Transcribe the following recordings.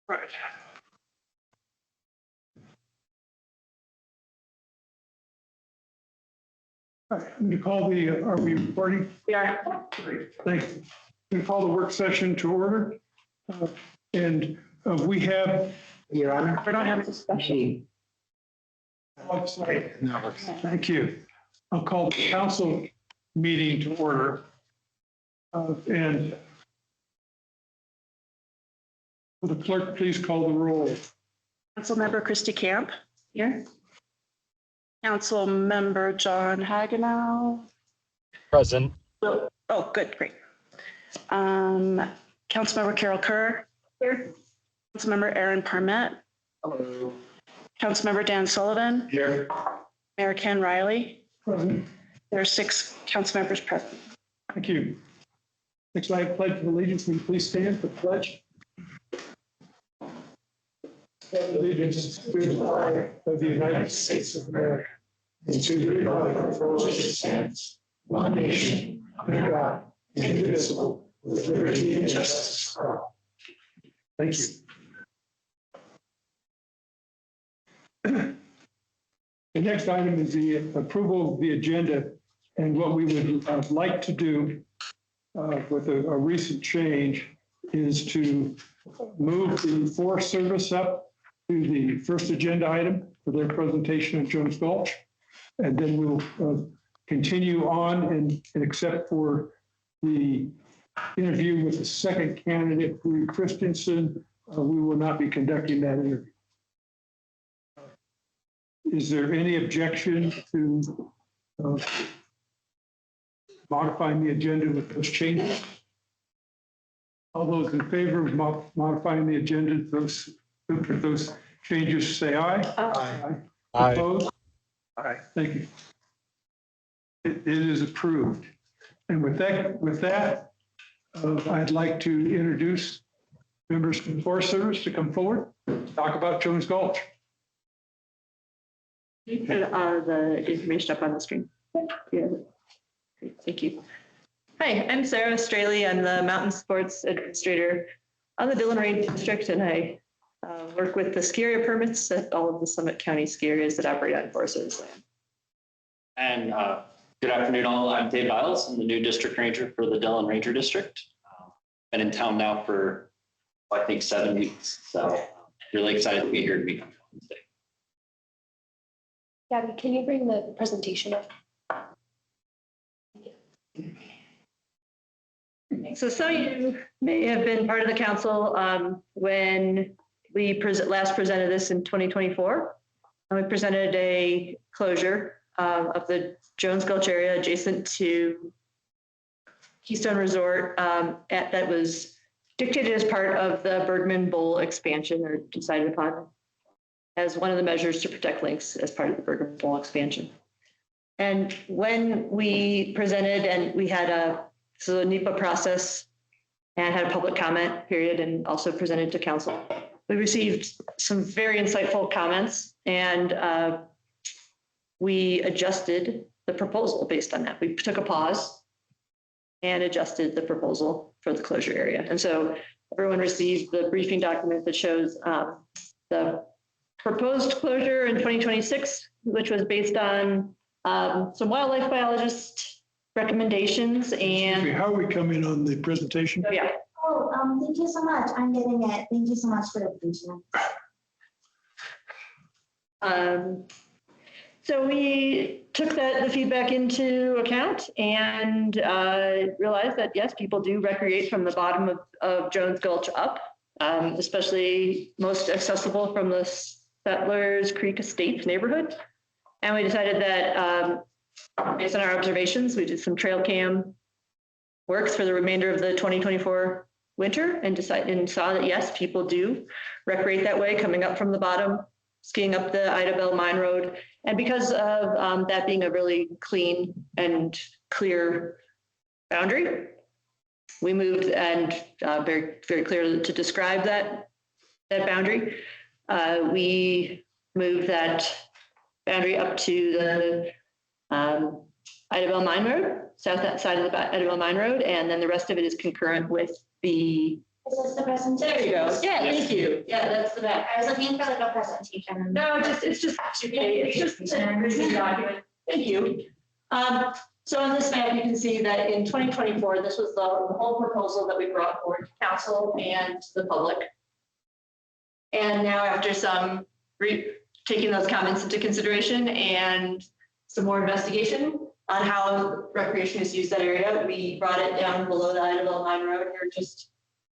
Right. All right, I'm going to call the, are we recording? We are. Great, thank you. We call the work session to order. And we have. Your Honor. We don't have a discussion. Oh, sorry. Thank you. I'll call the council meeting to order. And will the clerk please call the roll? Councilmember Christy Camp here. Councilmember John Hagenow. Present. Oh, good, great. Councilmember Carol Kerr here. Councilmember Aaron Parmet. Hello. Councilmember Dan Sullivan. Here. Mayor Ken Riley. Present. There are 6 council members present. Thank you. Next slide, pledge of allegiance. Will you please stand for the pledge? Allegiance to the flag of the United States of America and to the republic for which it stands, one nation, under God, indivisible, with liberty and justice for all. Thank you. The next item is the approval of the agenda, and what we would like to do with a recent change is to move the Forest Service up to the first agenda item for their presentation at Jones Gulch. And then we'll continue on and except for the interview with the second candidate, Bree Christensen, we will not be conducting that interview. Is there any objection to modifying the agenda with those changes? All those in favor of modifying the agenda, those changes, say aye. Aye. Aye. Opposed? Aye. Thank you. It is approved. And with that, I'd like to introduce members from the Forest Service to come forward, talk about Jones Gulch. The information up on the screen. Yeah. Great, thank you. Hi, I'm Sarah Straley. I'm the Mountain Sports Administrator on the Dillon Range District, and I work with the ski area permits at all of the Summit County ski areas that operate on Forest Service land. And good afternoon, all. I'm Dave Biles. I'm the new district ranger for the Dillon Ranger District. Been in town now for, I think, 7 weeks. So really excited to be here to meet you today. Gabby, can you bring the presentation up? So some of you may have been part of the council when we last presented this in 2024. And we presented a closure of the Jones Gulch area adjacent to Keystone Resort that was dictated as part of the Bergman Bowl expansion, or decided upon as one of the measures to protect lynx as part of the Bergman Bowl expansion. And when we presented, and we had a NEPA process and had a public comment period and also presented to council, we received some very insightful comments, and we adjusted the proposal based on that. We took a pause and adjusted the proposal for the closure area. And so everyone received the briefing document that shows the proposed closure in 2026, which was based on some wildlife biologist recommendations. And How are we coming on the presentation? oh yeah, Thank you so much. I'm getting it. Thank you so much for the briefing. so we took the feedback into account and realized that yes, people do recreate from the bottom of Jones Gulch up, especially most accessible from the Settlers Creek Estates neighborhood. And we decided that based on our observations, we did some trail cam works for the remainder of the 2024 winter and saw that yes, people do recreate that way, coming up from the bottom, skiing up the Ida Bell Mine Road. And because of that being a really clean and clear boundary, we moved and very, very clear to describe that boundary. We moved that boundary up to the Ida Bell Mine Road, south side of the Ida Bell Mine Road, and then the rest of it is concurrent with the Is this the presentation? There you go. Yeah, thank you. Yeah, that's the map. I was looking for like a presentation. No, it's just a busy document. Thank you. So on this map, you can see that in 2024, this was the whole proposal that we brought forward to council and the public. And now after some taking those comments into consideration and some more investigation on how recreation is used that area, we brought it down below the Idabel Mine Road here, just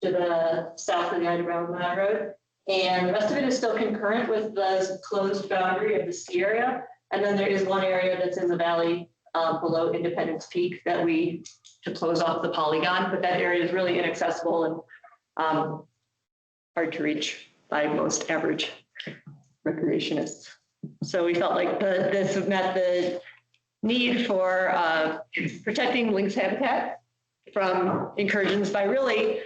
to the south of the Idabel Mine Road. And the rest of it is still concurrent with the closed boundary of the ski area. And then there is one area that's in the valley below Independence Peak that we to close off the polygon, but that area is really inaccessible and hard to reach by most average recreationists. So we felt like this met the need for protecting lynx habitat from incursions by really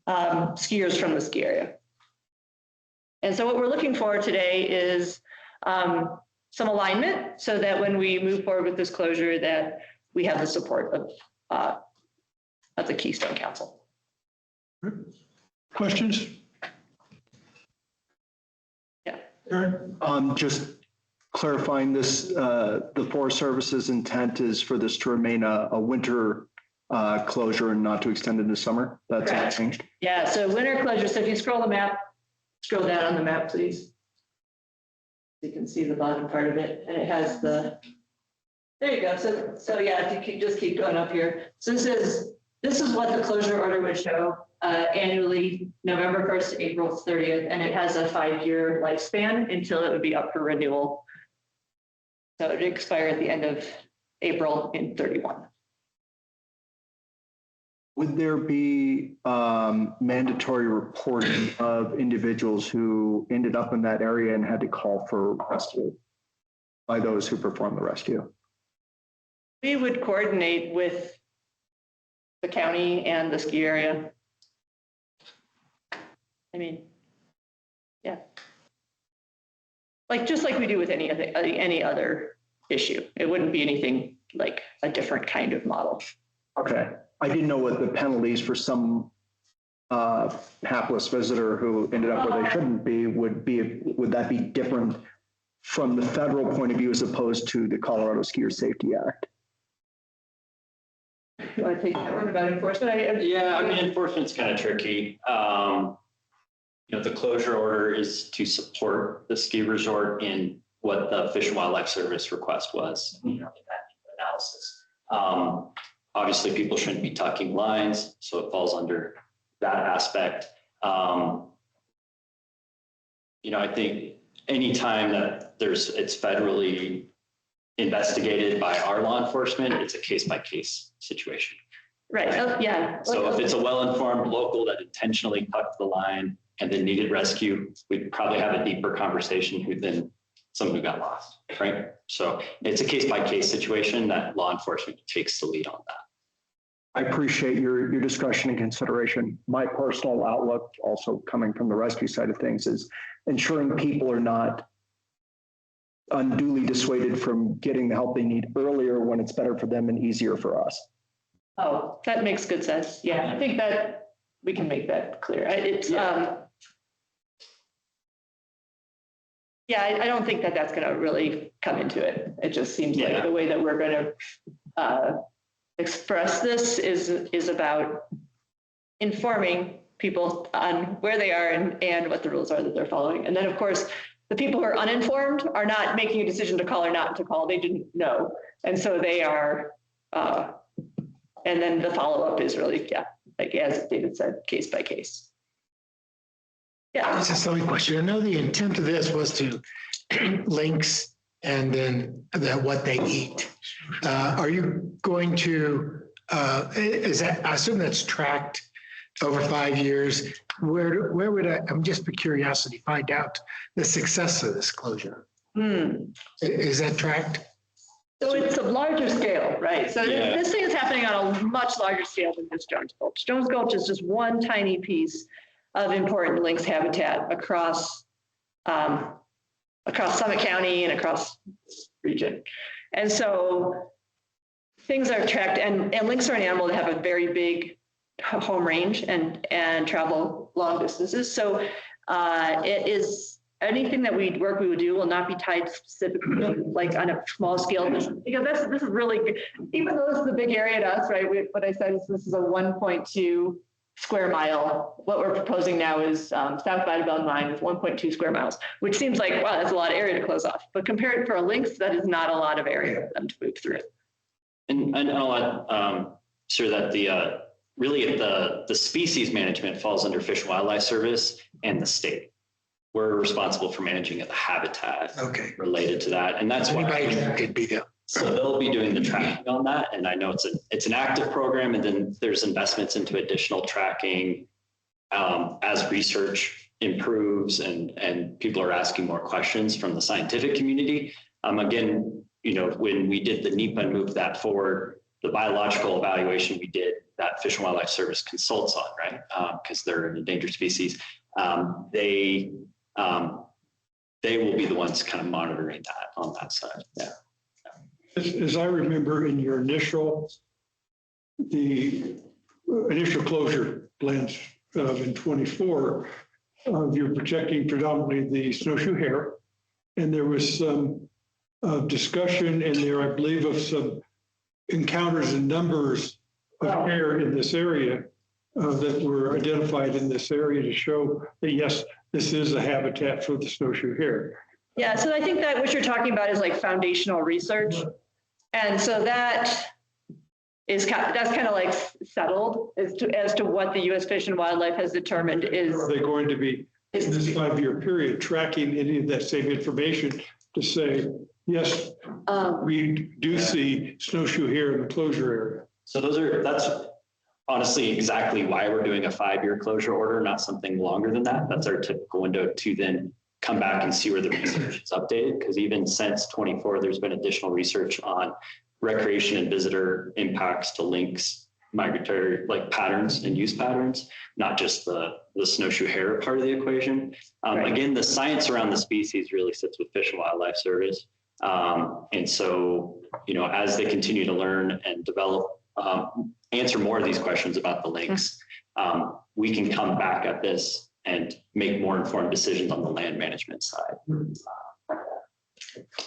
skiers from the ski area. And so what we're looking for today is some alignment so that when we move forward with this closure that we have the support of the Keystone Council. Questions? Yeah. Aaron? Just clarifying this, the Forest Service's intent is for this to remain a winter closure and not to extend into summer. That's not Correct. changed. Yeah, so winter closure. So if you scroll down on the map, please. You can see the bottom part of it, and it has the, there you go. So yeah, if you just keep going up here. So this is what the closure order would show annually, November 1st to April 30th, and it has a 5-year lifespan until it would be up for renewal. So it would expire at the end of April in 31. Would there be mandatory reporting of individuals who ended up in that area and had to call for rescue by those who perform the rescue? We would coordinate with the county and the ski area. I mean, yeah. Just like we do with any other issue. It wouldn't be anything like a different kind of model. Okay. I didn't know what the penalties for some hapless visitor who ended up where they shouldn't be would be. Would that be different from the federal point of view as opposed to the Colorado Skier Safety Act? You want to take that one about enforcement? Yeah, I mean, enforcement's kind of tricky. The closure order is to support the ski resort in what the Fish and Wildlife Service request was, in that analysis. Obviously, people shouldn't be tucking lines, so it falls under that aspect. I think anytime that it's federally investigated by our law enforcement, it's a case-by-case situation. Right. Oh, yeah. So if it's a well-informed local that intentionally tucked the line and then needed rescue, we'd probably have a deeper conversation than someone who got lost, right? So it's a case-by-case situation that law enforcement takes the lead on that. I appreciate your discussion and consideration. My personal outlook, also coming from the rescue side of things, is ensuring people are not unduly dissuaded from getting the help they need earlier when it's better for them and easier for us. Oh, that makes good sense. Yeah, I think that we can make that clear. I don't think that that's going to really come into it. It just seems like the way that we're going to express this is about informing people on where they are and what the rules are that they're following. And then, of course, the people who are uninformed are not making a decision to call or not to call. They didn't know. And so they are, and then the follow-up is really, like as David said, case by case. Yeah. This is a silly question. I know the intent of this was to lynx and then what they eat. Are you going to, is that, I assume that's tracked over 5 years. Where would I'm just for curiosity, find out the success of this closure? Is that tracked? So it's a larger scale, right? So this thing is happening on a much larger scale than just Jones Gulch. Jones Gulch is just one tiny piece of important lynx habitat across Summit County and across this region. And so things are tracked, and lynx are an animal that have a very big home range and travel long distances. So it is anything that we would do will not be tied specifically like on a small scale, because this is really good. Even though this is a big area to us, right? What I said is this is a 1.2 square mile. What we're proposing now is south by the Belt Line with 1.2 square miles, which seems like, wow, that's a lot of area to close off. But compared for a Lynx, that is not a lot of area for them to move through. And I'll add, sure that the species management falls under Fish and Wildlife Service and the state. We're responsible for managing the habitat related to that. And that's why Anybody could be there. so they'll be doing the tracking on that. And I know it's an active program, and then there's investments into additional tracking as research improves and people are asking more questions from the scientific community. Again, when we did the NEPA and moved that forward, the biological evaluation we did that Fish and Wildlife Service consults on, right? Because they're an endangered species. They will be the ones kind of monitoring that on that side. Yeah. As I remember in your the initial closure plans in 24, you're protecting predominantly the snowshoe hare. And there was some discussion in there, I believe, of some encounters and numbers of hare in this area that were identified in this area to show that, yes, this is a habitat for the snowshoe hare. Yeah, so I think that what you're talking about is like foundational research. And so that's kind of like settled as to what the U.S. Fish and Wildlife has determined is. Are they going to be in this 5-year period tracking any of that same information to say, yes, we do see snowshoe hare in the closure area? So that's honestly exactly why we're doing a 5-year closure order, not something longer than that. That's our typical window to then come back and see where the research is updated. Because even since 24, there's been additional research on recreation and visitor impacts to lynx migratory patterns and use patterns, not just the snowshoe hare part of the equation. Right. Again, the science around the species really sits with Fish and Wildlife Service. And so, as they continue to learn and develop, answer more of these questions about the lynx, we can come back at this and make more informed decisions on the land management side.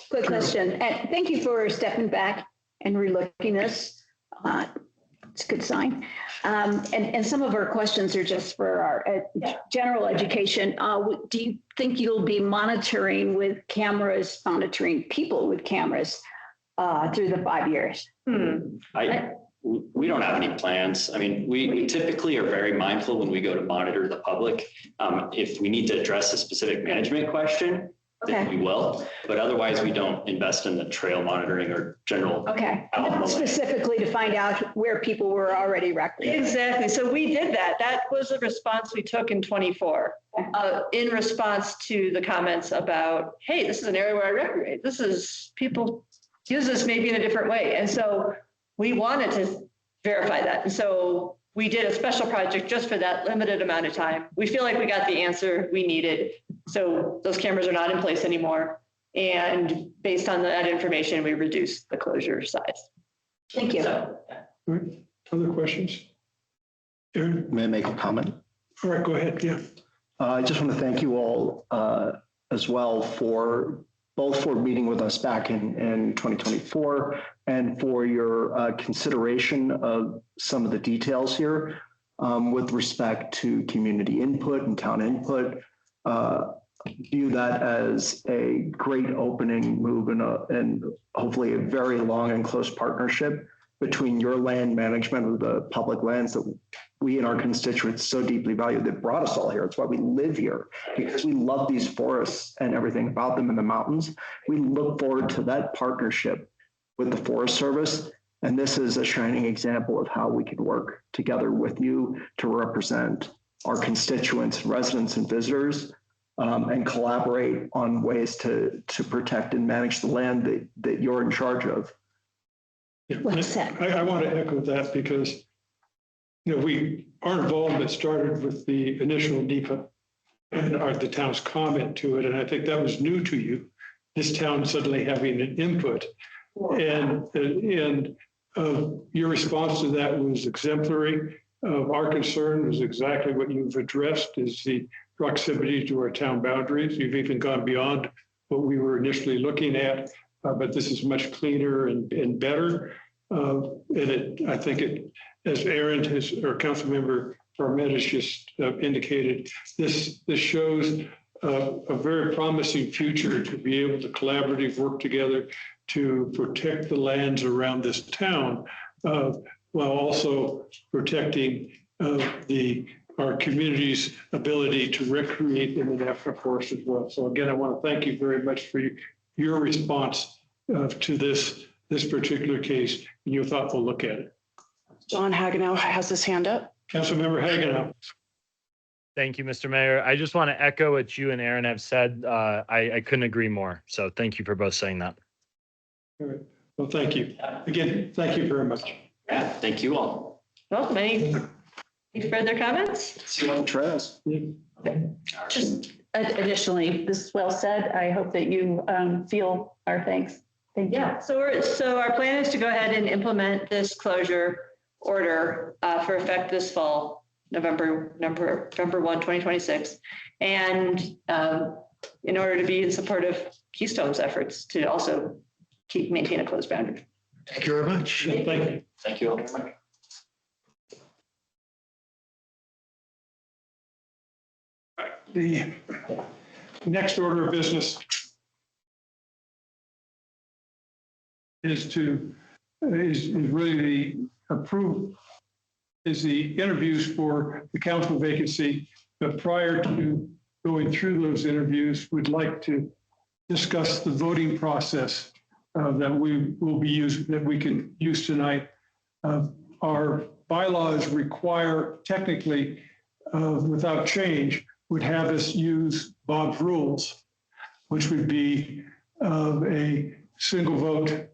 Quick question, and thank you for stepping back and relooking this. It's a good sign. And some of our questions are just for our general education. Do you think you'll be monitoring people with cameras through the 5 years? We don't have any plans. I mean, we typically are very mindful when we go to monitor the public. If we need to address a specific management question, then we will. But otherwise, we don't invest in the trail monitoring or general. Okay. Specifically to find out where people were already recreating. Exactly. So we did that. That was a response we took in 24 in response to the comments about, hey, this is an area where I recreate. People use this maybe in a different way. And so we wanted to verify that. And so we did a special project just for that limited amount of time. We feel like we got the answer we needed. So those cameras are not in place anymore. And based on that information, we reduced the closure size. Thank you. Other questions? Aaron? May I make a comment? All right, go ahead. Yeah. I just want to thank you all as well for meeting with us back in 2024 and for your consideration of some of the details here with respect to community input and town input. View that as a great opening move and hopefully a very long and close partnership between your land management of the public lands that we and our constituents so deeply value that brought us all here. It's why we live here, because we love these forests and everything about them in the mountains. We look forward to that partnership with the Forest Service. And this is a shining example of how we can work together with you to represent our constituents, residents, and visitors, and collaborate on ways to protect and manage the land that you're in charge of. Well said. I want to echo that because, our involvement started with the initial NEPA and the town's comment to it. And I think that was new to you, this town suddenly having an input. And your response to that was exemplary. Our concern is exactly what you've addressed, is the proximity to our town boundaries. You've even gone beyond what we were initially looking at, but this is much cleaner and better. I think it, as Aaron has, or Councilmember Barnett has just indicated, this shows a very promising future to be able to collaboratively work together to protect the lands around this town, while also protecting our community's ability to recreate in the national forest as well. So again, I want to thank you very much for your response to this particular case and your thoughtful look at it. John Hagenow has his hand up. Councilmember Hagenow. Thank you, Mr. Mayor. I just want to echo what you and Aaron have said. I couldn't agree more. So thank you for both saying that. All right. Well, thank you. Again, thank you very much. Yeah, thank you all. Well, any further comments? See what Trez. Just additionally, this is well said. I hope that you feel our thanks. Thank you. Yeah, so our plan is to go ahead and implement this closure order for effect this fall, November 1, 2026. And in order to be in support of Keystone's efforts to also maintain a closed boundary. Thank you very much. Thank you. Thank you all very much. The next order of business is really the interviews for the council vacancy. But prior to going through those interviews, we'd like to discuss the voting process that we will be using, that we can use tonight. Our bylaws require, technically, without change, would have us use Bob's rules, which would be a single vote,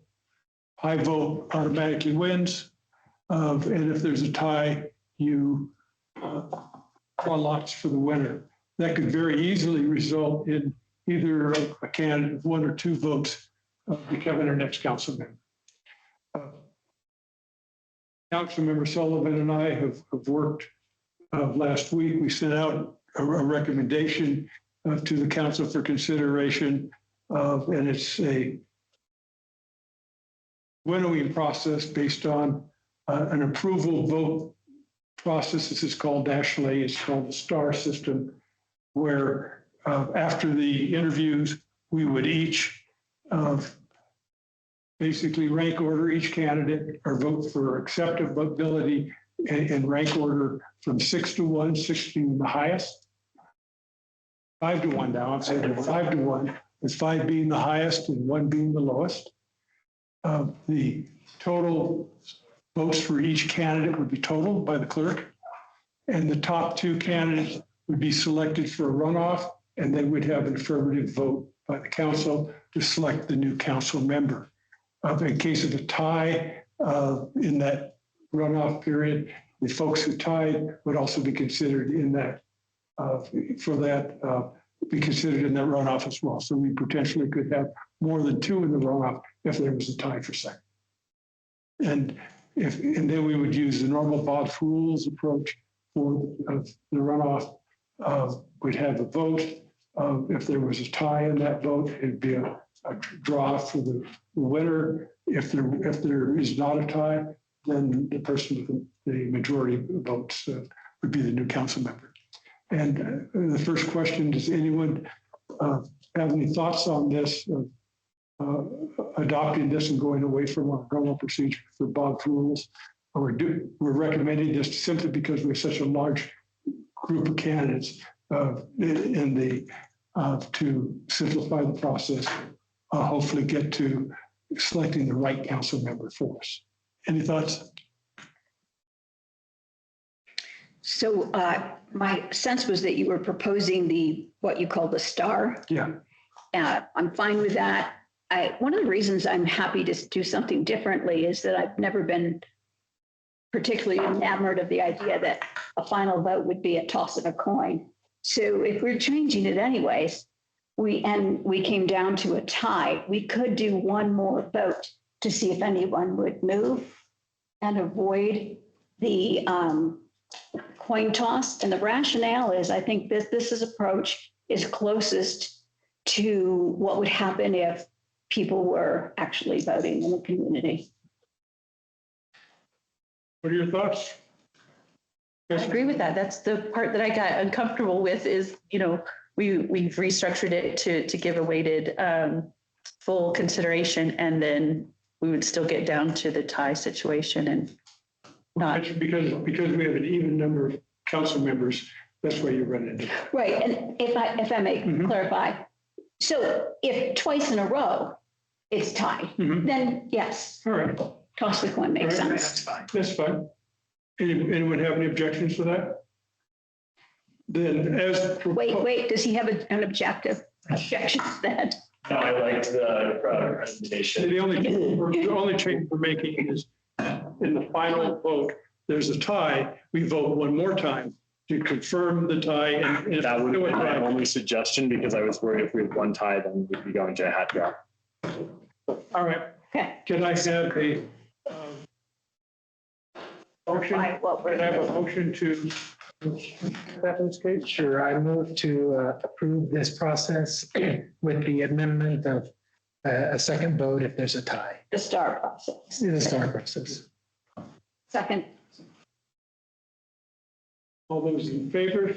high vote automatically wins. And if there's a tie, you draw lots for the winner. That could very easily result in either a candidate of 1 or 2 votes becoming our next council member. Councilmember Sullivan and I have worked last week. We sent out a recommendation to the council for consideration, and it's a winnowing process based on an approval vote process. This is called nationally, it's called the STAR system, where after the interviews, we would each basically rank order each candidate or vote for acceptability in rank order from 6 to 1, 6 being the highest. 5 to 1 now, I'm saying 5 to 1, with 5 being the highest and 1 being the lowest. The total votes for each candidate would be totaled by the clerk, and the top 2 candidates would be selected for a runoff, and then we'd have an affirmative vote by the council to select the new council member. In case of a tie in that runoff period, the folks who tied would also be considered in that, be considered in that runoff as well. So we potentially could have more than 2 in the runoff if there was a tie for second. And then we would use the normal Bob's rules approach for the runoff. We'd have a vote. If there was a tie in that vote, it'd be a draw for the winner. If there is not a tie, then the person with the majority of votes would be the new council member. And the first question, does anyone have any thoughts on this, adopting this and going away from our normal procedure for Bob's rules? We're recommending this simply because we have such a large group of candidates to simplify the process, hopefully get to selecting the right council member for us. Any thoughts? So my sense was that you were proposing what you call the STAR. Yeah. I'm fine with that. One of the reasons I'm happy to do something differently is that I've never been particularly enamored of the idea that a final vote would be a toss of a coin. So if we're changing it anyways, we came down to a tie, we could do one more vote to see if anyone would move and avoid the coin toss. And the rationale is, I think this is approach is closest to what would happen if people were actually voting in the community. What are your thoughts? I agree with that. That's the part that I got uncomfortable with is, we've restructured it to give a weighted full consideration, and then we would still get down to the tie situation and not. Because we have an even number of council members, that's why you run into it. Right, and if I may clarify, so if twice in a row it's tied, then yes, All right, toss the coin makes All right. sense. that's fine. Anyone have any objections to that? Then as. Wait, does he have an objection to that? No, I liked the presentation. The only change we're making is in the final vote, there's a tie, we vote one more time to confirm the tie. And if That would be do it my right- only suggestion, because I was worried if we had one tie, then we'd be going to a hat draw. All right, Okay. can I have a motion? Fine, well, Can I have a motion to that in this case? Sure, I move to approve this process with the amendment of a second vote if there's a tie. The STAR process. In the STAR process. Second. All those in favor,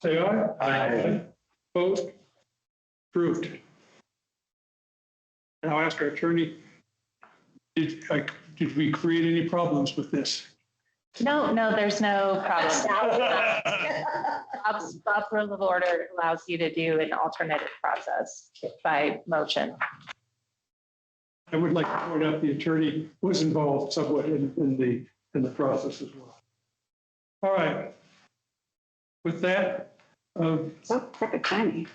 say aye. Aye. Opposed? Approved. Now ask our attorney, did we create any problems with this? No, there's no problem. Bob's rule of order allows you to do an alternative process by motion. I would like to point out the attorney was involved somewhat in the process as well. All right. With that, Oh, perfect timing.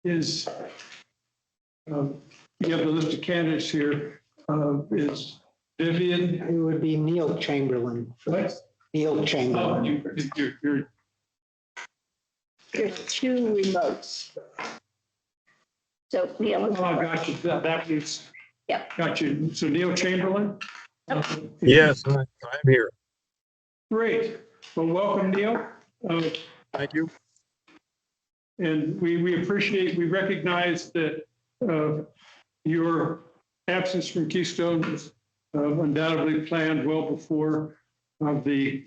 is, you have the list of candidates here, is Vivian. It would be Neil Chamberlain. What? Neil Oh, Chamberlain. you're, There's two remotes. So Neil is. oh, got you. That is. Yep. Got you. So Neil Chamberlain? Yes, I'm here. Great. Well, welcome, Neil. Thank you. And we appreciate, we recognize that your absence from Keystone was undoubtedly planned well before the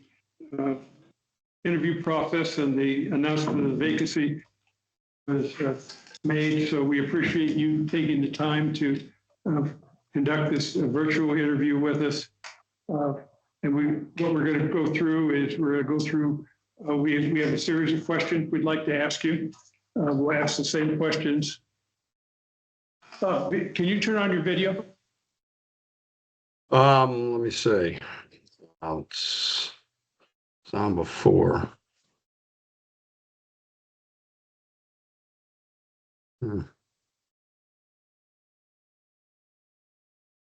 interview process and the announcement of the vacancy was made. So we appreciate you taking the time to conduct this virtual interview with us. And what we're going to go through is we're going to go through, we have a series of questions we'd like to ask you. We'll ask the same questions. Can you turn on your video? Let me see. It's on before.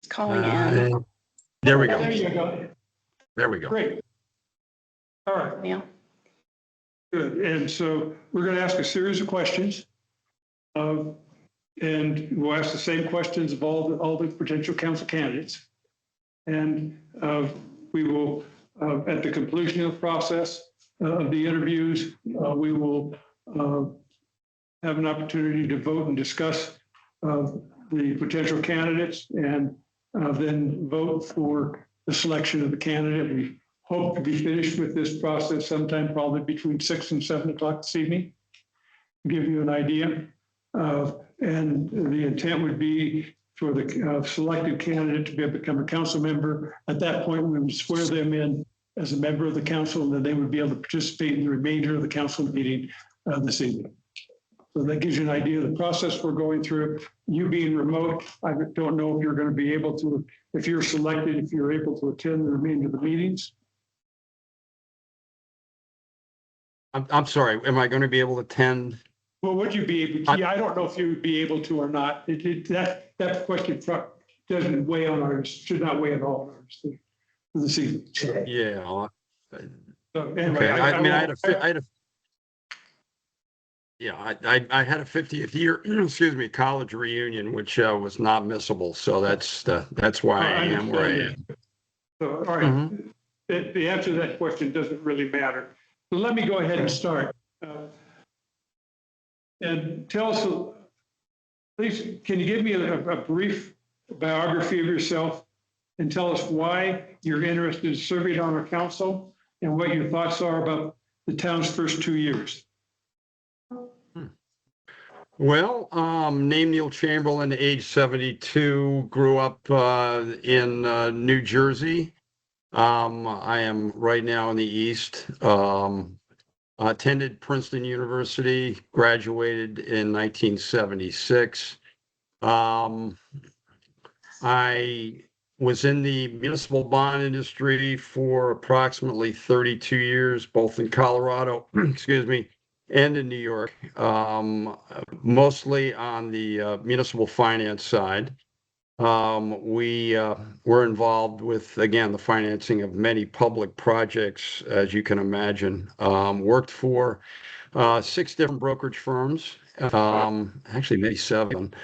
It's calling in. There we There go. you go. There we go. Great. All right. Neil. Good. And so we're going to ask a series of questions. And we'll ask the same questions of all the potential council candidates. And we will, at the conclusion of the process of the interviews, we will have an opportunity to vote and discuss the potential candidates and then vote for the selection of the candidate. We hope to be finished with this process sometime probably between 6 and 7 o'clock this evening. Give you an idea. And the intent would be for the selected candidate to be able to become a council member. At that point, we would swear them in as a member of the council, and then they would be able to participate in the remainder of the council meeting this evening. So that gives you an idea of the process we're going through. You being remote, I don't know if you're going to be able to, if you're selected, if you're able to attend the remainder of the meetings. I'm sorry. Am I going to be able to attend? Well, would you be able to? Yeah, I don't know if you would be able to or not. That question doesn't weigh on ours, should not weigh at all on ours this evening. Yeah. So anyway, Okay. I mean, I had a 50th year, excuse me, college reunion, which was not missable. So that's why I am where I am. So, all right. the answer to that question doesn't really matter. So let me go ahead and start. And tell us, please, can you give me a brief biography of yourself and tell us why you're interested in serving on our council and what your thoughts are about the town's first 2 years? Well, named Neil Chamberlain, age 72, grew up in New Jersey. I am right now in the East. Attended Princeton University, graduated in 1976. I was in the municipal bond industry for approximately 32 years, both in Colorado, excuse me, and in New York, mostly on the municipal finance side. We were involved with, again, the financing of many public projects, as you can imagine. Worked for 6 different brokerage firms, actually maybe 7,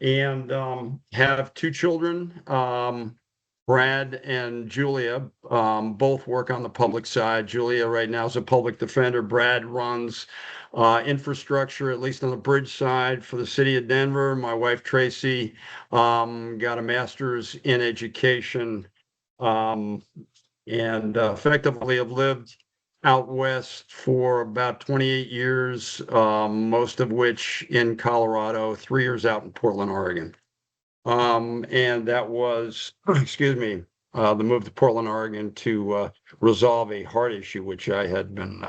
and have 2 children. Brad and Julia both work on the public side. Julia right now is a public defender. Brad runs infrastructure, at least on the bridge side, for the city of Denver. My wife Tracy got a master's in education, and effectively have lived out west for about 28 years, most of which in Colorado, 3 years out in Portland, Oregon. And that was, excuse me, the move to Portland, Oregon to resolve a heart issue, which I had been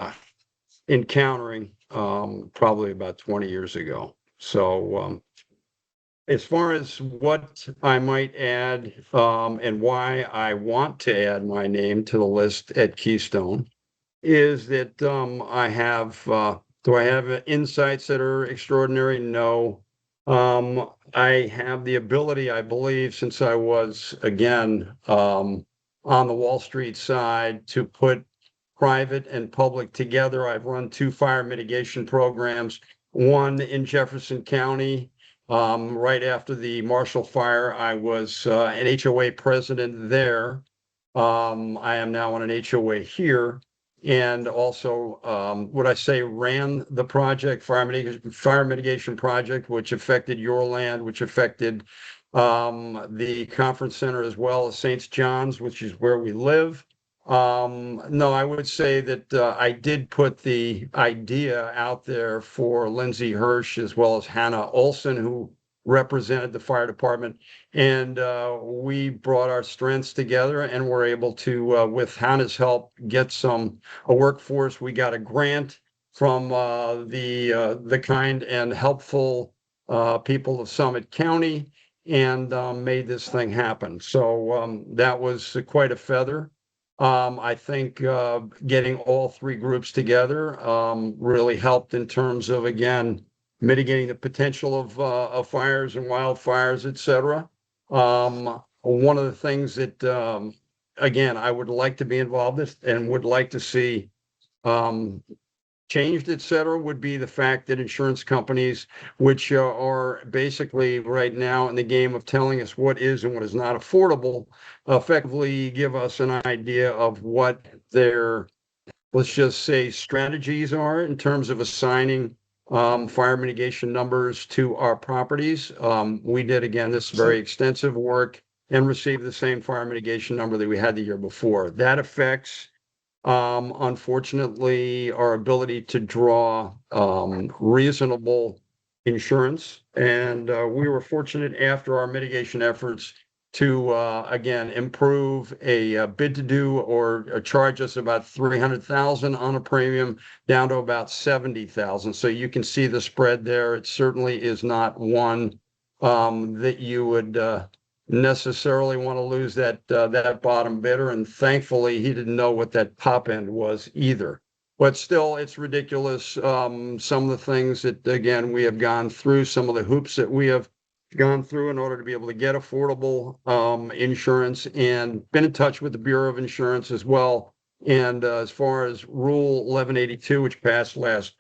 encountering probably about 20 years ago. So as far as what I might add and why I want to add my name to the list at Keystone is that do I have insights that are extraordinary? No. I have the ability, I believe, since I was, again, on the Wall Street side, to put private and public together. I've run 2 fire mitigation programs, one in Jefferson County. Right after the Marshall Fire, I was an HOA president there. I am now on an HOA here. And also, ran the project, fire mitigation project, which affected your land, which affected the conference center as well as St. John's, which is where we live. No, I would say that I did put the idea out there for Lindsay Hirsch as well as Hannah Olson, who represented the fire department, and we brought our strengths together and were able to, with Hannah's help, get a workforce. We got a grant from the kind and helpful people of Summit County, and made this thing happen. So that was quite a feather. I think getting all 3 groups together really helped in terms of, again, mitigating the potential of fires and wildfires, et cetera. One of the things that, again, I would like to be involved in and would like to see changed, et cetera, would be the fact that insurance companies, which are basically right now in the game of telling us what is and what is not affordable, effectively give us an idea of what their, let's just say, strategies are in terms of assigning fire mitigation numbers to our properties. We did, again, this very extensive work and received the same fire mitigation number that we had the year before. That affects, unfortunately, our ability to draw reasonable insurance. And we were fortunate after our mitigation efforts to, again, improve a bid to do or charge us about $300,000 on a premium down to about $70,000. So you can see the spread there. It certainly is not one that you would necessarily want to lose that bottom bidder. And thankfully, he didn't know what that top end was either. But still, it's ridiculous. Some of the things that, again, we have gone through, some of the hoops that we have gone through in order to be able to get affordable insurance, and been in touch with the Bureau of Insurance as well. And as far as Rule 1182, which passed last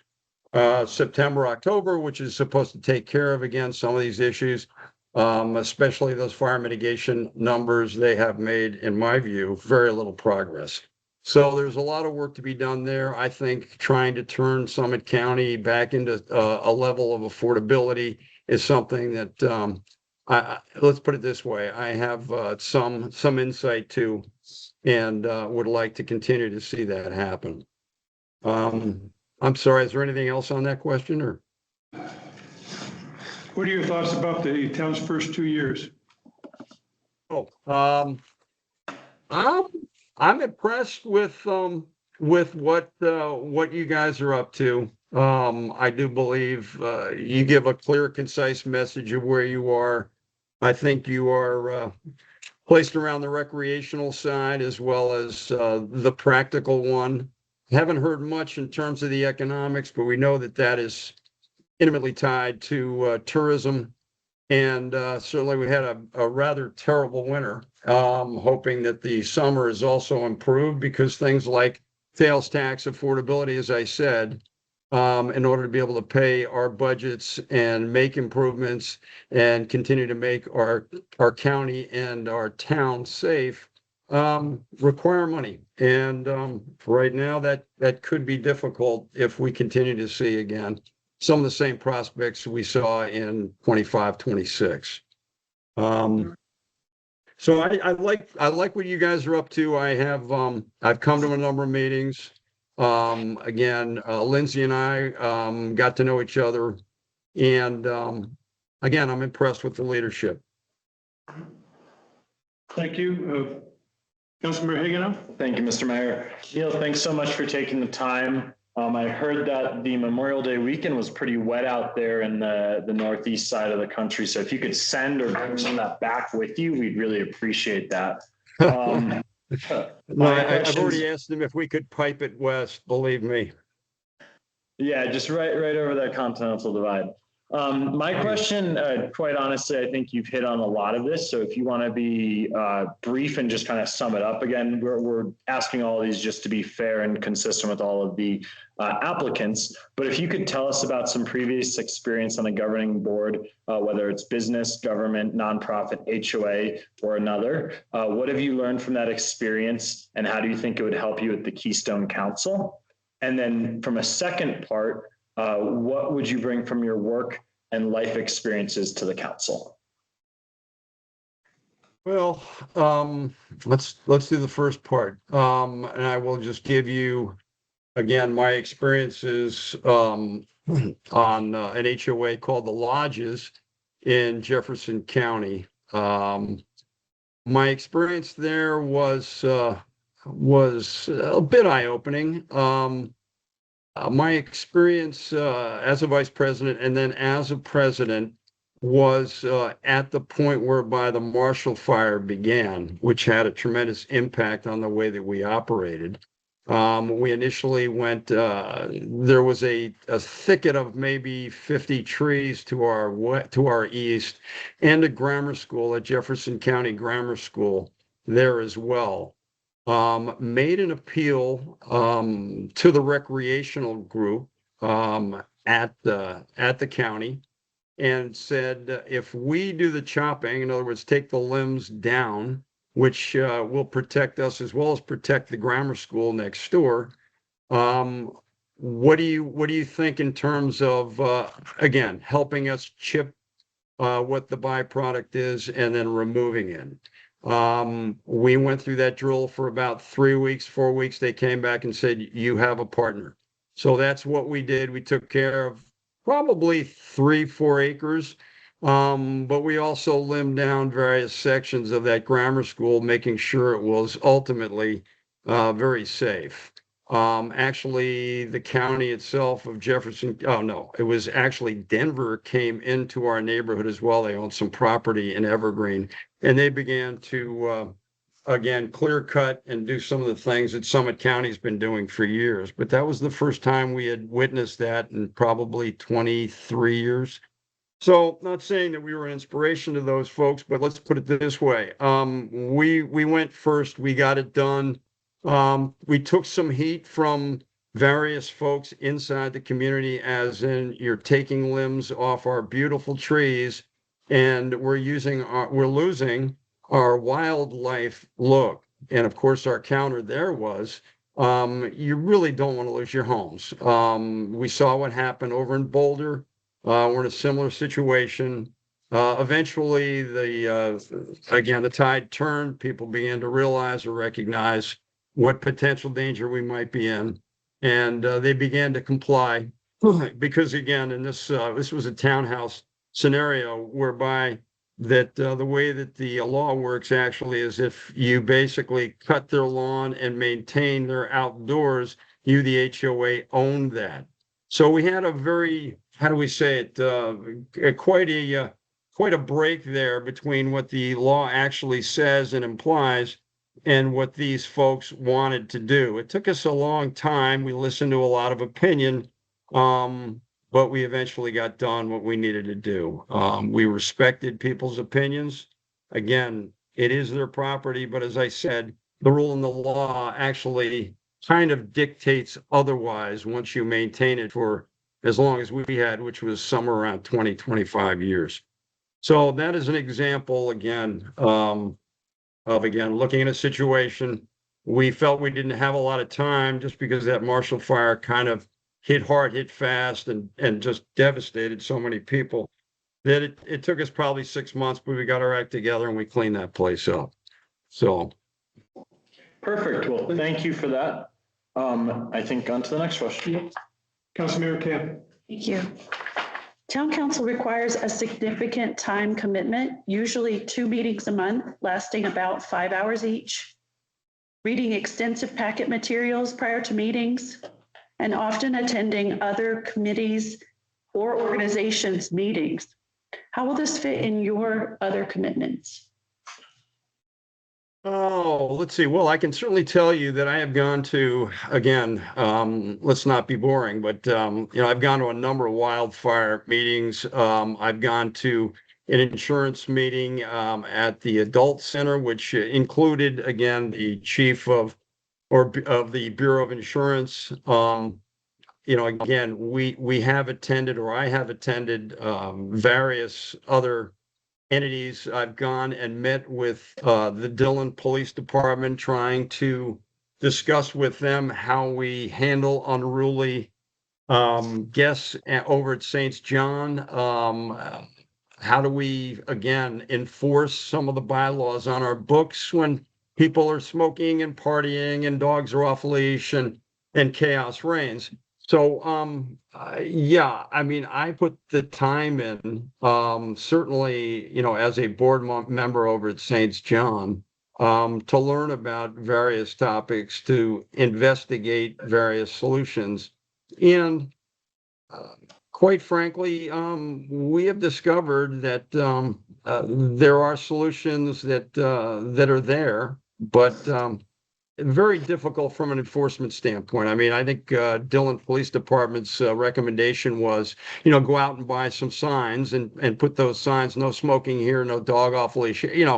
September, October, which is supposed to take care of, again, some of these issues, especially those fire mitigation numbers, they have made, in my view, very little progress. So there's a lot of work to be done there. I think trying to turn Summit County back into a level of affordability is something that let's put it this way, I have some insight to, and would like to continue to see that happen. I'm sorry, is there anything else on that question, or? What are your thoughts about the town's first 2 years? Oh, I'm impressed with what you guys are up to. I do believe you give a clear, concise message of where you are. I think you are placed around the recreational side as well as the practical one. Haven't heard much in terms of the economics, but we know that that is intimately tied to tourism. And certainly we had a rather terrible winter. Hoping that the summer is also improved, because things like sales tax affordability, as I said, in order to be able to pay our budgets and make improvements and continue to make our county and our town safe, require money. And right now that could be difficult if we continue to see again some of the same prospects we saw in 25, 26. So I like what you guys are up to. I've come to a number of meetings. Again, Lindsay and I got to know each other, and again, I'm impressed with the leadership. Thank you. Councilmember Hagenow? Thank you, Mr. Mayor. Neil, thanks so much for taking the time. I heard that the Memorial Day weekend was pretty wet out there in the northeast side of the country. So if you could send or bring some of that back with you, we'd really appreciate that. I've already asked them if we could pipe it west, believe me. Yeah, just right over that continental divide. My question, quite honestly, I think you've hit on a lot of this. So if you want to be brief and just kind of sum it up again, we're asking all of these just to be fair and consistent with all of the applicants. But if you could tell us about some previous experience on a governing board, whether it's business, government, nonprofit, HOA, or another, what have you learned from that experience, and how do you think it would help you at the Keystone Council? And then from a second part, what would you bring from your work and life experiences to the council? Well, let's do the first part. And I will just give you, again, my experiences on an HOA called the Lodges in Jefferson County. My experience there was a bit eye-opening. My experience as a vice president and then as a president was at the point whereby the Marshall Fire began, which had a tremendous impact on the way that we operated. We initially went, there was a thicket of maybe 50 trees to our east, and a grammar school, a Jefferson County Grammar School there as well. Made an appeal to the recreational group at the county, and said, if we do the chopping, in other words, take the limbs down, which will protect us as well as protect the grammar school next door, what do you think in terms of again, helping us chip what the byproduct is and then removing it? We went through that drill for about 3 weeks, 4 weeks. They came back and said, you have a partner. So that's what we did. We took care of probably 3-4 acres. But we also limbed down various sections of that grammar school, making sure it was ultimately very safe. Actually, the county itself of Jefferson, it was actually Denver came into our neighborhood as well. They owned some property in Evergreen, and they began to, again, clear cut and do some of the things that Summit County's been doing for years. But that was the first time we had witnessed that in probably 23 years. So not saying that we were an inspiration to those folks, but let's put it this way. We went first, we got it done. We took some heat from various folks inside the community, as in you're taking limbs off our beautiful trees and we're losing our wildlife look. And of course, our counter there was, you really don't want to lose your homes. We saw what happened over in Boulder. We're in a similar situation. Eventually, the tide turned. People began to realize or recognize what potential danger we might be in, and they began to comply. Because again, in this was a townhouse scenario whereby that the way that the law works actually is if you basically cut their lawn and maintain their outdoors, you, the HOA, own that. So we had a very, how do we say it, quite a break there between what the law actually says and implies and what these folks wanted to do. It took us a long time. We listened to a lot of opinion. But we eventually got done what we needed to do. We respected people's opinions. Again, it is their property, but as I said, the rule in the law actually kind of dictates otherwise once you maintain it for as long as we had, which was somewhere around 20, 25 years. So that is an example, again, of looking at a situation. We felt we didn't have a lot of time just because that Marshall Fire kind of hit hard, hit fast, and just devastated so many people that it took us probably 6 months, but we got our act together and we cleaned that place up. So. Perfect. Well, thank you for that. I think on to the next question. Councilmember Camp. Thank you. Town council requires a significant time commitment, usually 2 meetings a month, lasting about 5 hours each, reading extensive packet materials prior to meetings, and often attending other committees or organizations' meetings. How will this fit in your other commitments? Oh, let's see. Well, I can certainly tell you that I have gone to, again, let's not be boring, but, I've gone to a number of wildfire meetings. I've gone to an insurance meeting at the adult center, which included, again, the chief of the Bureau of Insurance. Again, we have attended, or I have attended various other entities. I've gone and met with the Dillon Police Department, trying to discuss with them how we handle unruly guests over at St. John. How do we, again, enforce some of the bylaws on our books when people are smoking and partying and dogs are off leash and chaos reigns? So, I put the time in, certainly, as a board member over at St. John, to learn about various topics, to investigate various solutions. And quite frankly, we have discovered that there are solutions that are there, but very difficult from an enforcement standpoint. I mean, I think Dillon Police Department's recommendation was, go out and buy some signs and put those signs, no smoking here, no dog off leash. It's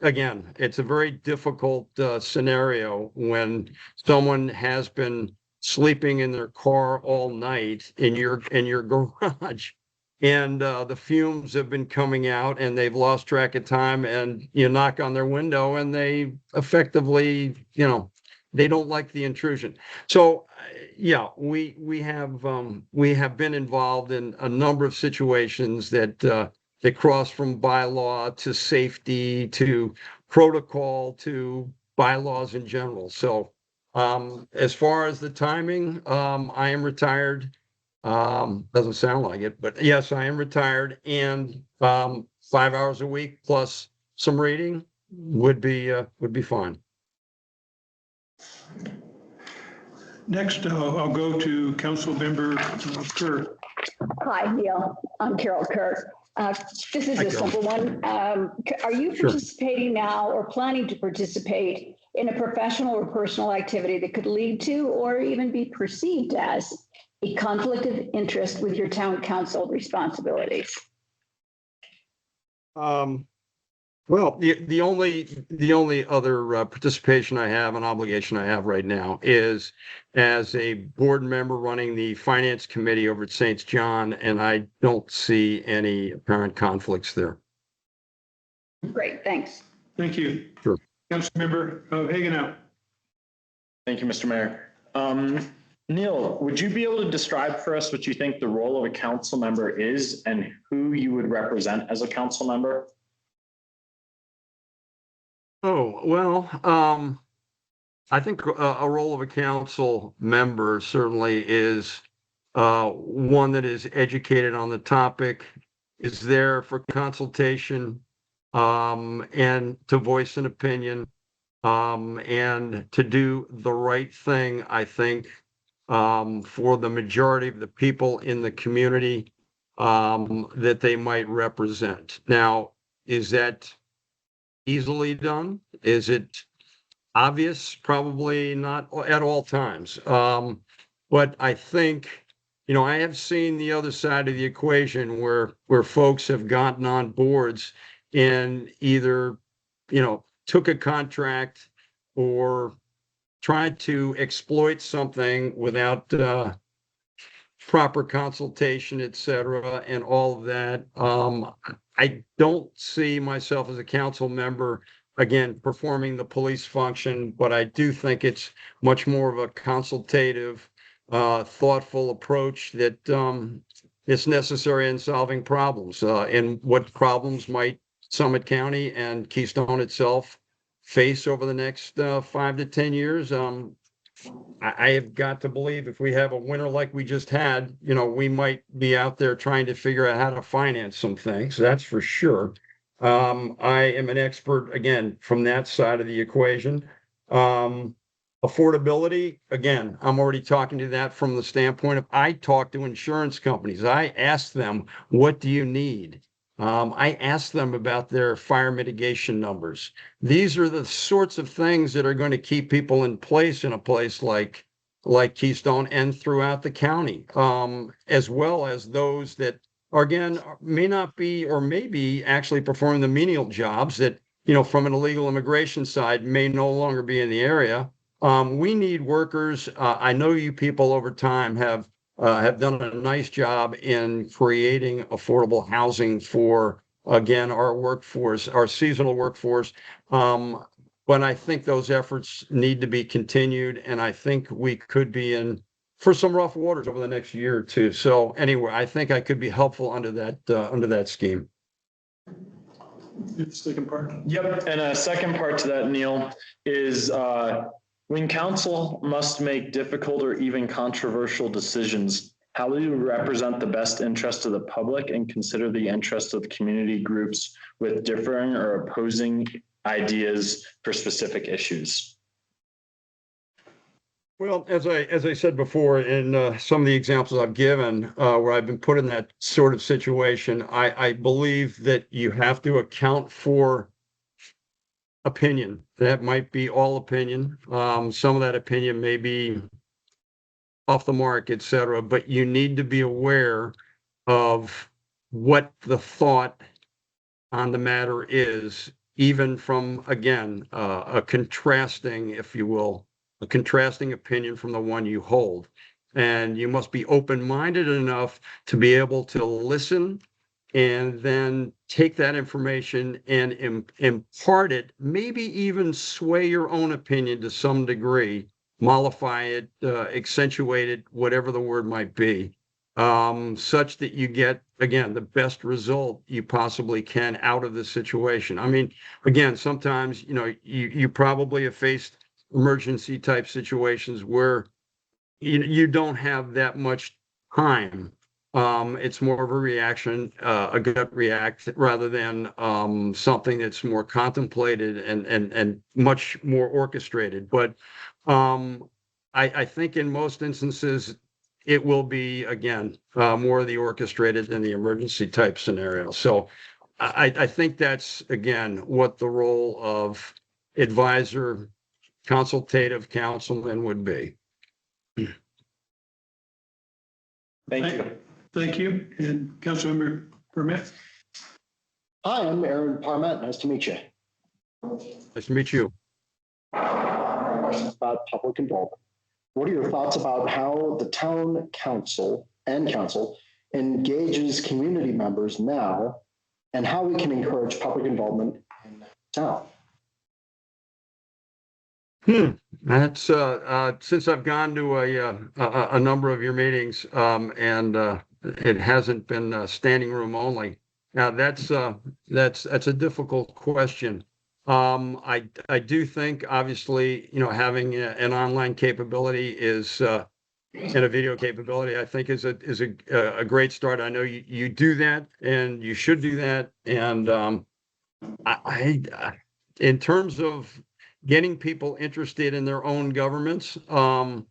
a very difficult scenario when someone has been sleeping in their car all night in your garage. And the fumes have been coming out and they've lost track of time, and you knock on their window and they effectively, they don't like the intrusion. So we have been involved in a number of situations that cross from bylaw to safety to protocol to bylaws in general. So as far as the timing, I am retired. Doesn't sound like it, but yes, I am retired, and 5 hours a week plus some reading would be fine. Next, I'll go to Councilmember Kerr. Hi, Neil. I'm Carol Kerr. This is Hi, a Carol. simple one. Are you Sure. participating now or planning to participate in a professional or personal activity that could lead to or even be perceived as a conflict of interest with your town council responsibilities? Well, the only other participation I have, an obligation I have right now is as a board member running the finance committee over at St. John, and I don't see any apparent conflicts there. Great, thanks. Thank you. Sure. Councilmember Hagan out. Thank you, Mr. Mayor. Neil, would you be able to describe for us what you think the role of a council member is and who you would represent as a council member? Oh, well, I think a role of a council member certainly is one that is educated on the topic, is there for consultation, and to voice an opinion, and to do the right thing, I think, for the majority of the people in the community that they might represent. Now, is that easily done? Is it obvious? Probably not at all times. But I think, I have seen the other side of the equation where folks have gotten on boards and either, took a contract or tried to exploit something without proper consultation, et cetera, and all of that. I don't see myself as a council member, again, performing the police function, but I do think it's much more of a consultative, thoughtful approach that is necessary in solving problems. And what problems might Summit County and Keystone itself face over the next 5 to 10 years? I have got to believe if we have a winter like we just had, we might be out there trying to figure out how to finance some things. That's for sure. I am an expert, again, from that side of the equation. Affordability, again, I'm already talking to that from the standpoint of I talk to insurance companies. I ask them, what do you need? I ask them about their fire mitigation numbers. These are the sorts of things that are going to keep people in place in a place like Keystone and throughout the county, as well as those that, again, may not be or may be actually performing the menial jobs that, from an illegal immigration side may no longer be in the area. We need workers. I know you people over time have done a nice job in creating affordable housing for, again, our workforce, our seasonal workforce. But I think those efforts need to be continued, and I think we could be in for some rough waters over the next year or two. So anyway, I think I could be helpful under that scheme. The second part. Yep. And a second part to that, Neil, is when council must make difficult or even controversial decisions, how do you represent the best interest of the public and consider the interest of community groups with differing or opposing ideas for specific issues? Well, as I said before, in some of the examples I've given, where I've been put in that sort of situation, I believe that you have to account for opinion. That might be all opinion. Some of that opinion may be off the mark, et cetera, but you need to be aware of what the thought on the matter is, even from, again, a contrasting, if you will, a contrasting opinion from the one you hold. And you must be open-minded enough to be able to listen and then take that information and impart it, maybe even sway your own opinion to some degree, mollify it, accentuate it, whatever the word might be, such that you get, again, the best result you possibly can out of the situation. I mean, again, sometimes, you probably have faced emergency type situations where you don't have that much time. It's more of a reaction, a gut react, rather than something that's more contemplated and much more orchestrated. But I think in most instances, it will be, again, more of the orchestrated than the emergency type scenario. So I think that's, again, what the role of advisor, consultative councilman would be. Thank you. Thank you. And Councilmember Permit. Hi, I'm Aaron Parmet. Nice to meet you. Nice to meet you. Questions about public involvement. What are your thoughts about how the town council engages community members now and how we can encourage public involvement in town? That's since I've gone to a number of your meetings, and it hasn't been standing room only. Now that's a difficult question. I do think obviously, having an online capability is and a video capability, I think is a great start. I know you do that and you should do that. And I in terms of getting people interested in their own governments, I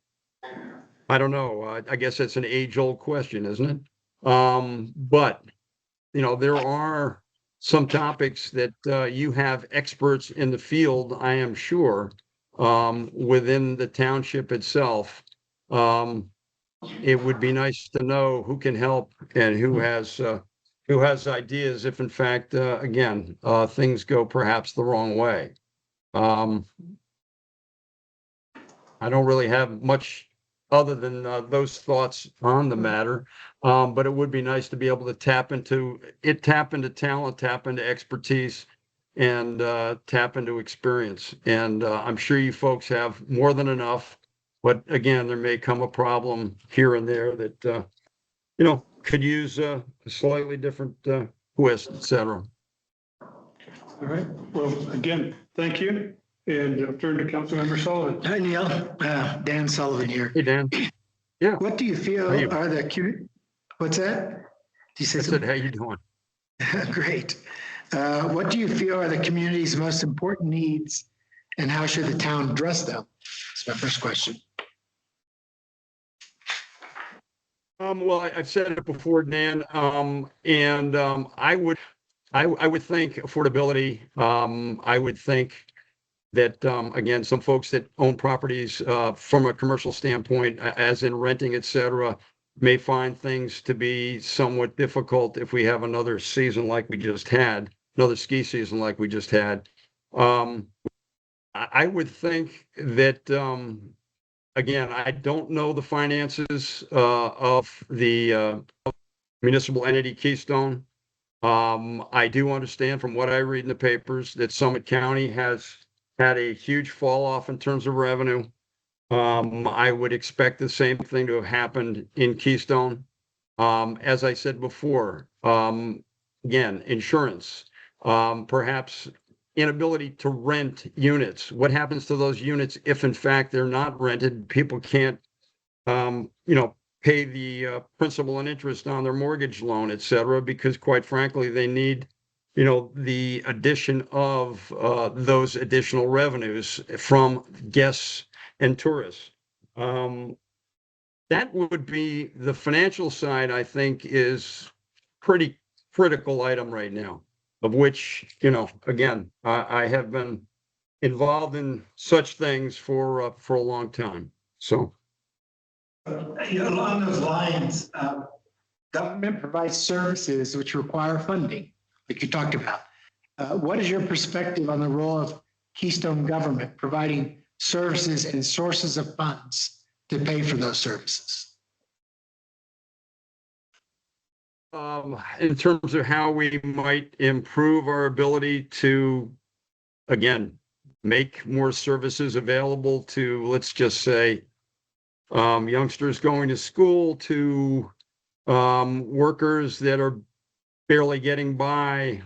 don't know. I guess it's an age-old question, isn't it? But there are some topics that you have experts in the field, I am sure, within the township itself. It would be nice to know who can help and who has ideas if in fact, again, things go perhaps the wrong way. I don't really have much other than those thoughts on the matter. But it would be nice to be able to tap into talent, tap into expertise, and tap into experience. And I'm sure you folks have more than enough. But again, there may come a problem here and there that, could use a slightly different twist, et cetera. All right. Well, again, thank you. And I'll turn to Councilmember Sullivan. Hi, Neil. Dan Sullivan here. Hey, Dan. Yeah. What do you feel How you? are the what's that? You I said, how you doing? Great. What do you feel are the community's most important needs and how should the town address them? That's my first question. Well, I've said it before, Dan, and I would think affordability. I would think that, again, some folks that own properties from a commercial standpoint, as in renting, et cetera, may find things to be somewhat difficult if we have another season like we just had, another ski season like we just had. I would think that, again, I don't know the finances of the municipal entity Keystone. I do understand from what I read in the papers that Summit County has had a huge fall off in terms of revenue. I would expect the same thing to have happened in Keystone. As I said before, again, insurance, perhaps inability to rent units. What happens to those units if in fact they're not rented? People can't, pay the principal and interest on their mortgage loan, et cetera, because quite frankly, they need the addition of those additional revenues from guests and tourists. That would be the financial side, I think, is pretty critical item right now, of which, again, I have been involved in such things for a long time. So. Along those lines, government provides services which require funding, like you talked about. What is your perspective on the role of Keystone government providing services and sources of funds to pay for those services? In terms of how we might improve our ability to, again, make more services available to, let's just say, youngsters going to school, to workers that are barely getting by.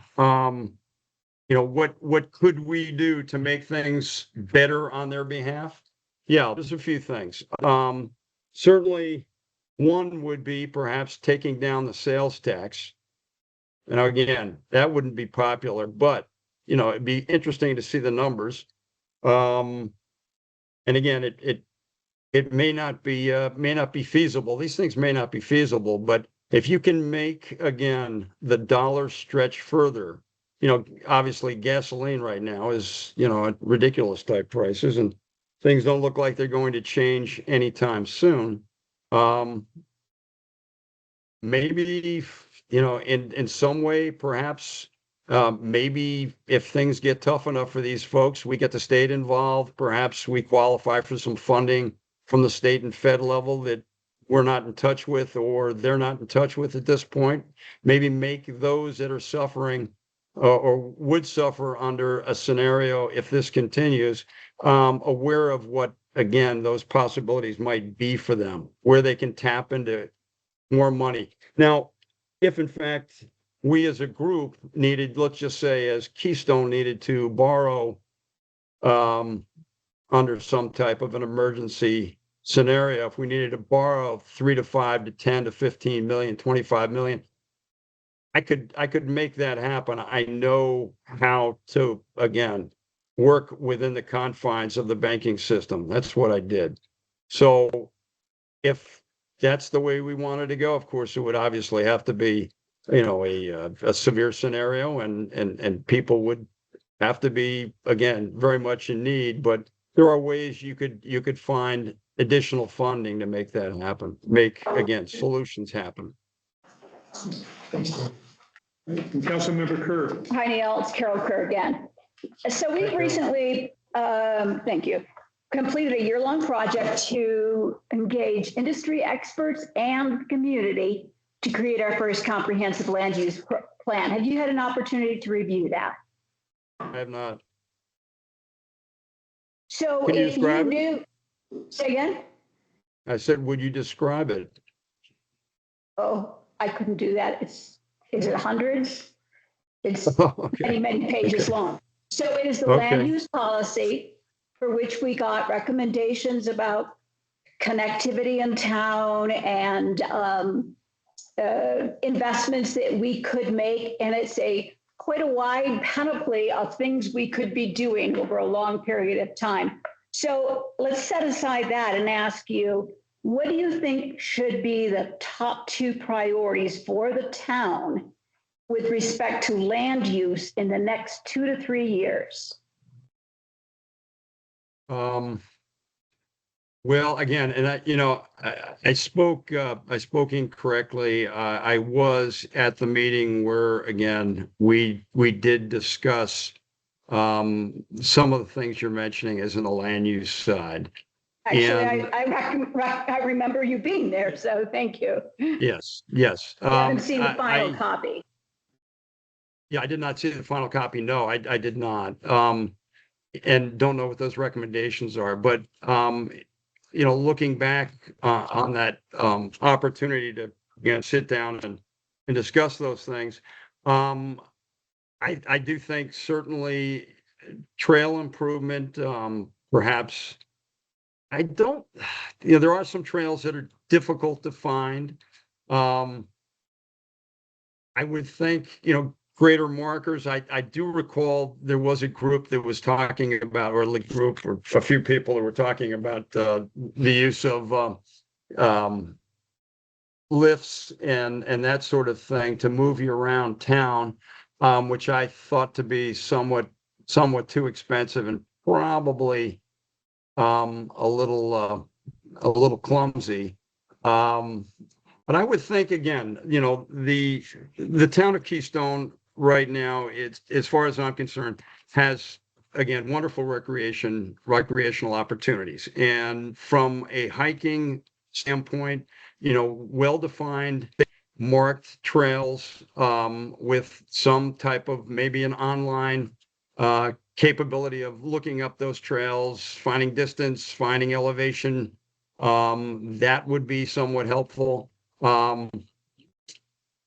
What could we do to make things better on their behalf? Yeah, there's a few things. Certainly, one would be perhaps taking down the sales tax. And again, that wouldn't be popular, but it'd be interesting to see the numbers. And again, it may not be feasible. These things may not be feasible, but if you can make, again, the dollar stretch further, obviously gasoline right now is, at ridiculous type prices and things don't look like they're going to change anytime soon. Maybe, in some way, perhaps Maybe if things get tough enough for these folks, we get the state involved. Perhaps we qualify for some funding from the state and fed level that we're not in touch with, or they're not in touch with at this point. Maybe make those that are suffering or would suffer under a scenario if this continues, aware of what, again, those possibilities might be for them, where they can tap into more money. Now, if in fact we as a group needed, let's just say as Keystone needed to borrow under some type of an emergency scenario, if we needed to borrow 3 to 5 to 10 to 15 million, 25 million, I could make that happen. I know how to, again, work within the confines of the banking system. That's what I did. So if that's the way we wanted to go, of course, it would obviously have to be, a severe scenario, and people would have to be, again, very much in need. But there are ways you could find additional funding to make that happen, again, solutions happen. Councilmember Kerr. Hi, Neil. It's Carol Kerr again. So we've recently, thank you, completed a year-long project to engage industry experts and the community to create our first comprehensive land use plan. Have you had an opportunity to review that? I have not. So Can you if you describe knew, say again? I said, would you describe it? Oh, I couldn't do that. Is it hundreds? It's Okay. many pages long. So it is the Okay. land use policy for which we got recommendations about connectivity in town and investments that we could make. And it's quite a wide panoply of things we could be doing over a long period of time. So let's set aside that and ask you, what do you think should be the top 2 priorities for the town with respect to land use in the next 2 to 3 years? Well, again, and I spoke incorrectly. I was at the meeting where, again, we did discuss some of the things you're mentioning as in the land use side. Actually, And- I remember you being there, so thank you. Yes. I haven't seen the final copy. Yeah, I did not see the final copy. No, I did not. And don't know what those recommendations are, but, looking back on that opportunity to, sit down and discuss those things, I do think certainly trail improvement, perhaps. I don't, there are some trails that are difficult to find. I would think, greater markers. I do recall there was a group that was talking about, or a group or a few people that were talking about the use of lifts and that sort of thing to move you around town, which I thought to be somewhat too expensive and probably a little clumsy. But I would think, again, the town of Keystone right now, it's, as far as I'm concerned, has, again, wonderful recreational opportunities. And from a hiking standpoint, well-defined, marked trails with some type of maybe an online capability of looking up those trails, finding distance, finding elevation, that would be somewhat helpful.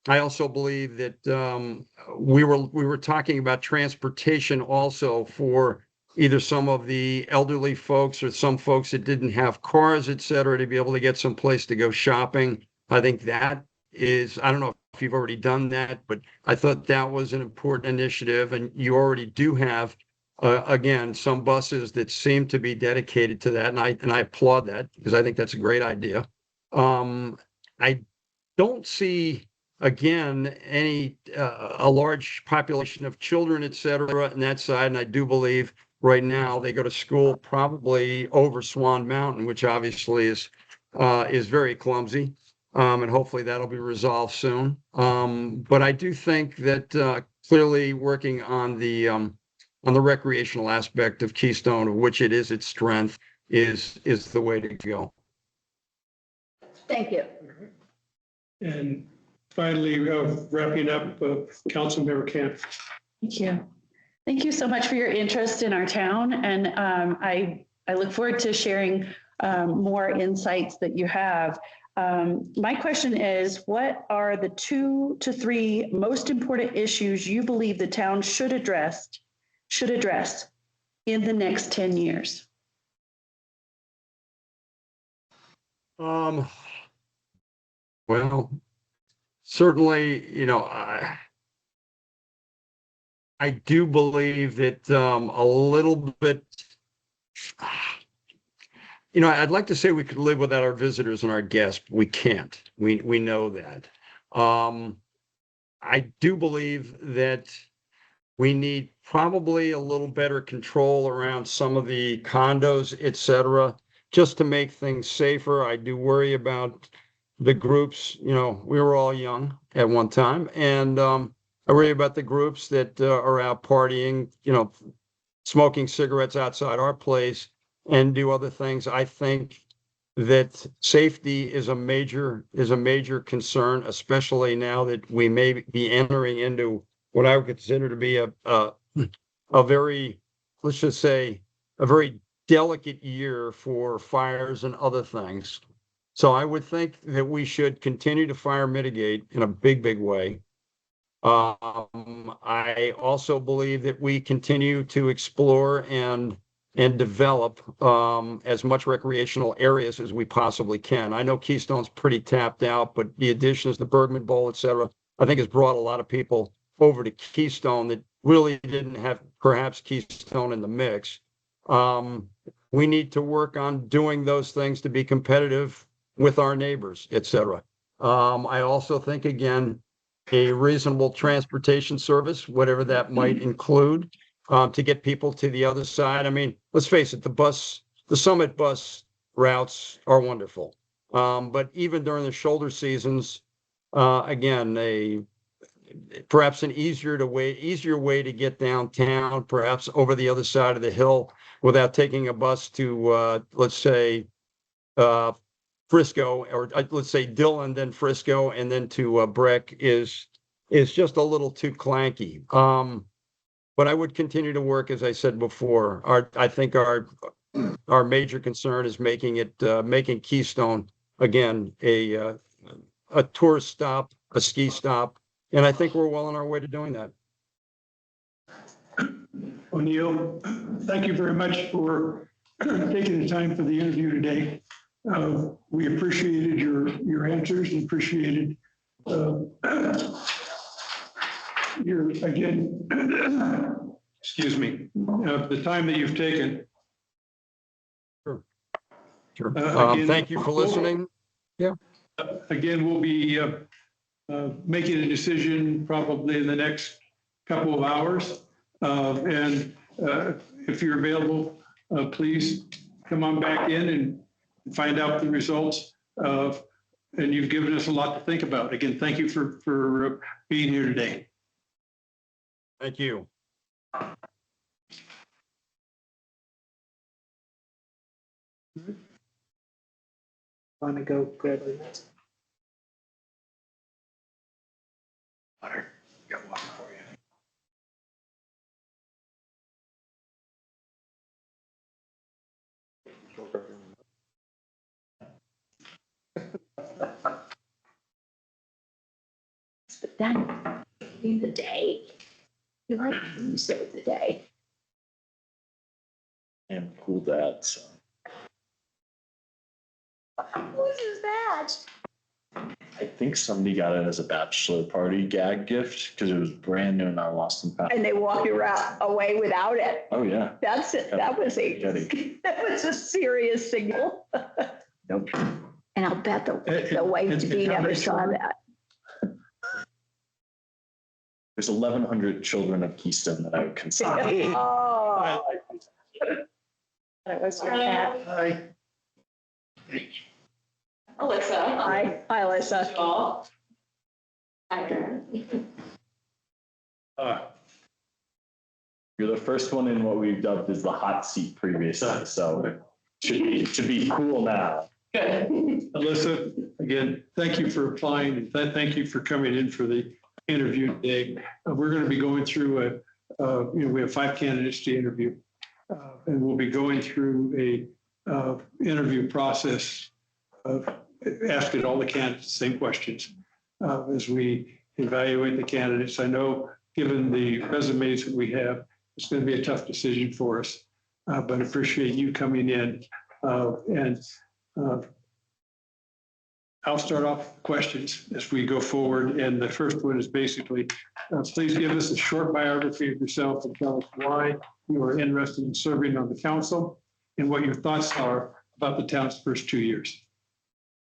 I also believe that we were talking about transportation also for either some of the elderly folks or some folks that didn't have cars, et cetera, to be able to get some place to go shopping. I think that is, I don't know if you've already done that, but I thought that was an important initiative. And you already do have, again, some buses that seem to be dedicated to that. And I applaud that because I think that's a great idea. I don't see, again, a large population of children, et cetera, on that side. And I do believe right now they go to school probably over Swan Mountain, which obviously is very clumsy. And hopefully that'll be resolved soon. But I do think that clearly working on the recreational aspect of Keystone, of which it is its strength, is the way to go. Thank you. And finally, wrapping up, Councilmember Camp. Thank you. Thank you so much for your interest in our town. And I look forward to sharing more insights that you have. My question is, what are the 2 to 3 most important issues you believe the town should address in the next 10 years? Well, certainly, I do believe that a little bit, I'd like to say we could live without our visitors and our guests. We can't. We know that. I do believe that we need probably a little better control around some of the condos, et cetera, just to make things safer. I do worry about the groups. We were all young at one time, and I worry about the groups that are out partying, smoking cigarettes outside our place and do other things. I think that safety is a major concern, especially now that we may be entering into what I would consider to be a very, let's just say, a very delicate year for fires and other things. So I would think that we should continue to fire mitigate in a big, big way. I also believe that we continue to explore and develop as much recreational areas as we possibly can. I know Keystone's pretty tapped out, but the additions, the Bergman Bowl, et cetera, I think has brought a lot of people over to Keystone that really didn't have perhaps Keystone in the mix. We need to work on doing those things to be competitive with our neighbors, et cetera. I also think, again, a reasonable transportation service, whatever that might include, to get people to the other side. I mean, let's face it, the Summit bus routes are wonderful. But even during the shoulder seasons, again, perhaps an easier way to get downtown, perhaps over the other side of the hill without taking a bus to, let's say, Frisco, or let's say Dillon, then Frisco, and then to Breck is just a little too clanky. But I would continue to work, as I said before. I think our major concern is making Keystone again a tourist stop, a ski stop, and I think we're well on our way to doing that. O'Neill, thank you very much for taking the time for the interview today. We appreciated your answers and appreciated your, again, excuse me, the time that you've taken. Sure. Again, thank you for listening. Yeah. Again, we'll be making a decision probably in the next couple of hours. And if you're available, please come on back in and find out the results of, and you've given us a lot to think about. Again, thank you for being here today. Thank you. Want to go grab a Water. Got water for you. But then, in the day, you like to save the day. And cool that. So. What is that? I think somebody got it as a bachelor party gag gift because it was brand new and I lost in past. And they walk you away without it. Oh yeah. That's it. That was a serious signal. Nope. And I'll bet the wife to be never saw that. There's 1,100 children of Keystone that I would consider. Oh. That was your cat. Hi. Alyssa. Hi, Alyssa. Hi. You're the first one in what we've dubbed as the hot seat previously, so should be cool now. Good. Alyssa, again, thank you for applying and thank you for coming in for the interview today. We're going to be going through we have 5 candidates to interview. And we'll be going through a interview process of asking all the candidates the same questions as we evaluate the candidates. I know, given the resumes that we have, it's going to be a tough decision for us, but I appreciate you coming in. I'll start off with questions as we go forward. And the first one is basically, please give us a short biography of yourself and tell us why you are interested in serving on the council and what your thoughts are about the town's first 2 years.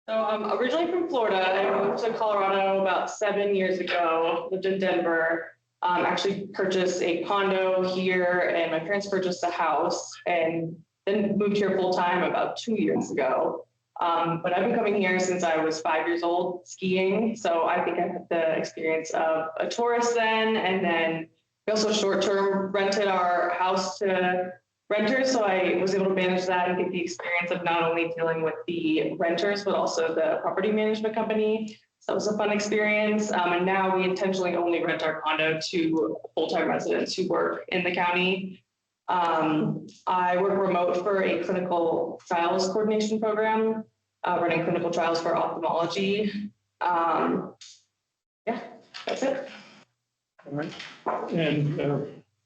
So I'm originally from Florida. I moved to Colorado about 7 years ago, lived in Denver, actually purchased a condo here, and my parents purchased a house and then moved here full time about 2 years ago. But I've been coming here since I was 5 years old skiing. So I think I had the experience of a tourist then, and then we also short-term rented our house to renters. So I was able to manage that and get the experience of not only dealing with the renters, but also the property management company. So that was a fun experience. And now we intentionally only rent our condo to full-time residents who work in the county. I work remote for a clinical trials coordination program, running clinical trials for ophthalmology. Yeah, that's it. All right. And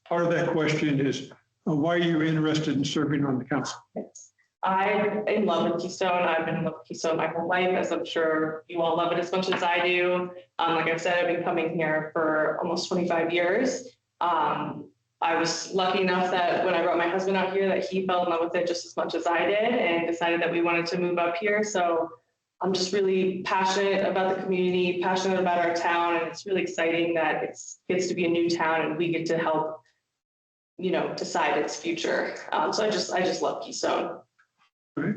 part of that question is, why are you interested in serving on the council? I'm in love with Keystone. I've been in love with Keystone my whole life, as I'm sure you all love it as much as I do. Like I said, I've been coming here for almost 25 years. I was lucky enough that when I brought my husband out here, that he fell in love with it just as much as I did and decided that we wanted to move up here. So I'm just really passionate about the community, passionate about our town, and it's really exciting that it gets to be a new town and we get to help, decide its future. So I just love Keystone. Great.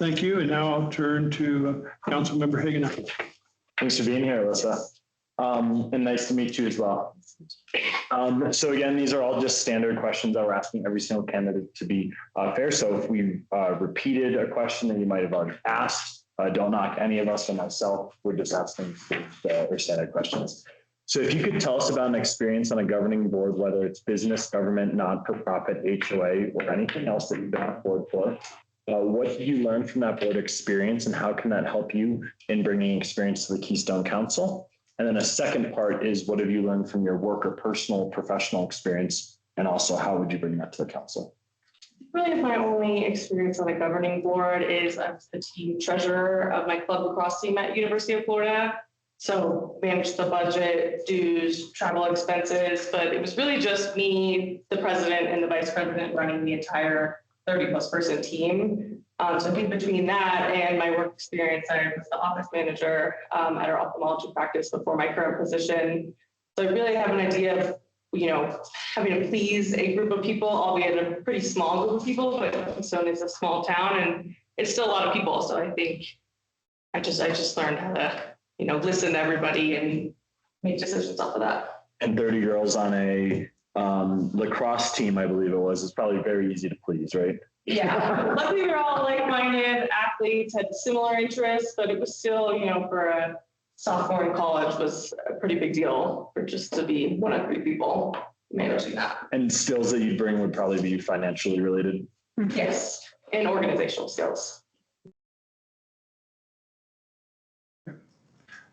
Thank you. And now I'll turn to Councilmember Hagan. Thanks for being here, Alyssa. And nice to meet you as well. So again, these are all just standard questions that we're asking every single candidate to be fair. So if we repeated a question that you might have already asked, don't knock any of us or myself. We're just asking the standard questions. So if you could tell us about an experience on a governing board, whether it's business, government, non-for-profit, HOA, or anything else that you've been on board for, what did you learn from that board experience and how can that help you in bringing experience to the Keystone Council? And then a second part is, what have you learned from your work or personal professional experience? And also, how would you bring that to the council? Really, my only experience on a governing board is I was the team treasurer of my club lacrosse team at University of Florida. So managed the budget, dues, travel expenses, but it was really just me, the president and the vice president running the entire 30+ person team. So I think between that and my work experience, I was the office manager at our ophthalmology practice before my current position. So I really have an idea of, having to please a group of people, albeit a pretty small group of people, but Keystone is a small town and it's still a lot of people. So I think I just learned how to, listen to everybody and make decisions off of that. And 30 girls on a lacrosse team, I believe it was, is probably very easy to please, right? Yeah, luckily we're all like-minded athletes, had similar interests, but it was still, for a sophomore in college was a pretty big deal for just to be one of 3 people managing that. And skills that you bring would probably be financially related. Yes, and organizational skills.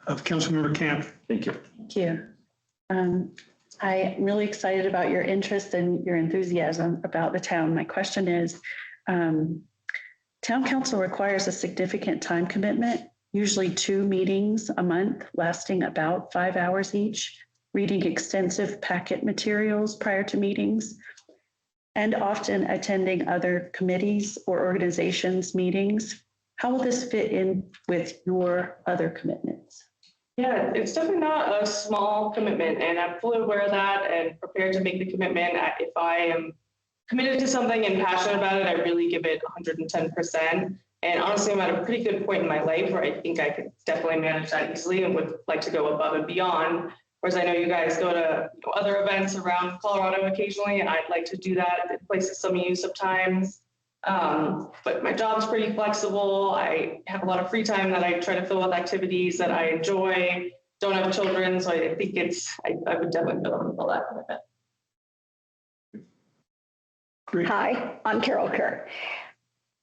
Councilmember Camp. Thank you. Thank you. I'm really excited about your interest and your enthusiasm about the town. My question is, town council requires a significant time commitment, usually 2 meetings a month lasting about 5 hours each, reading extensive packet materials prior to meetings, and often attending other committees or organizations' meetings. How will this fit in with your other commitments? Yeah, it's definitely not a small commitment, and I'm fully aware of that and prepared to make the commitment. If I am committed to something and passionate about it, I really give it 110%. And honestly, I'm at a pretty good point in my life where I think I could definitely manage that easily and would like to go above and beyond. Whereas I know you guys go to other events around Colorado occasionally, and I'd like to do that at places some of you sometimes. But my job's pretty flexible. I have a lot of free time that I try to fill with activities that I enjoy. Don't have children, so I think I would definitely be able to fill that commitment. Hi, I'm Carol Kerr.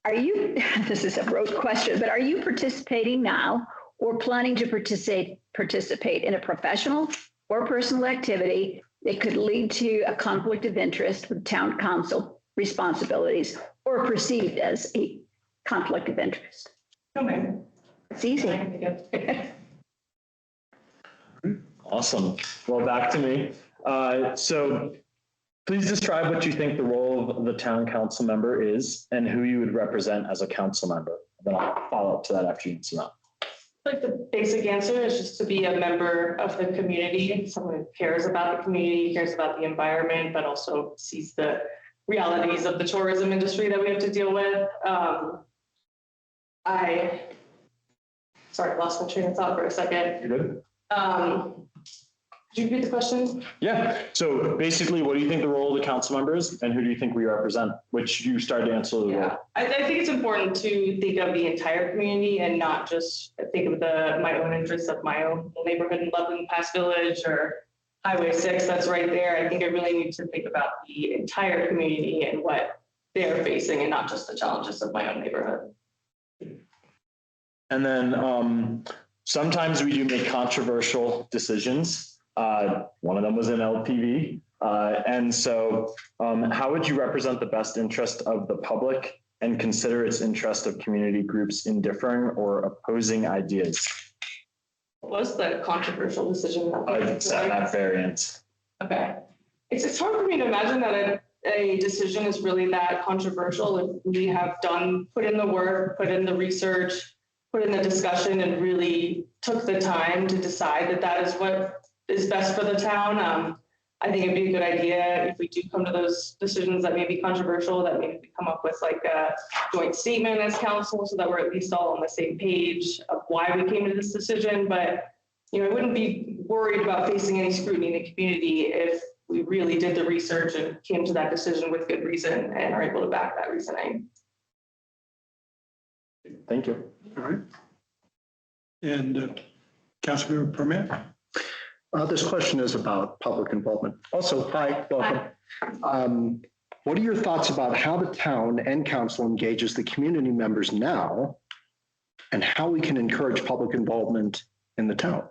Are you, this is a rote question, but are you participating now or planning to participate in a professional or personal activity that could lead to a conflict of interest with town council responsibilities or perceived as a conflict of interest? Okay. It's easy. Awesome. Well, back to me. So please describe what you think the role of the town council member is and who you would represent as a council member. Then I'll follow up to that after you answer that. Like the basic answer is just to be a member of the community, someone who cares about the community, cares about the environment, but also sees the realities of the tourism industry that we have to deal with. Sorry, I lost my train of thought for a second. You're good. Could you repeat the question? Yeah. So basically, what do you think the role of the council member is, and who do you think we represent? Which you started to answer. Yeah, I think it's important to think of the entire community and not just think of my own interests of my own neighborhood in Loveland Pass Village or Highway 6 that's right there. I think I really need to think about the entire community and what they're facing and not just the challenges of my own neighborhood. And then sometimes we do make controversial decisions. One of them was in LPV. And so how would you represent the best interest of the public and consider its interest of community groups in differing or opposing ideas? What was the controversial decision? That variant. Okay. It's hard for me to imagine that a decision is really that controversial if we have put in the work, put in the research, put in the discussion, and really took the time to decide that is what is best for the town. I think it'd be a good idea if we do come to those decisions that may be controversial, that maybe we come up with like a joint statement as council so that we're at least all on the same page of why we came to this decision. But, I wouldn't be worried about facing any scrutiny in the community if we really did the research and came to that decision with good reason and are able to back that reasoning. Thank you. All right. And Councilmember Permit? This question is about public involvement. Also, hi, welcome. What are your thoughts about how the town and council engages the community members now and how we can encourage public involvement in the town?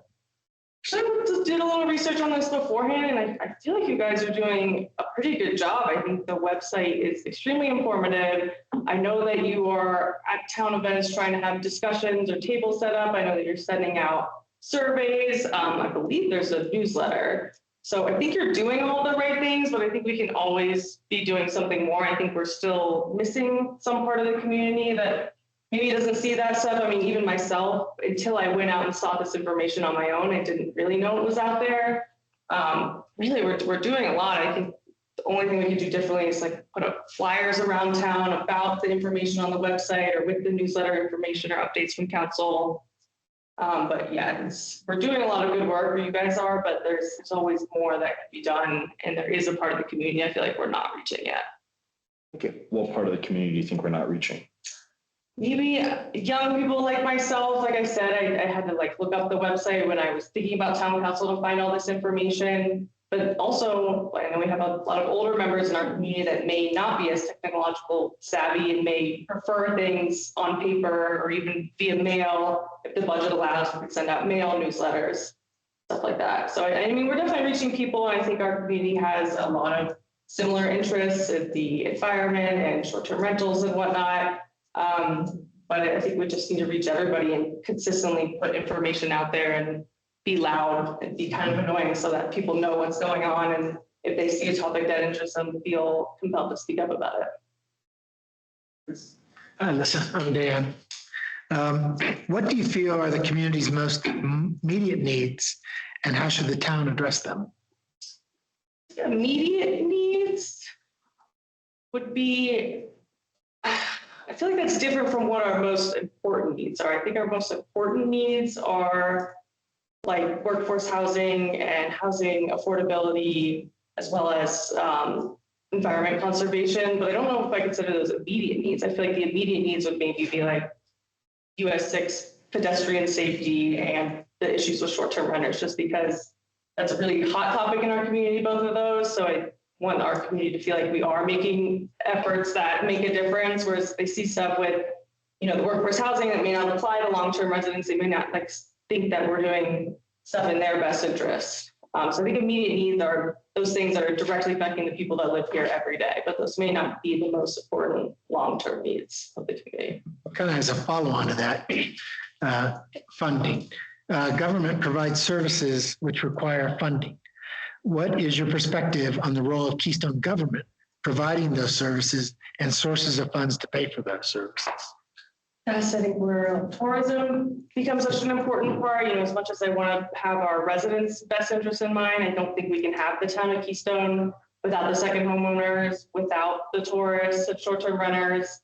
I did a little research on this beforehand, and I feel like you guys are doing a pretty good job. I think the website is extremely informative. I know that you are at town events trying to have discussions or tables set up. I know that you're sending out surveys. I believe there's a newsletter. So I think you're doing all the right things, but I think we can always be doing something more. I think we're still missing some part of the community that maybe doesn't see that stuff. I mean, even myself, until I went out and saw this information on my own, I didn't really know it was out there. Really, we're doing a lot. I think the only thing we could do differently is like put up flyers around town about the information on the website or with the newsletter information or updates from council. But yeah, we're doing a lot of good work, or you guys are, but there's always more that can be done. And there is a part of the community I feel like we're not reaching yet. Okay, what part of the community do you think we're not reaching? Maybe young people like myself. Like I said, I had to look up the website when I was thinking about town council to find all this information. But also, I know we have a lot of older members in our community that may not be as technological savvy and may prefer things on paper or even via mail. If the budget allows, we could send out mail newsletters, stuff like that. So I mean, we're definitely reaching people. And I think our community has a lot of similar interests in the environment and short-term rentals and whatnot. But I think we just need to reach everybody and consistently put information out there and be loud and be kind of annoying so that people know what's going on. And if they see a topic that interests them, feel compelled to speak up about it. Hi, listen, I'm Dan. What do you feel are the community's most immediate needs and how should the town address them? Immediate needs would be, I feel like that's different from what our most important needs are. I think our most important needs are like workforce housing and housing affordability, as well as environment conservation, but I don't know if I consider those immediate needs. I feel like the immediate needs would maybe be like US 6 pedestrian safety and the issues with short-term renters, just because that's a really hot topic in our community, both of those. So I want our community to feel like we are making efforts that make a difference, whereas they see stuff with, you know, the workforce housing that may not apply to long-term residents. They may not like think that we're doing stuff in their best interest. So I think immediate needs are those things that are directly affecting the people that live here every day, but those may not be the most important long-term needs of the community. Kind of as a follow-on to that, funding. Government provides services which require funding. What is your perspective on the role of Keystone government providing those services and sources of funds to pay for those services? Yes, I think where tourism becomes such an important part, you know, as much as I want to have our residents' best interests in mind, I don't think we can have the town of Keystone without the second homeowners, without the tourists and short-term renters.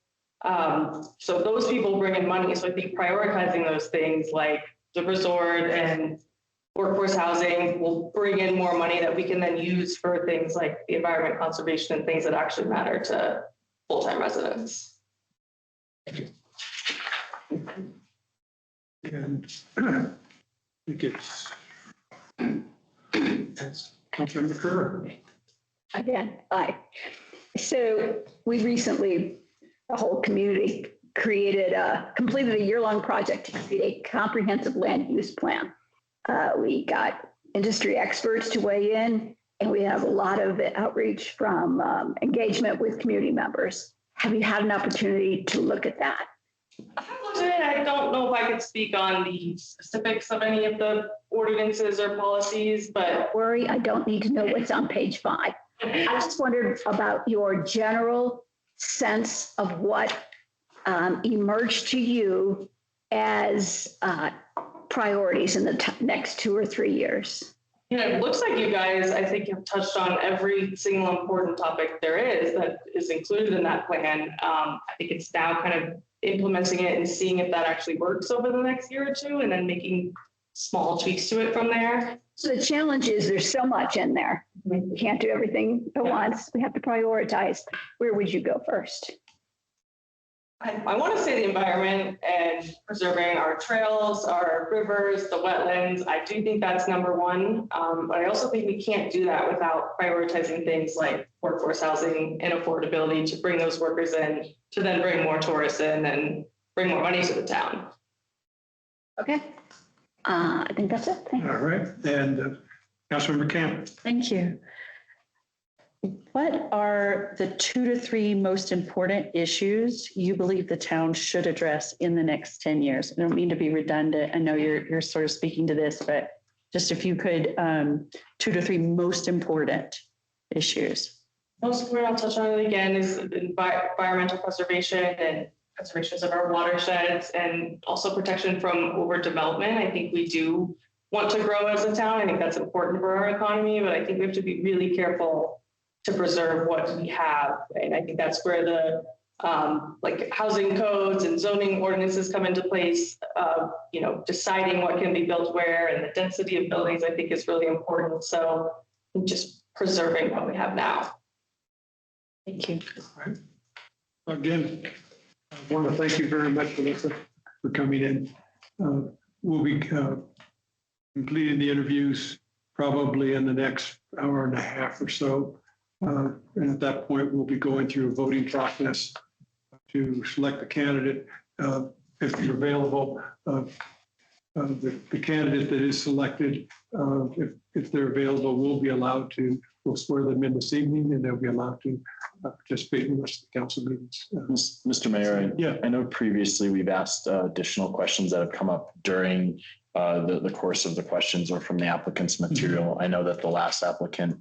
So those people bring in money. So I think prioritizing those things like the resort and workforce housing will bring in more money that we can then use for things like the environment conservation and things that actually matter to full-time residents. Thank you. And I think it's Councilmember Kerr. Again, aye. So we recently, the whole community completed a year-long project to create a comprehensive land use plan. We got industry experts to weigh in, and we have a lot of outreach from engagement with community members. Have you had an opportunity to look at that? I don't know if I could speak on the specifics of any of the ordinances or policies, but don't worry, I don't need to know what's on page 5. I just wondered about your general sense of what emerged to you as priorities in the next 2 or 3 years. You know, it looks like you guys, I think, have touched on every single important topic there is that is included in that plan. I think it's now kind of implementing it and seeing if that actually works over the next year or two, and then making small tweaks to it from there. So the challenge is there's so much in there. We can't do everything at once. We have to prioritize. Where would you go first? I want to say the environment and preserving our trails, our rivers, the wetlands. I do think that's number one. But I also think we can't do that without prioritizing things like workforce housing and affordability to bring those workers in, to then bring more tourists in and bring more money to the town. Okay. I think that's it. Thanks. All right. And Councilmember Camp. Thank you. What are the 2 to 3 most important issues you believe the town should address in the next 10 years? I don't mean to be redundant. I know you're sort of speaking to this, but just if you could, 2 to 3 most important issues. Most important, I'll touch on it again, is environmental preservation and conservation of our watersheds, and also protection from overdevelopment. I think we do want to grow as a town. I think that's important for our economy, but I think we have to be really careful to preserve what we have. And I think that's where the like housing codes and zoning ordinances come into place. You know, deciding what can be built where and the density of buildings, I think, is really important. So just preserving what we have now. Thank you. All right. Again, I want to thank you very much, Melissa, for coming in. We'll be completing the interviews probably in the next hour and a half or so. And at that point, we'll be going through a voting process to select the candidate. If you're available, the candidate that is selected, if they're available, we'll swear them in this evening, and they'll be allowed to participate in the rest of the council meetings. Mr. Mayor, Yeah. I know previously we've asked additional questions that have come up during the course of the questions or from the applicant's material. I know that the last applicant,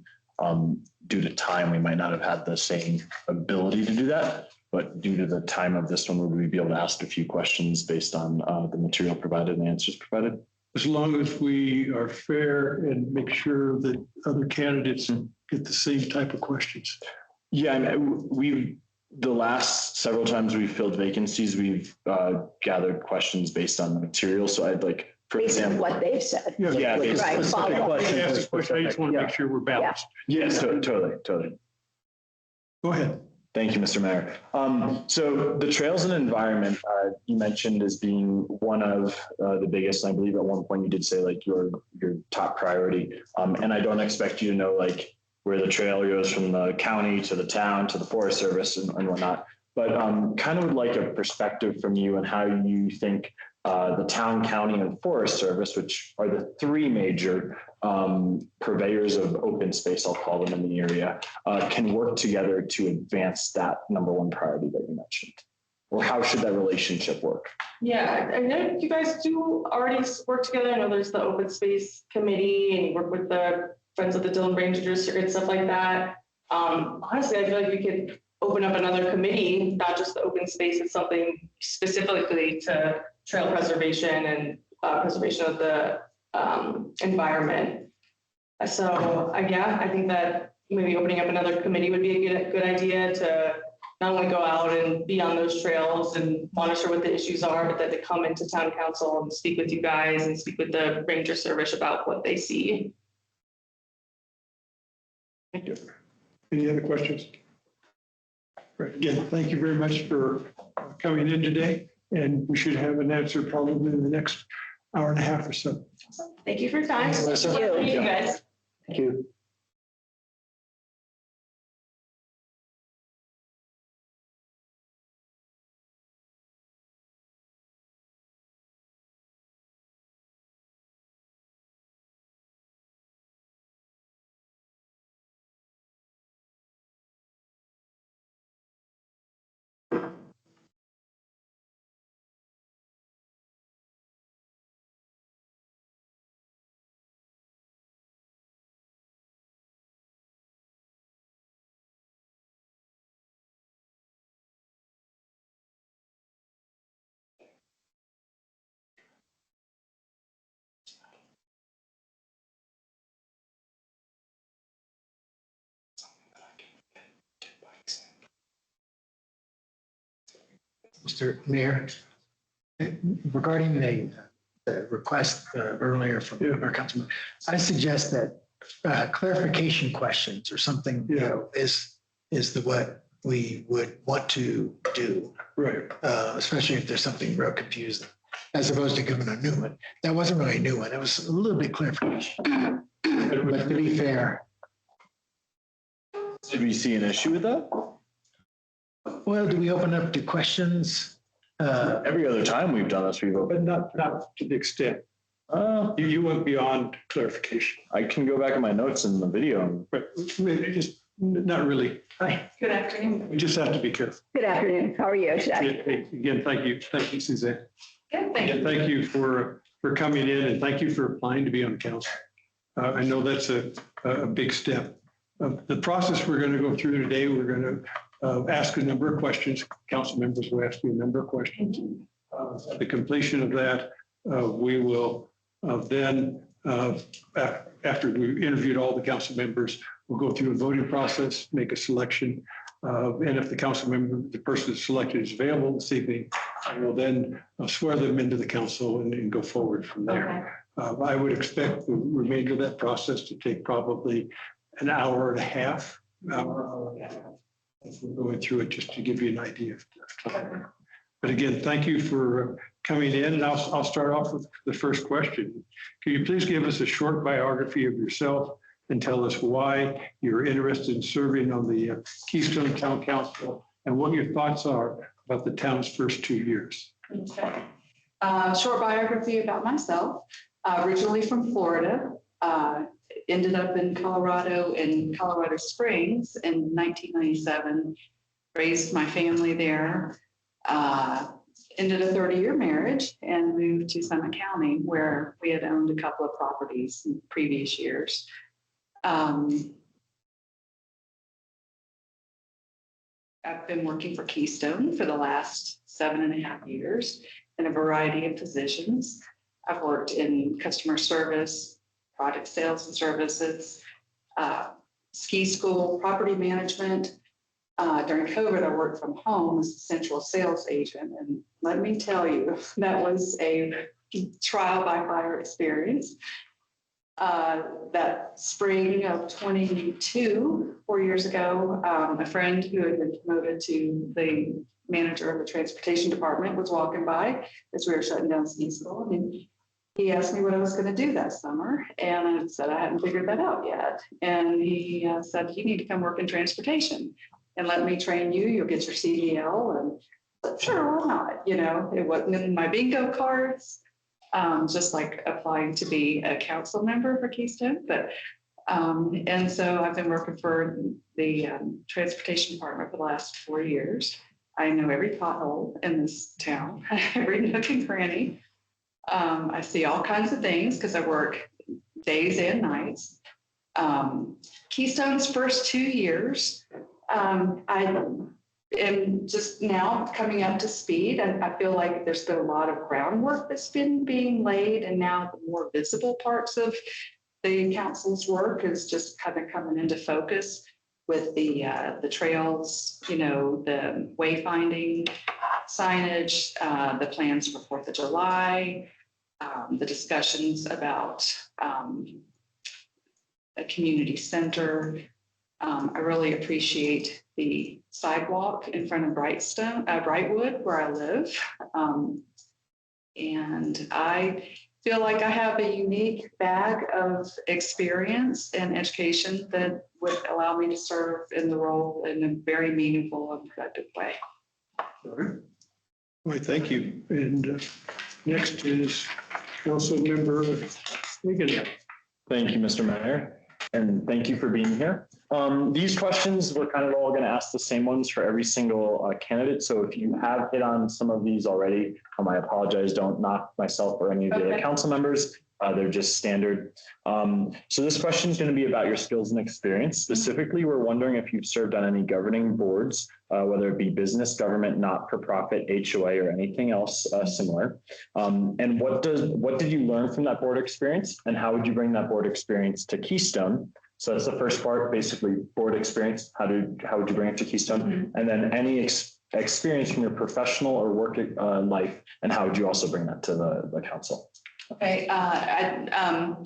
due to time, we might not have had the same ability to do that, but due to the time of this one, would we be able to ask a few questions based on the material provided and the answers provided? As long as we are fair and make sure that other candidates get the same type of questions. Yeah, and the last several times we've filled vacancies, we've gathered questions based on the material. So I'd like based on what they've said. Yeah, Like a basically. Right, specific follow up. question I for asked a question, I just specific. want to make sure we're balanced. Yes, totally. Go ahead. Thank you, Mr. Mayor. So the trails and environment, you mentioned as being one of the biggest, and I believe at one point you did say like your top priority. And I don't expect you to know like where the trail goes from the county to the town to the Forest Service and whatnot, but kind of would like a perspective from you on how you think the town, county, and Forest Service, which are the three major purveyors of open space, I'll call them, in the area, can work together to advance that number one priority that you mentioned? Or how should that relationship work? Yeah, I know you guys do already work together. I know there's the open space committee and you work with the Friends of the Dillon Ranger District and stuff like that. Honestly, I feel like we could open up another committee, not just the open space, it's something specifically to trail preservation and preservation of the environment. So I think that maybe opening up another committee would be a good idea to not only go out and be on those trails and monitor what the issues are, but that to come into town council and speak with you guys and speak with the ranger service about what they see. Thank you. Any other questions? Right. Again, thank you very much for coming in today, and we should have an answer probably in the next hour and a half or so. Thank you for your time. Thank you. Thank you guys. Thank you. Mr. Mayor, regarding the request earlier from our councilman, I suggest that clarification questions or something, is what we would want to do. Right. Especially if there's something real confusing, as opposed to giving a new one. That wasn't really a new one. It was a little bit clarification. But to be fair. Did we see an issue with that? Well, do we open up to questions? Every other time we've done this, we've opened. But not to the extent. You went beyond clarification. I can go back in my notes in the video. But maybe just not really. Hi. Good afternoon. We just have to be careful. Good afternoon. How are you? Again, thank you. Thank you, Suzanne. Good, thank you. And thank you for coming in, and thank you for applying to be on council. I know that's a big step. The process we're going to go through today, we're going to ask a number of questions. Council members will ask you a number of questions. At the completion of that, we will then, after we've interviewed all the council members, we'll go through a voting process, make a selection. And if the council member, the person selected is available this evening, we'll then swear them into the council and go forward from there. I would expect the remainder of that process to take probably an hour and a half, hour and a half. If we're going through it, just to give you an idea of time. But again, thank you for coming in, and I'll start off with the first question. Can you please give us a short biography of yourself and tell us why you're interested in serving on the Keystone Town Council and what your thoughts are about the town's first 2 years? Okay. Short biography about myself. Originally from Florida, ended up in Colorado Springs in 1997, raised my family there, ended a 30-year marriage and moved to Summit County where we had owned a couple of properties in previous years. I've been working for Keystone for the last 7.5 years in a variety of positions. I've worked in customer service, product sales and services, ski school, property management. During COVID, I worked from home as a central sales agent. And let me tell you, that was a trial by fire experience. That spring of 22, 4 years ago, a friend who had been promoted to the manager of the transportation department was walking by as we were shutting down ski school. And he asked me what I was going to do that summer. And I said, I hadn't figured that out yet. And he said, you need to come work in transportation and let me train you. You'll get your CDL. And I said, sure, why not? You know, it wasn't in my bingo cards. Just like applying to be a council member for Keystone. But and so I've been working for the transportation department for the last 4 years. I know every pothole in this town, every nook and cranny. I see all kinds of things because I work days and nights. Keystone's first 2 years, I am just now coming up to speed. And I feel like there's been a lot of groundwork that's been being laid, and now the more visible parts of the council's work is just kind of coming into focus with the trails, you know, the wayfinding signage, the plans for 4th of July, the discussions about a community center. I really appreciate the sidewalk in front of Brightwood, where I live. And I feel like I have a unique bag of experience and education that would allow me to serve in the role in a very meaningful and productive way. All right. Well, thank you. And next is Council Member Wiegand. Thank you, Mr. Mayor, and thank you for being here. These questions, we're kind of all going to ask the same ones for every single candidate. So if you have hit on some of these already, I apologize. Don't knock myself or any of the other council members. They're just standard. So this question is going to be about your skills and experience. Specifically, we're wondering if you've served on any governing boards, whether it be business, government, not-for-profit, HOA, or anything else similar. And what did you learn from that board experience, and how would you bring that board experience to Keystone? So that's the first part, basically board experience. How would you bring it to Keystone? And then any experience from your professional or work life, and how would you also bring that to the council? Okay, I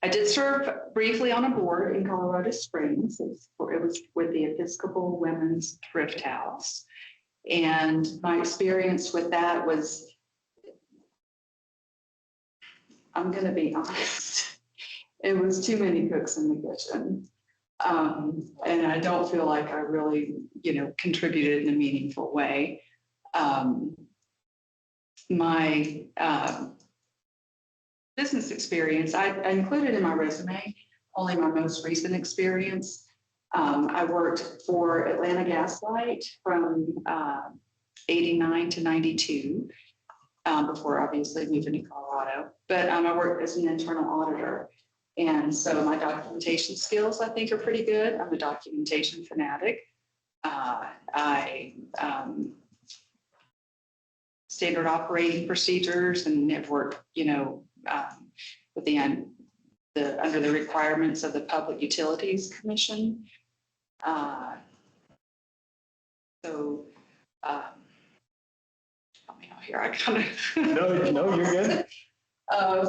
did serve briefly on a board in Colorado Springs. It was with the Episcopal Women's Thrift House. And my experience with that was, I'm going to be honest, it was too many cooks in the kitchen. And I don't feel like I really, contributed in a meaningful way. My business experience, I included in my resume only my most recent experience. I worked for Atlanta Gas Light from 89 to 92, before obviously moving to Colorado. But I worked as an internal auditor. And so my documentation skills, I think, are pretty good. I'm a documentation fanatic. Standard operating procedures, and have worked, with under the requirements of the Public Utilities Commission. So help me out here. I kind of no, you're good.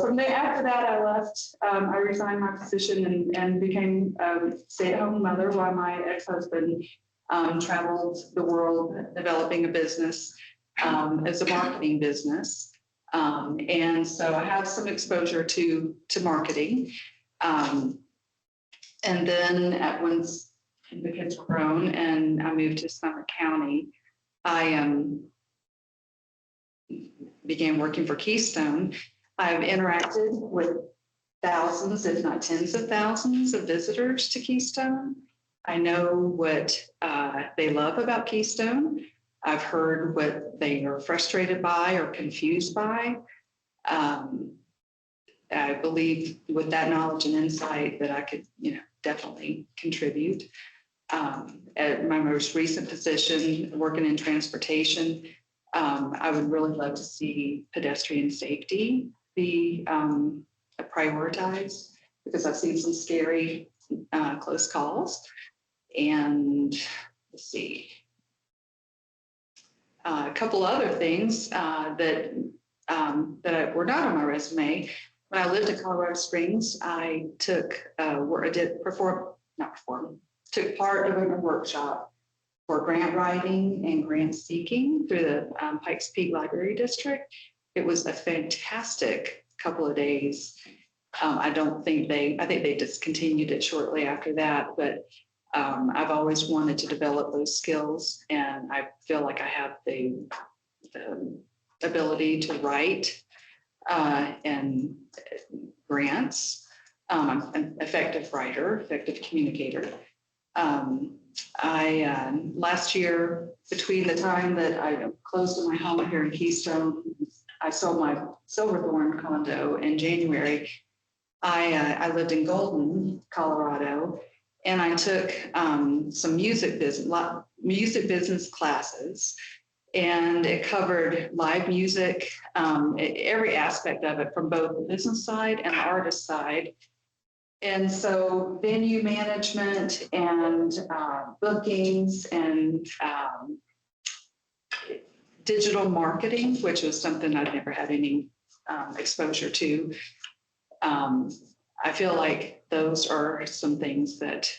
From there, after that, I left. I resigned my position and became a stay-at-home mother while my ex-husband traveled the world developing a business as a marketing business. And so I have some exposure to marketing. And then once the kids were grown and I moved to Summit County, I began working for Keystone. I've interacted with thousands, if not tens of thousands of visitors to Keystone. I know what they love about Keystone. I've heard what they are frustrated by or confused by. I believe with that knowledge and insight that I could, definitely contribute. At my most recent position, working in transportation, I would really love to see pedestrian safety be prioritized, because I've seen some scary close calls. And let's see, a couple other things that were not on my resume. When I lived in Colorado Springs, I took, took part of a workshop for grant writing and grant seeking through the Pikes Peak Library District. It was a fantastic couple of days. I think they discontinued it shortly after that, but I've always wanted to develop those skills, and I feel like I have the ability to write and grants. I'm an effective writer, effective communicator. Last year, between the time that I closed on my home here in Keystone, I sold my Silverthorne condo in January. I lived in Golden, Colorado, and I took some music business classes, and it covered live music, every aspect of it from both the business side and the artist side. And so venue management and bookings and digital marketing, which was something I'd never had any exposure to. I feel like those are some things that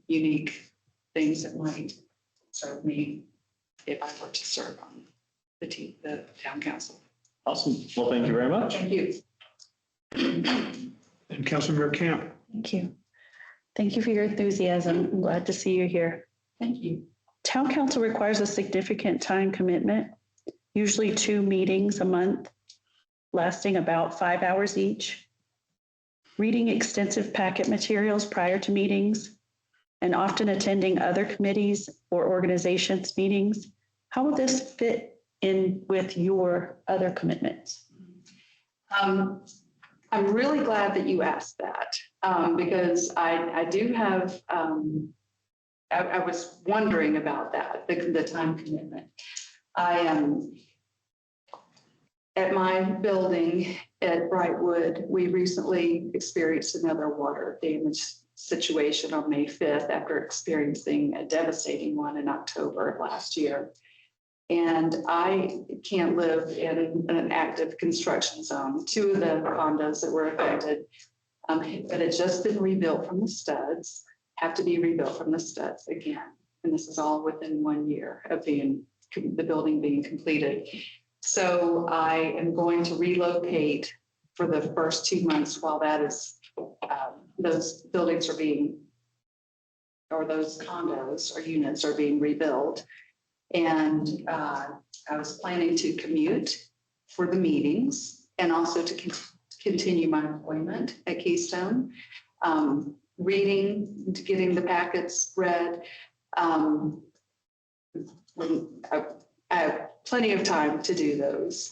unique things that might serve me if I were to serve on the town council. Awesome. Well, thank you very much. Thank you. And Councilmember Camp. Thank you. Thank you for your enthusiasm. I'm glad to see you here. Thank you. Town council requires a significant time commitment, usually 2 meetings a month, lasting about 5 hours each. Reading extensive packet materials prior to meetings, and often attending other committees or organizations' meetings. How will this fit in with your other commitments? I'm really glad that you asked that because I do have, I was wondering about that, the time commitment. I am at my building at Brightwood, we recently experienced another water damage situation on May 5th after experiencing a devastating one in October of last year. And I can't live in an active construction zone. 2 of the condos that were affected that had just been rebuilt from the studs have to be rebuilt from the studs again. And this is all within 1 year of the building being completed. So I am going to relocate for the first 2 months while that is, those buildings are being, or those condos or units are being rebuilt. And I was planning to commute for the meetings and also to continue my employment at Keystone, reading, getting the packets read. I have plenty of time to do those.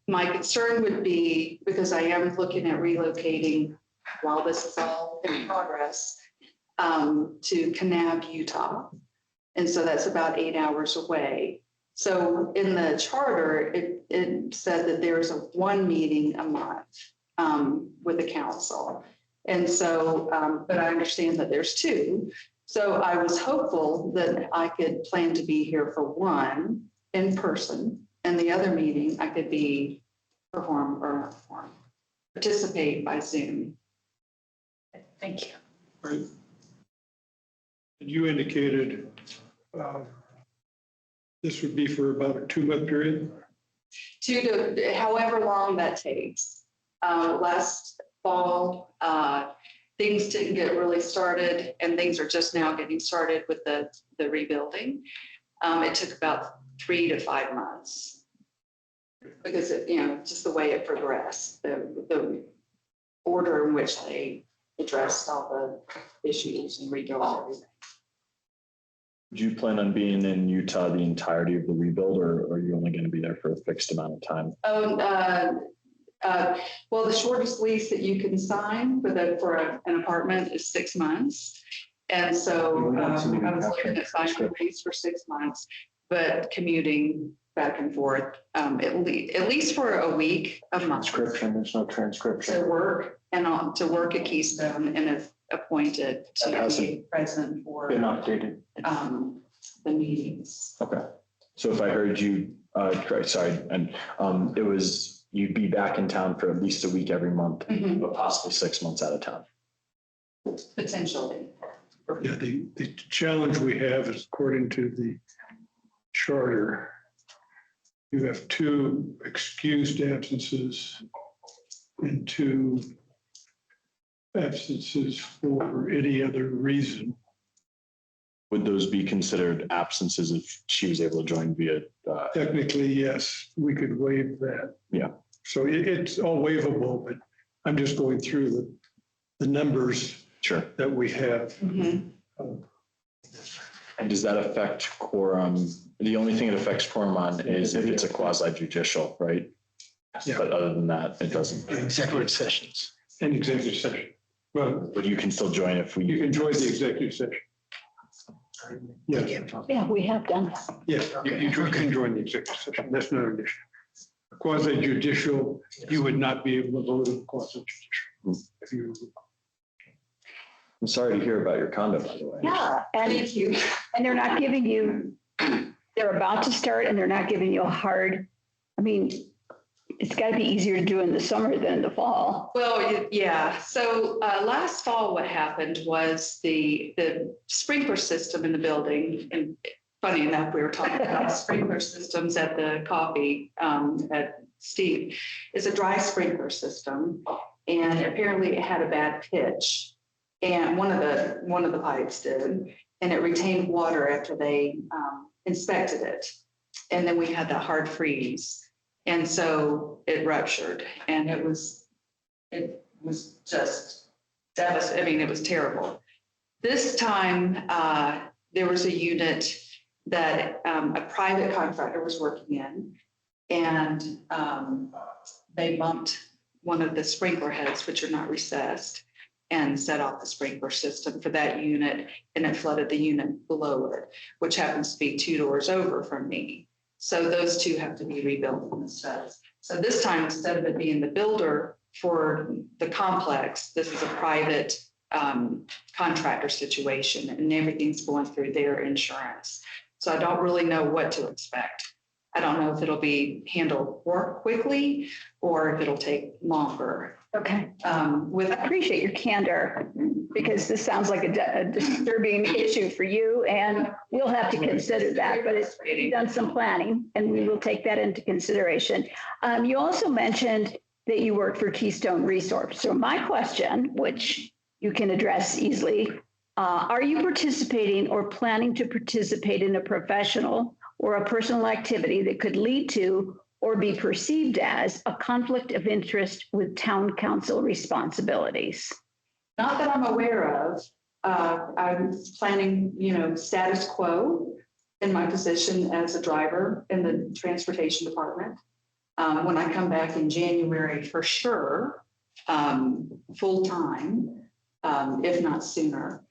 My concern would be, because I am looking at relocating while this is all in progress, to Kanab, Utah. And so that's about 8 hours away. So in the charter, it said that there's 1 meeting a month with the council. And so, but I understand that there's 2. So I was hopeful that I could plan to be here for 1 in person, and the other meeting I could participate by Zoom. Thank you. Right. And you indicated this would be for about a 2-month period? 2 to however long that takes. Last fall, things didn't get really started, and things are just now getting started with the rebuilding. It took about 3 to 5 months because it, just the way it progressed, the order in which they addressed all the issues and rebuilt everything. Do you plan on being in Utah the entirety of the rebuild, or are you only going to be there for a fixed amount of time? Well, the shortest lease that you can sign for an apartment is 6 months. And so I was looking at signing a lease for 6 months, but commuting back and forth, at least for a week, a month. There's no transcription. To work at Keystone and if appointed to be present for Been updated. the meetings. Okay. So if I heard you Correct, sorry, and it was, you'd be back in town for at least a week every month, but possibly 6 months out of town. Potentially. Yeah, the challenge we have is according to the charter, you have 2 excused absences and 2 absences for any other reason. Would those be considered absences if she was able to join via? Technically, yes, we could waive that. Yeah. So it's all waivable, but I'm just going through the numbers Sure. that we have. Mhm. And does that affect quorum? The only thing it affects quorum on is if it's a quasi judicial, right? Yeah. But other than that, it doesn't. Executive sessions. And executive session. Well, But you can still join if we. you can join the executive session. Yeah, Yeah, we have done that. yeah, you can join the executive session. That's not an issue. Quasi judicial, you would not be able to vote in quasi judicial. If you, I'm sorry to hear about your condo, by the way. Yeah, Thank you. and they're not giving you, they're about to start and they're not giving you a hard, I mean, it's got to be easier to do in the summer than in the fall. Well, yeah. So last fall, what happened was the sprinkler system in the building, and funny enough, we were talking about sprinkler systems at the coffee at Steve, is a dry sprinkler system. And apparently it had a bad pitch. And one of the pipes did, and it retained water after they inspected it. And then we had that hard freeze. And so it ruptured, and it was just devastating. I mean, it was terrible. This time, there was a unit that a private contractor was working in, and they bumped one of the sprinkler heads, which are not recessed, and set off the sprinkler system for that unit, and it flooded the unit below it, which happens to be 2 doors over from me. So those 2 have to be rebuilt instead. So this time, instead of it being the builder for the complex, this is a private contractor situation, and everything's going through their insurance. So I don't really know what to expect. I don't know if it'll be handled more quickly or if it'll take longer. Okay. I appreciate your candor, because this sounds like a disturbing issue for you, and we'll have to consider that, but it's done some planning and we will take that into consideration. You also mentioned that you work for Keystone Resource. So my question, which you can address easily, are you participating or planning to participate in a professional or a personal activity that could lead to or be perceived as a conflict of interest with town council responsibilities? Not that I'm aware of. I'm planning, status quo in my position as a driver in the transportation department. When I come back in January, for sure, full time, if not sooner,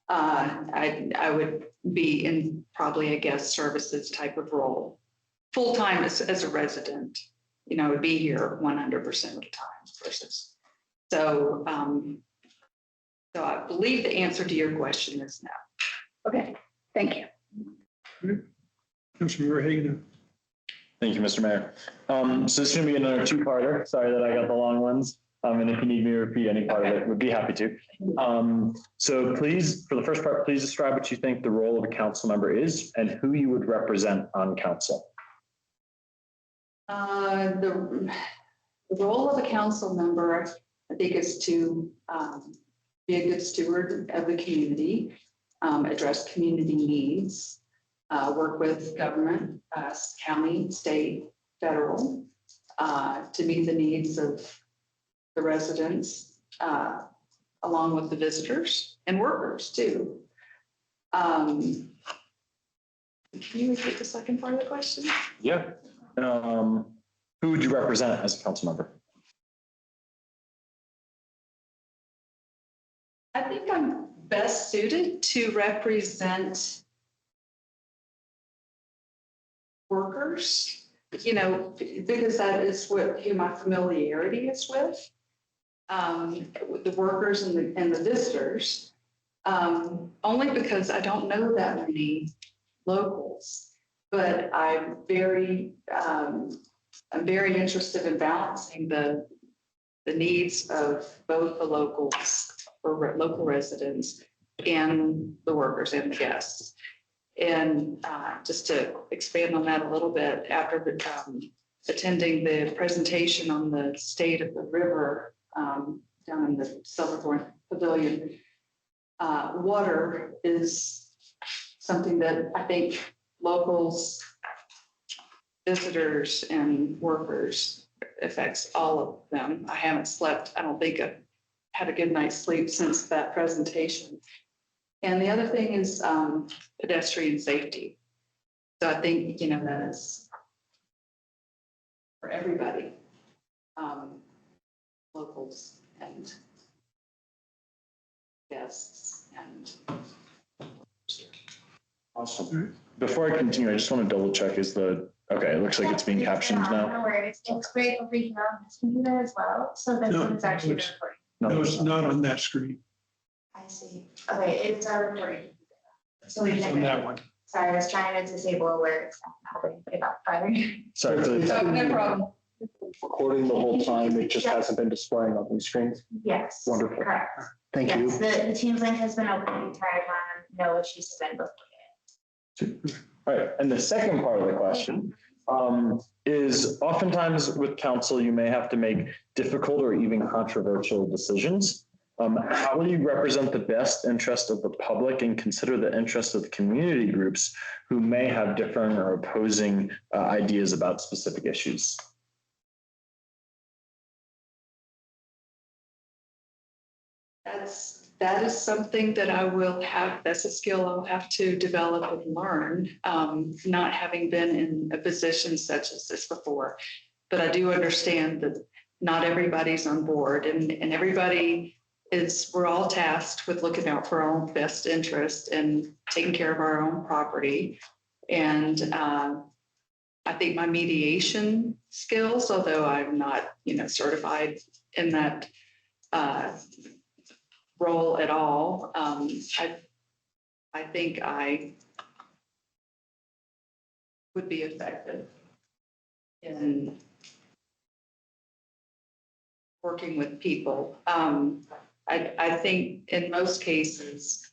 I would be in probably a guest services type of role. Full time as a resident, would be here 100% of the time versus. So, so I believe the answer to your question is no. Okay, thank you. Councilmember Hagan. Thank you, Mr. Mayor. So this is going to be another 2-parter. Sorry that I got the long ones. And if you need me to repeat any part of it, would be happy to. So please, for the first part, please describe what you think the role of a council member is and who you would represent on council. The role of a council member, I think, is to be a good steward of the community, address community needs, work with government, county, state, federal, to meet the needs of the residents, along with the visitors and workers too. Can you repeat the second part of the question? Yeah. Who would you represent as a council member? I think I'm best suited to represent workers, because that is who my familiarity is with, the workers and the visitors, only because I don't know that many locals. But I'm very interested in balancing the needs of both the locals or local residents and the workers and the guests. And just to expand on that a little bit, after attending the presentation on the state of the river down in the Silverthorne Pavilion, water is something that I think locals, visitors, and workers affects all of them. I haven't slept, I don't think I've had a good night's sleep since that presentation. And the other thing is pedestrian safety. So I think, that is for everybody, locals and guests and. Awesome. Before I continue, I just want to double check okay, it looks like it's being captioned now. No worries. It's great over here on this computer as well. So this No, one is actually it's- recording. No, it's not on that screen. I see. Okay, it's our recording. So we It's on that can, one. sorry, I was trying to disable where it's happening about fire. Sorry for the. No problem. Recording the whole time, it just hasn't been displaying on these screens. Yes. Wonderful. Correct. Thank Yes, you. the Teams link has been open the entire time. No issues have been before. All right, and the second part of the question is oftentimes with council, you may have to make difficult or even controversial decisions. How will you represent the best interest of the public and consider the interest of the community groups who may have different or opposing ideas about specific issues? That is something that I will have, that's a skill I'll have to develop and learn, not having been in a position such as this before. But I do understand that not everybody's on board and everybody we're all tasked with looking out for our own best interest and taking care of our own property. And I think my mediation skills, although I'm not, certified in that role at all. I think I would be effective in working with people. I think in most cases,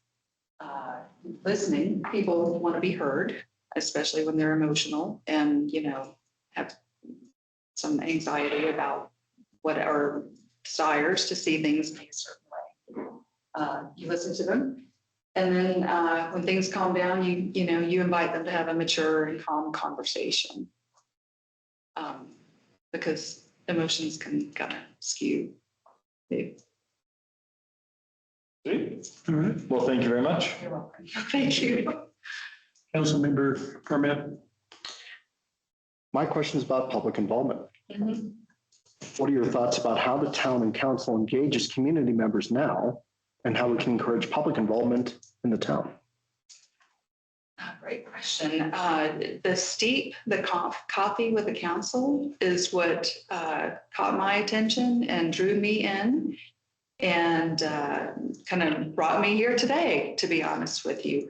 listening, people want to be heard, especially when they're emotional and, have some anxiety about what are desires to see things in a certain way. You listen to them. And then when things calm down, you invite them to have a mature and calm conversation. Because emotions can kind of skew. All right. Well, thank you very much. You're welcome. Thank you. Councilmember Permit. My question is about public involvement. Mhm. What are your thoughts about how the town and council engages community members now and how we can encourage public involvement in the town? Great question. The coffee with the council is what caught my attention and drew me in and kind of brought me here today, to be honest with you,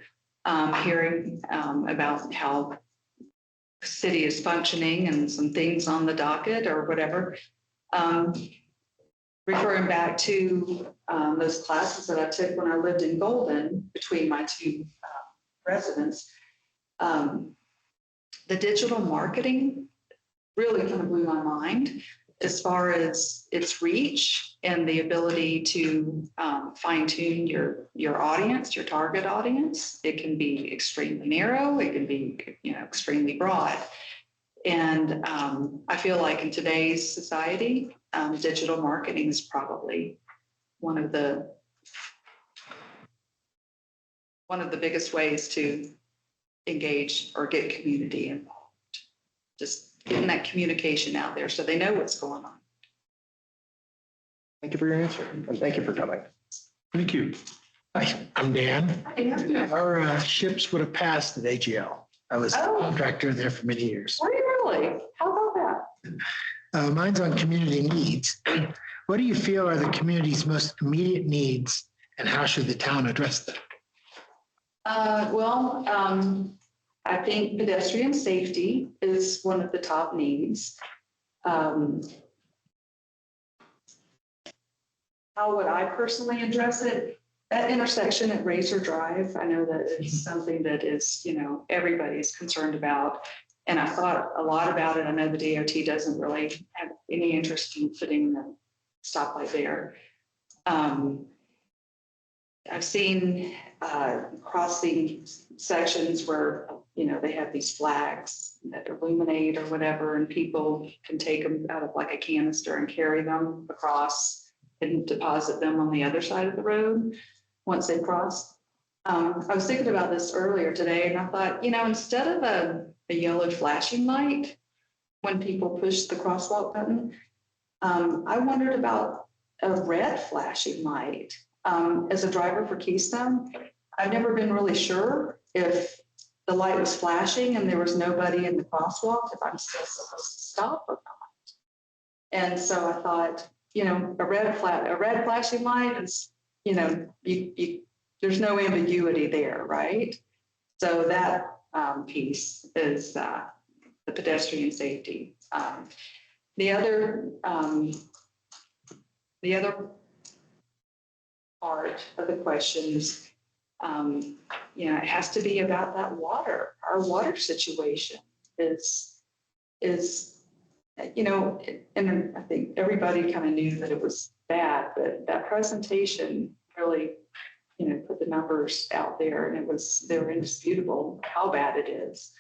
hearing about how the city is functioning and some things on the docket or whatever. Referring back to those classes that I took when I lived in Golden between my two residents, the digital marketing really kind of blew my mind as far as its reach and the ability to fine tune your audience, your target audience. It can be extremely narrow. It can be, extremely broad. And I feel like in today's society, digital marketing is probably one of the biggest ways to engage or get community involved. Just getting that communication out there so they know what's going on. Thank you for your answer and thank you for coming. Thank you. Hi, I'm Dan. Our ships would have passed at AGL. I was a contractor there for many years. Are you really? How about that? Mine's on community needs. What do you feel are the community's most immediate needs and how should the town address them? I think pedestrian safety is one of the top needs. How would I personally address it? That intersection at Razor Drive, I know that it's something that is, everybody's concerned about. And I thought a lot about it. I know the DOT doesn't really have any interest in putting the stoplight there. I've seen crossing sections where, they have these flags that illuminate or whatever, and people can take them out of like a canister and carry them across and deposit them on the other side of the road once they cross. I was thinking about this earlier today, and I thought, instead of a yellow flashing light when people push the crosswalk button, I wondered about a red flashing light. As a driver for Keystone, I've never been really sure if the light was flashing and there was nobody in the crosswalk, if I'm still supposed to stop or not. And so I thought, a red flashing light is, there's no ambiguity there, right? So that piece is the pedestrian safety. The other part of the questions, it has to be about that water. Our water situation is, and I think everybody kind of knew that it was bad, but that presentation really, put the numbers out there, and they were indisputable how bad it is.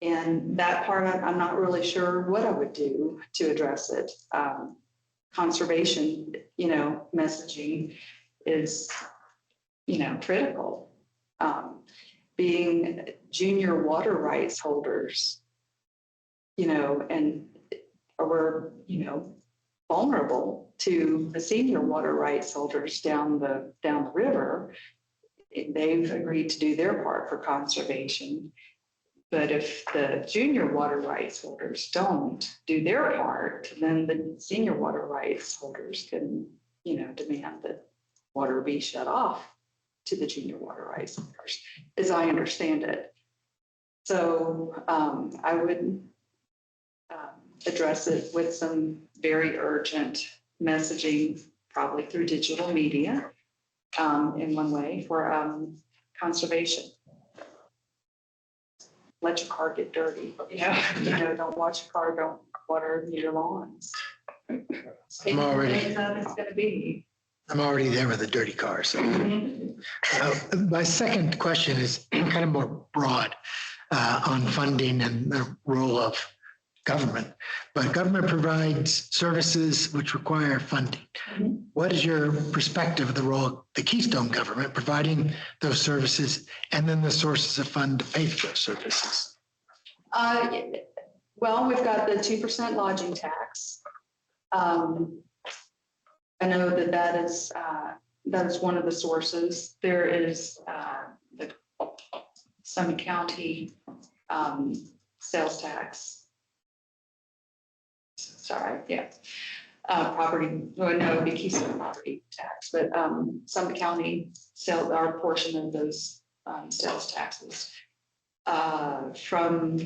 And that part, I'm not really sure what I would do to address it. Conservation, messaging is, critical. Being junior water rights holders, and we're, vulnerable to the senior water rights holders down the river. They've agreed to do their part for conservation. But if the junior water rights holders don't do their part, then the senior water rights holders can, demand that water be shut off to the junior water rights holders, as I understand it. So I would address it with some very urgent messaging, probably through digital media, in one way for conservation. Let your car get dirty. Don't watch your car, don't water your lawns. I'm already It's going to be. I'm already there with a dirty car. So my second question is kind of more broad on funding and the role of government. But government provides services which require funding. What is your perspective of the role of the Keystone government providing those services, and then the sources of fund to pay for those services? Well, we've got the 2% lodging tax. I know that is one of the sources. There is the Summit County sales tax. Sorry, yeah. Property, well, no, it'd be Keystone property tax, but Summit County sell our portion of those sales taxes. From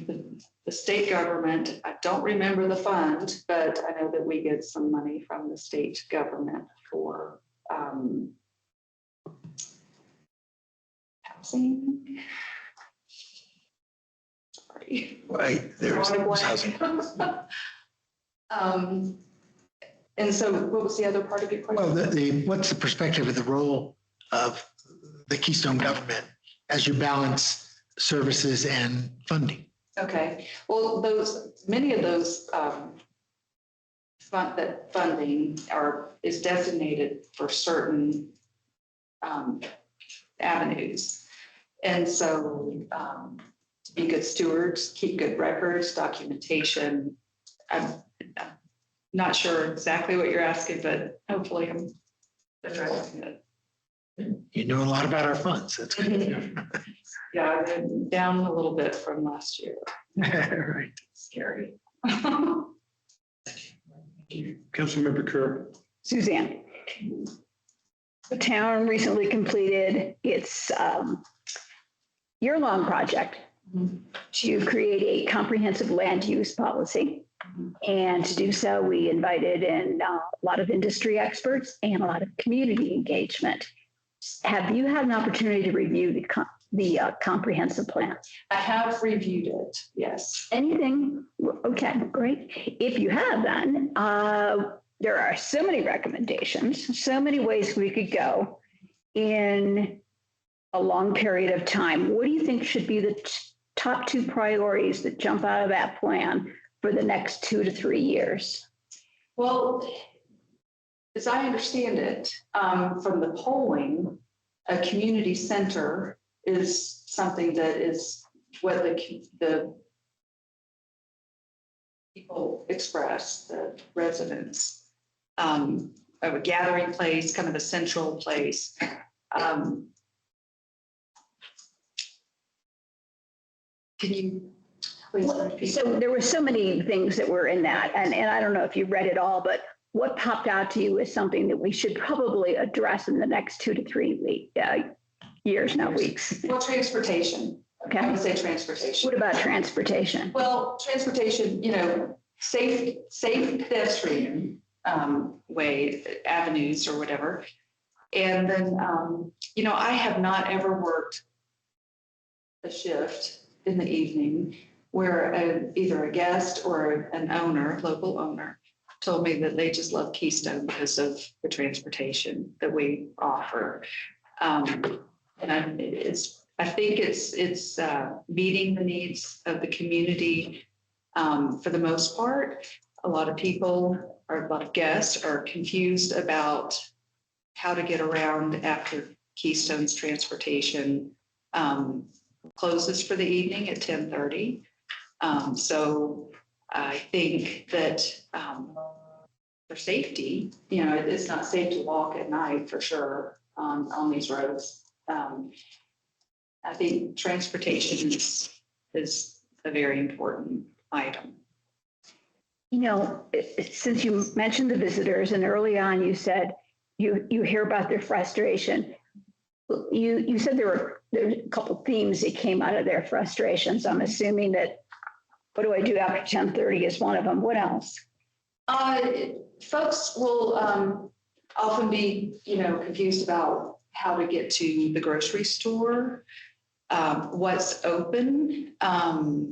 the state government, I don't remember the fund, but I know that we get some money from the state government for housing. Sorry. Right, there's housing. And so what was the other part of your question? Well, what's the perspective of the role of the Keystone government as you balance services and funding? Okay, well, many of those funding is designated for certain avenues. And so to be good stewards, keep good records, documentation. I'm not sure exactly what you're asking, but hopefully I'm addressing it. You know a lot about our funds. That's good. Yeah, I've been down a little bit from last year. Right. Scary. Councilmember Kerr. Suzanne. The town recently completed its year-long project to create a comprehensive land use policy. And to do so, we invited in a lot of industry experts and a lot of community engagement. Have you had an opportunity to review the comprehensive plan? I have reviewed it, yes. Anything? Okay, great. If you have then, there are so many recommendations, so many ways we could go in a long period of time. What do you think should be the top two priorities that jump out of that plan for the next 2 to 3 years? Well, as I understand it, from the polling, a community center is something that is what the people express, the residents, of a gathering place, kind of a central place. Can you please repeat? So there were so many things that were in that, and I don't know if you read it all, but what popped out to you as something that we should probably address in the next 2 to 3 years, not weeks? Well, transportation. Okay. I would say transportation. What about transportation? Well, transportation, safe pedestrian avenues or whatever. And then, I have not ever worked a shift in the evening where either a guest or an owner, local owner, told me that they just love Keystone because of the transportation that we offer. And I think it's meeting the needs of the community for the most part. A lot of people or a lot of guests are confused about how to get around after Keystone's transportation closes for the evening at 10:30. So I think that for safety, it's not safe to walk at night for sure on these roads. I think transportation is a very important item. Since you mentioned the visitors and early on you said you hear about their frustration. You said there's a couple themes that came out of their frustrations. I'm assuming that what do I do after 10:30 is one of them. What else? Folks will often be, confused about how to get to the grocery store, what's open, how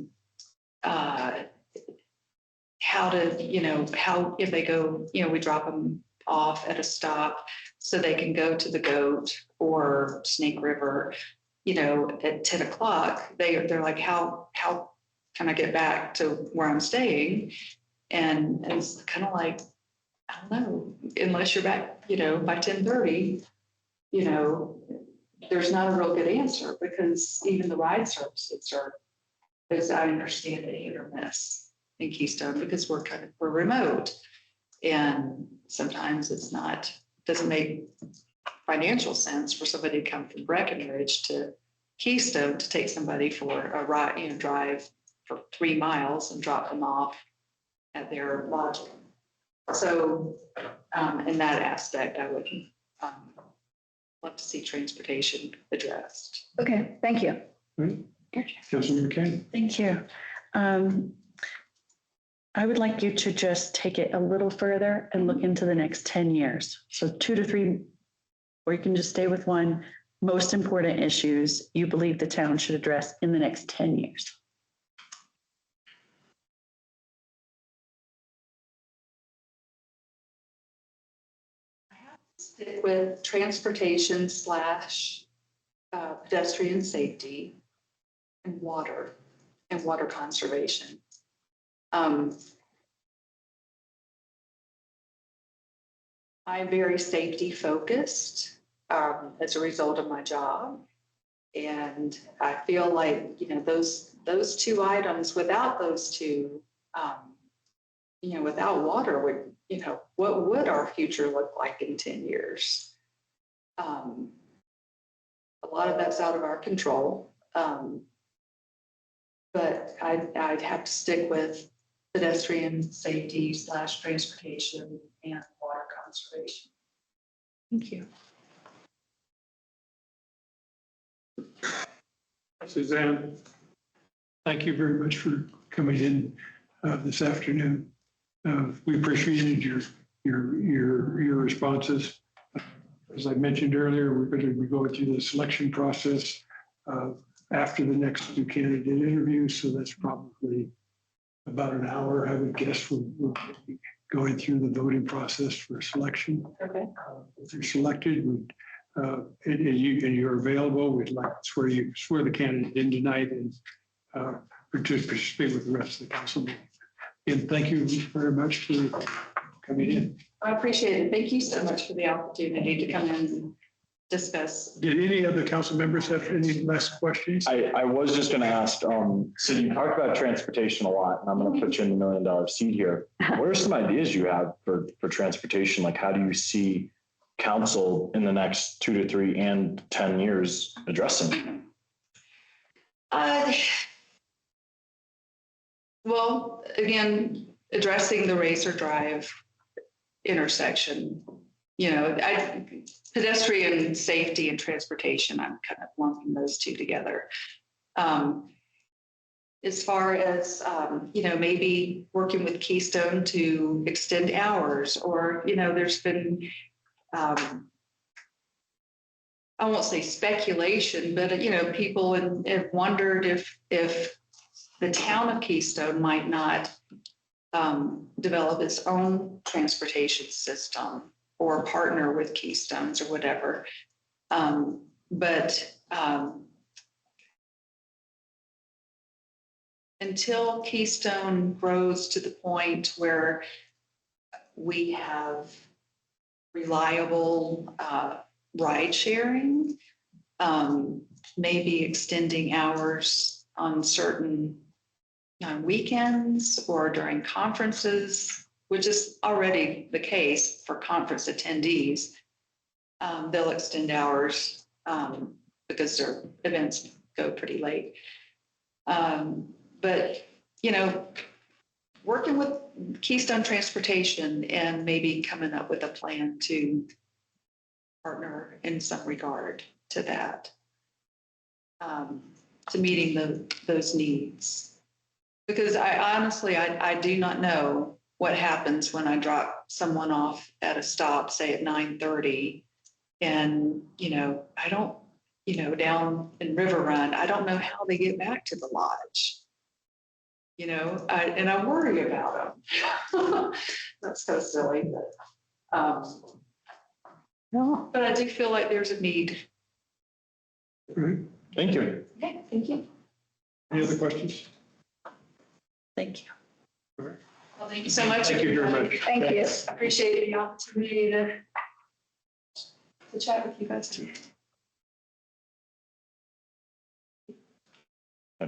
to, how if they go, we drop them off at a stop so they can go to the Goat or Snake River, at 10 o'clock. They're like, how can I get back to where I'm staying? And it's kind of like, I don't know, unless you're back, by 10:30, there's not a real good answer because even the ride services are, as I understand it, hit or miss in Keystone because we're remote. And sometimes doesn't make financial sense for somebody to come from Breckenridge to Keystone to take somebody for a ride, drive for 3 miles and drop them off at their lodging. So in that aspect, I would love to see transportation addressed. Okay, thank you. Councilmember McCain. Thank you. I would like you to just take it a little further and look into the next 10 years. So 2 to 3, or you can just stay with one, most important issues you believe the town should address in the next 10 years. Stick with transportation / pedestrian safety and water conservation. I'm very safety focused as a result of my job. And I feel like, those two items, without those two, without water, what would our future look like in 10 years? A lot of that's out of our control. But I'd have to stick with pedestrian safety / transportation and water conservation. Thank you. Suzanne. thank you very much for coming in this afternoon. We appreciated your responses. As I mentioned earlier, we're going to be going through the selection process after the next two candidate interviews. So that's probably about an hour, I would guess. We'll be going through the voting process for selection. Okay. If you're selected, and you're available, we'd like to swear the candidate in tonight and participate with the rest of the council. And thank you very much for coming in. I appreciate it. Thank you so much for the opportunity to come in and discuss. Did any other council members have any last questions? I was just going to ask, so you talked about transportation a lot, and I'm going to put you in the $1 million seat here. What are some ideas you have for transportation? Like, how do you see council in the next 2 to 3 and 10 years addressing? Well, again, addressing the Razor Drive intersection, pedestrian safety and transportation, I'm kind of lumping those two together. As far as, maybe working with Keystone to extend hours, or, there's been, I won't say speculation, but, people have wondered if the town of Keystone might not develop its own transportation system or partner with Keystones or whatever. But until Keystone grows to the point where we have reliable ride sharing, maybe extending hours on certain weekends or during conferences, which is already the case for conference attendees. They'll extend hours because their events go pretty late. But, working with Keystone Transportation and maybe coming up with a plan to partner in some regard to that, to meeting those needs. Because I honestly do not know what happens when I drop someone off at a stop, say at 9:30, and, I don't, down in River Run, I don't know how they get back to the lodge. And I worry about them. That's so silly, but I do feel like there's a need. Thank you. Okay, thank you. Any other questions? Thank you. Well, thank you so much. Thank you very much. Thank you. Appreciate the opportunity to chat with you guys too.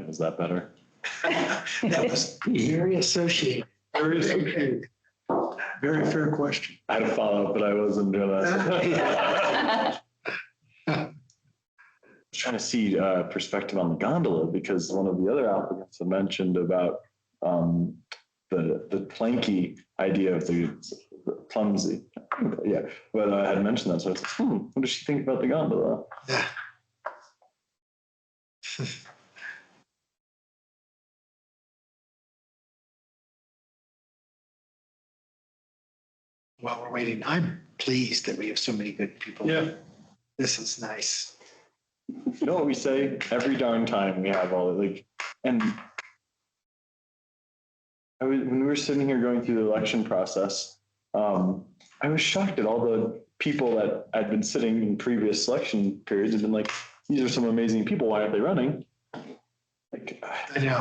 Was that better? That was very associated. Very associated. Very fair question. I had a follow-up, but I wasn't doing that. I was trying to see perspective on the gondola, because one of the other applicants had mentioned about the planky idea of the clumsy. Yeah, but I had mentioned that. So I was like, what does she think about the gondola? While we're waiting, I'm pleased that we have so many good people. Yeah. This is nice. You know what we say every darn time we have all and when we were sitting here going through the election process, I was shocked at all the people that had been sitting in previous election periods and been like, these are some amazing people. Why aren't they running? I know.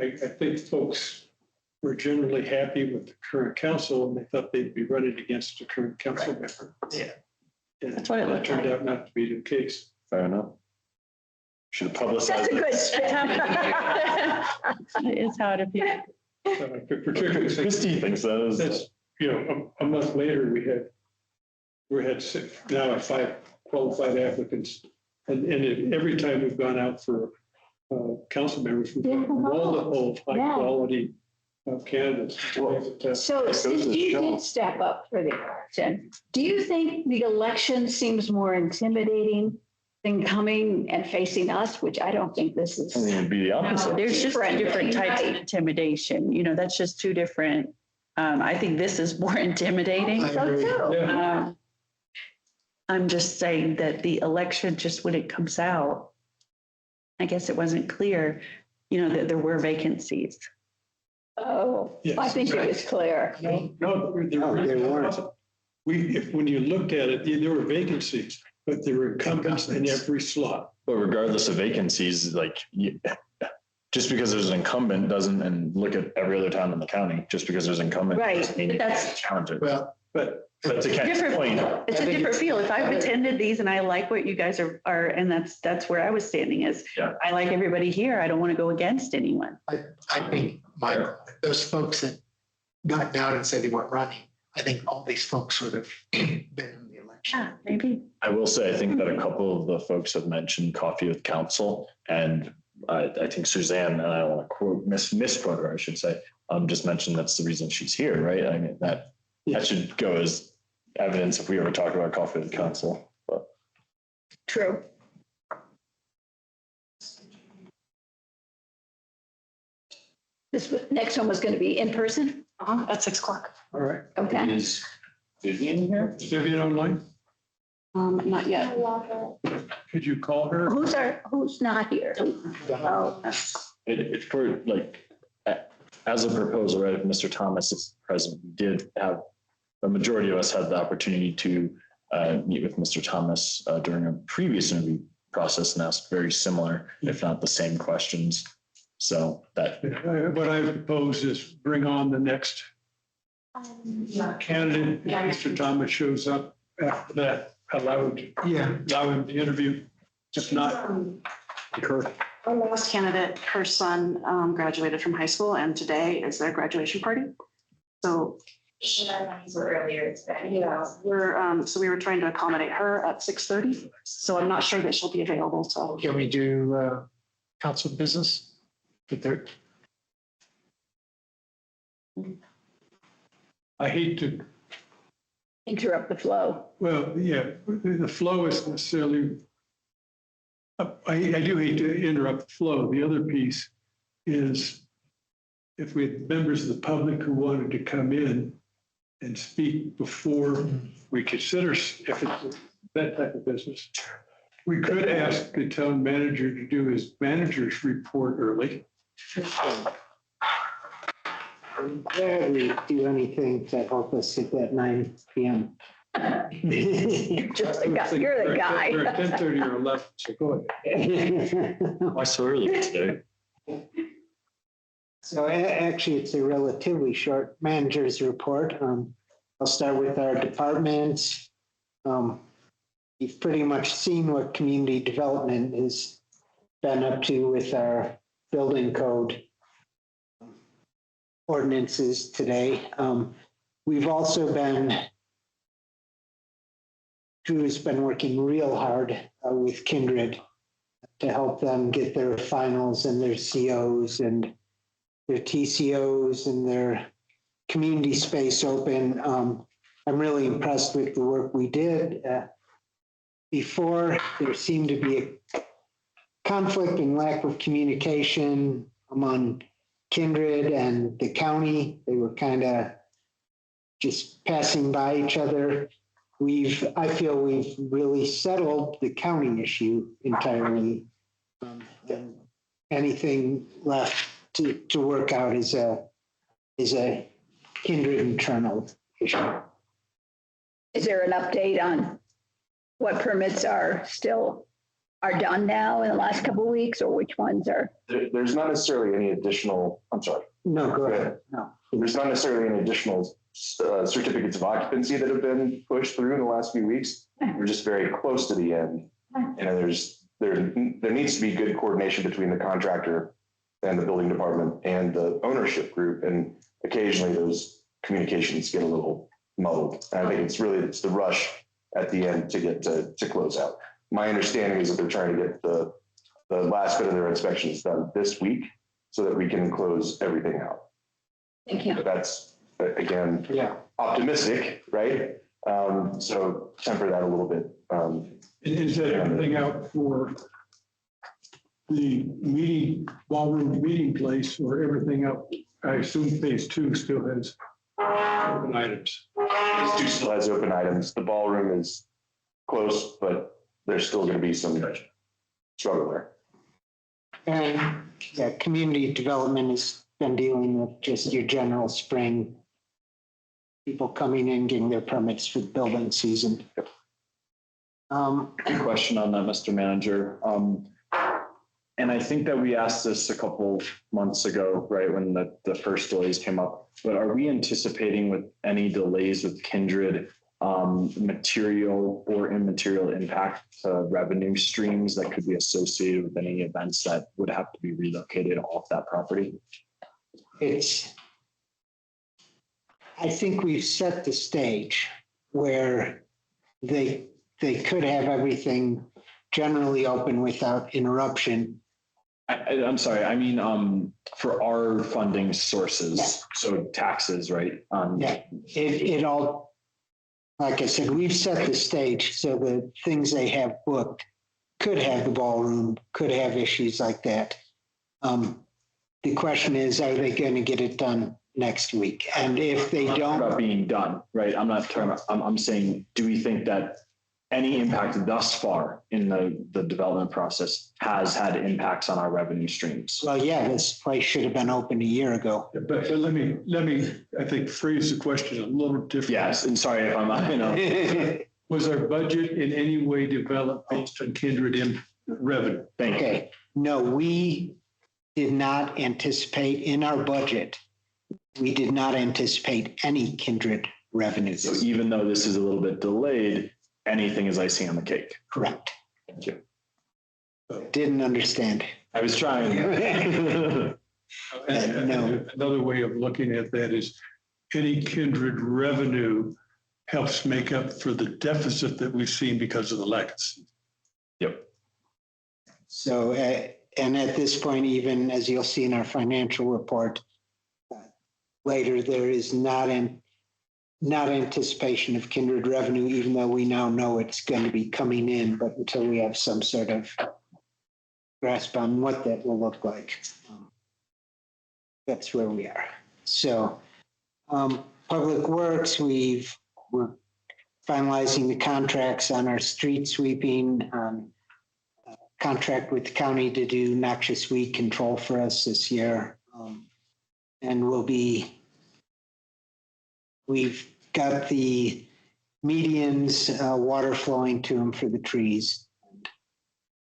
I think folks were generally happy with the current council, and they thought they'd be running against the current council member. Yeah. And That's what it looked turned like. out not to be the case. Fair enough. Should have publicized That's a good it. It is how it appears. Particularly Christie thinks that is. that's, a month later, we had now 5 qualified applicants. And every time we've gone out for council members, we've got multiple high quality candidates. So since you did step up for the election, do you think the election seems more intimidating thing coming and facing us, which I don't think this is. I think it'd be the opposite. There's just two different types of Right. intimidation, that's just two different. I think this is more intimidating. So too. Um, I'm just saying that the election, just when it comes out, I guess it wasn't clear, that there were vacancies. Oh, I Yes, think it was clear. No, there weren't. When you looked at it, there were vacancies, but there were incumbents in every slot. But regardless of vacancies, just because there's an incumbent doesn't, and look at every other town in the county, just because there's an incumbent. Right. doesn't mean you That's- can't challenge it. Well, But But to Ken's point, It's a different feel. If I've attended these and I like what you guys are, and that's where I was standing is, Yeah. I like everybody here. I don't want to go against anyone. I think, Michael, those folks that got out and said they weren't running, I think all these folks would have been in the election. Yeah, maybe. I will say, I think that a couple of the folks have mentioned coffee with council, and I think Suzanne, and I don't want to quote, misquote her, I should say, just mentioned that's the reason she's here, right? I mean, that should go as evidence if we ever talk about coffee with council, but. True. Next one was going to be in person? At 6 o'clock. All right. Okay. Is Vivian here? Vivian online? Not yet. Could you call her? Who's not here? Oh, It's for as a proposal, right, if Mr. Thomas is present, we did have, the majority of us had the opportunity to meet with Mr. Thomas during a previous interview process and ask very similar, if not the same questions. So that. What I propose is bring on the next candidate. If Mr. Thomas shows up after that, allow him to interview. If not, Kirk. Our last candidate, her son graduated from high school and today is their graduation party. So Earlier today. yeah, so we were trying to accommodate her at 6:30. So I'm not sure that she'll be available. So Can we do council business? I hate to, interrupt the flow. well, yeah, the flow is necessarily, I do hate to interrupt the flow. The other piece is if we had members of the public who wanted to come in and speak before we consider if it's that type of business, we could ask the town manager to do his manager's report early. Rarely do anything to help us at that 9 p.m. Just the guy, you're the guy. Or 10:30 or 11, so go ahead. Why so early today? So actually, it's a relatively short manager's report. I'll start with our departments. You've pretty much seen what community development has been up to with our building code ordinances today. We've also Drew's been working real hard with Kindred to help them get their finals and their COs and their TCOs and their community space open. I'm really impressed with the work we did. Before, there seemed to be a conflict and lack of communication among Kindred and the county. They were kind of just passing by each other. I feel we've really settled the county issue entirely. And anything left to work out is a Kindred internal issue. Is there an update on what permits are done now in the last couple of weeks, or which ones are? There's not necessarily any additional, I'm sorry. No, go ahead. No. There's not necessarily any additional certificates of occupancy that have been pushed through in the last few weeks. We're just very close to the end. And there needs to be good coordination between the contractor and the building department and the ownership group. And occasionally those communications get a little muddled. And I think it's the rush at the end to get to close out. My understanding is that they're trying to get the last bit of their inspections done this week so that we can close everything out. Thank you. But that's, again, optimistic, right? So temper that a little bit. Is that everything out for the meeting, ballroom meeting place, or everything up? I assume phase 2 still has open items. Phase 2 still has open items. The ballroom is close, but there's still going to be some struggle there. And yeah, community development has been dealing with just your general spring. People coming in, getting their permits for the building season. Good question on that, Mr. Manager. And I think that we asked this a couple months ago, right, when the first delays came up. But are we anticipating with any delays with Kindred, material or immaterial impact to revenue streams that could be associated with any events that would have to be relocated off that property? I think we've set the stage where they could have everything generally open without interruption. I'm sorry, I mean, for our funding sources, so taxes, right? Yeah, it all, like I said, we've set the stage so the things they have booked could have the ballroom, could have issues like that. The question is, are they going to get it done next week? And if they don't, about being done, right? I'm not talking about, I'm saying, do we think that any impact thus far in the development process has had impacts on our revenue streams? Well, yeah, this place should have been open a year ago. But let me, I think, phrase the question a little different. Yes, and sorry if I'm, Was our budget in any way developed based on Kindred in revenue? Thank you. Okay, no, we did not anticipate in our budget. We did not anticipate any Kindred revenues. So even though this is a little bit delayed, anything is icing on the cake. Correct. Thank you. Didn't understand. I was trying. No. Another way of looking at that is any Kindred revenue helps make up for the deficit that we've seen because of the legacy. Yep. So, and at this point, even as you'll see in our financial report later, there is not anticipation of Kindred revenue, even though we now know it's going to be coming in, but until we have some sort of grasp on what that will look like. That's where we are. So Public Works, we're finalizing the contracts on our street sweeping, contract with the county to do noxious weed control for us this year. And we've got the medians, water flowing to them for the trees and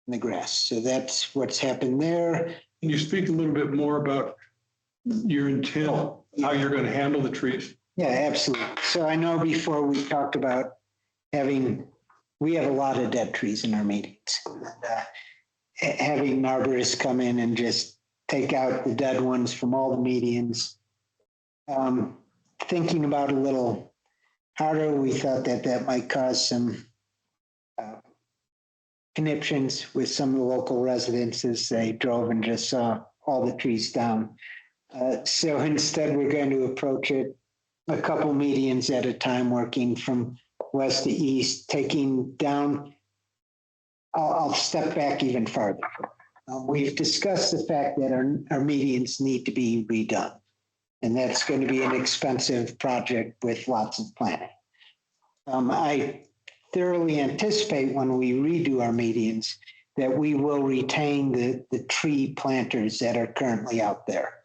the grass. So that's what's happened there. Can you speak a little bit more about your intent, how you're going to handle the trees? Yeah, absolutely. So I know before we talked about we have a lot of dead trees in our meetings. Having arborists come in and just take out the dead ones from all the medians. Thinking about it a little harder, we thought that might cause some conniptions with some of the local residents as they drove and just saw all the trees down. So instead, we're going to approach it a couple medians at a time, working from west to east, taking down. I'll step back even farther. We've discussed the fact that our medians need to be redone. And that's going to be an expensive project with lots of planning. I thoroughly anticipate when we redo our medians that we will retain the tree planters that are currently out there.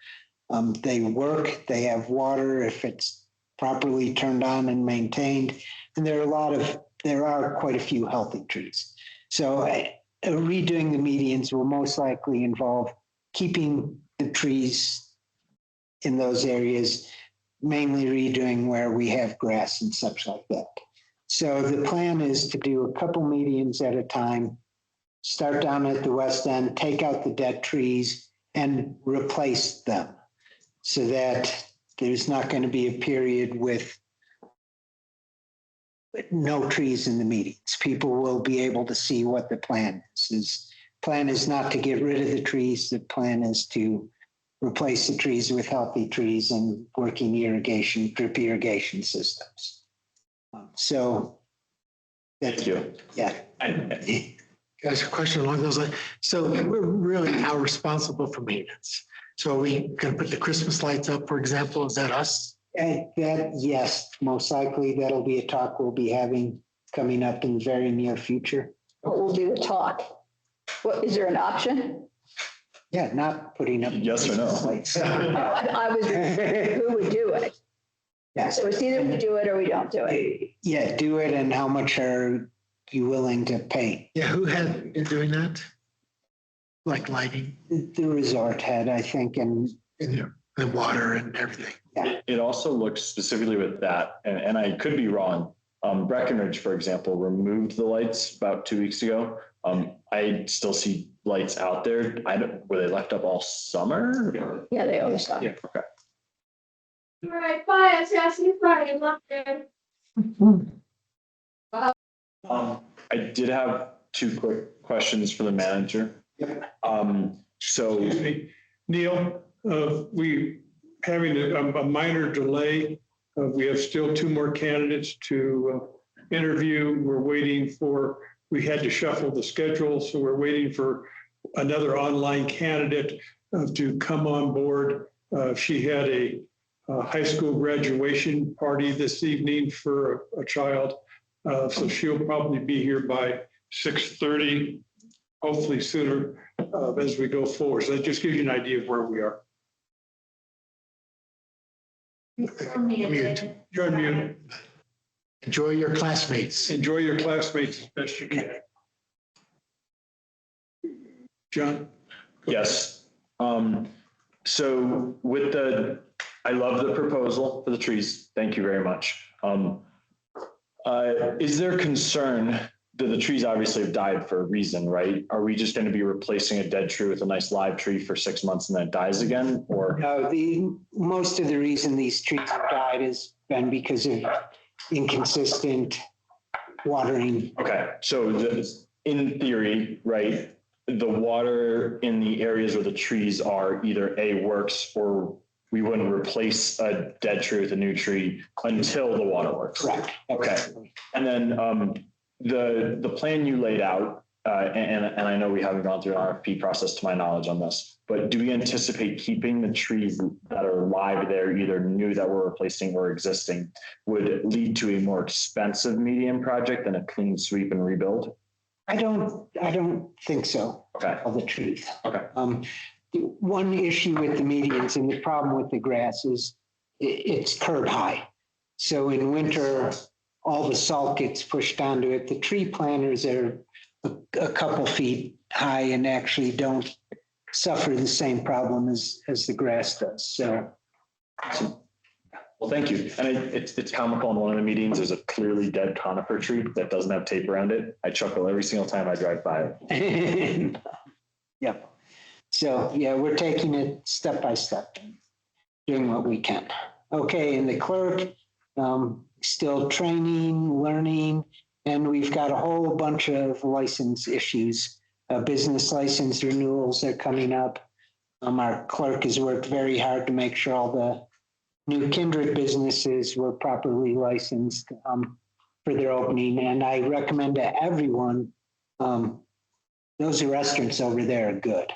They work, they have water if it's properly turned on and maintained. And there are quite a few healthy trees. So redoing the medians will most likely involve keeping the trees in those areas, mainly redoing where we have grass and such like that. So the plan is to do a couple medians at a time, start down at the west end, take out the dead trees and replace them so that there's not going to be a period with no trees in the medians. People will be able to see what the plan is. Plan is not to get rid of the trees. The plan is to replace the trees with healthy trees and working drip irrigation systems. So Thank you. Yeah. Guys, a question along those lines. So we're really now responsible for maintenance. So are we going to put the Christmas lights up, for example? Is that us? And that, yes, most likely that'll be a talk we'll be having coming up in the very near future. What will be the talk? What, is there an option? Yeah, not putting up. Yes or no? Lights. I was, who would do it? Yeah. So it's either we do it or we don't do it. Yeah, do it, and how much are you willing to pay? Yeah, who had been doing that? Like lighting The resort had, I think, and the water and everything. It also looks specifically with that, and I could be wrong. Breckenridge, for example, removed the lights about 2 weeks ago. I still see lights out there. Were they left up all summer? Yeah, they always are. Yeah, okay. All right, bye. I'll see you Friday. Love you. I did have two quick questions for the manager. So Excuse me, Neil, we having a minor delay. We have still two more candidates to interview. We're waiting for, we had to shuffle the schedule, so we're waiting for another online candidate to come on board. She had a high school graduation party this evening for a child. So she'll probably be here by 6:30, hopefully sooner as we go forward. So that just gives you an idea of where we are. Mute. You're on mute. Enjoy your classmates. Enjoy your classmates as best you can. John? yes. So with I love the proposal for the trees. Thank you very much. Is there concern that the trees obviously have died for a reason, right? Are we just going to be replacing a dead tree with a nice live tree for 6 months and then it dies again? Or no, most of the reason these trees have died has been because of inconsistent watering. okay, so in theory, right, the water in the areas where the trees are either works or we wouldn't replace a dead tree with a new tree until the water works. Correct. Okay. And then the plan you laid out, and I know we haven't gone through an RFP process to my knowledge on this, but do we anticipate keeping the trees that are live there, either new that we're replacing or existing, would lead to a more expensive medium project than a clean sweep and rebuild? I don't think so. Okay. Tell the truth. Okay. One issue with the medians and the problem with the grass is it's curb high. So in winter, all the salt gets pushed onto it. The tree planters are a couple feet high and actually don't suffer the same problem as the grass does. So. Well, thank you. And it's comical in one of the meetings, there's a clearly dead conifer tree that doesn't have tape around it. I chuckle every single time I drive by it. Yep. So, yeah, we're taking it step by step, doing what we can. Okay, and the clerk, still training, learning, and we've got a whole bunch of license issues. Business license renewals are coming up. Our clerk has worked very hard to make sure all the new Kindred businesses were properly licensed for their opening. And I recommend to everyone, those restaurants over there are good.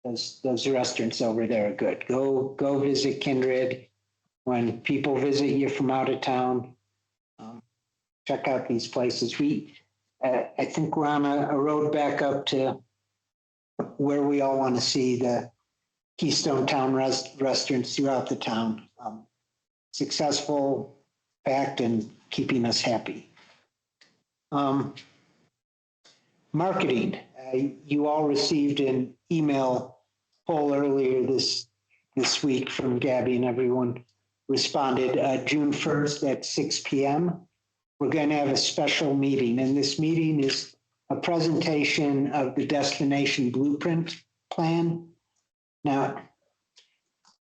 Those restaurants over there are good. Go visit Kindred. When people visit you from out of town, check out these places. I think we're on a road back up to where we all want to see the Keystone Town restaurants throughout the town. Successful, packed, and keeping us happy. Marketing. You all received an email poll earlier this week from Gabby, and everyone responded. June 1st at 6 p.m. We're going to have a special meeting, and this meeting is a presentation of the destination blueprint plan. Now,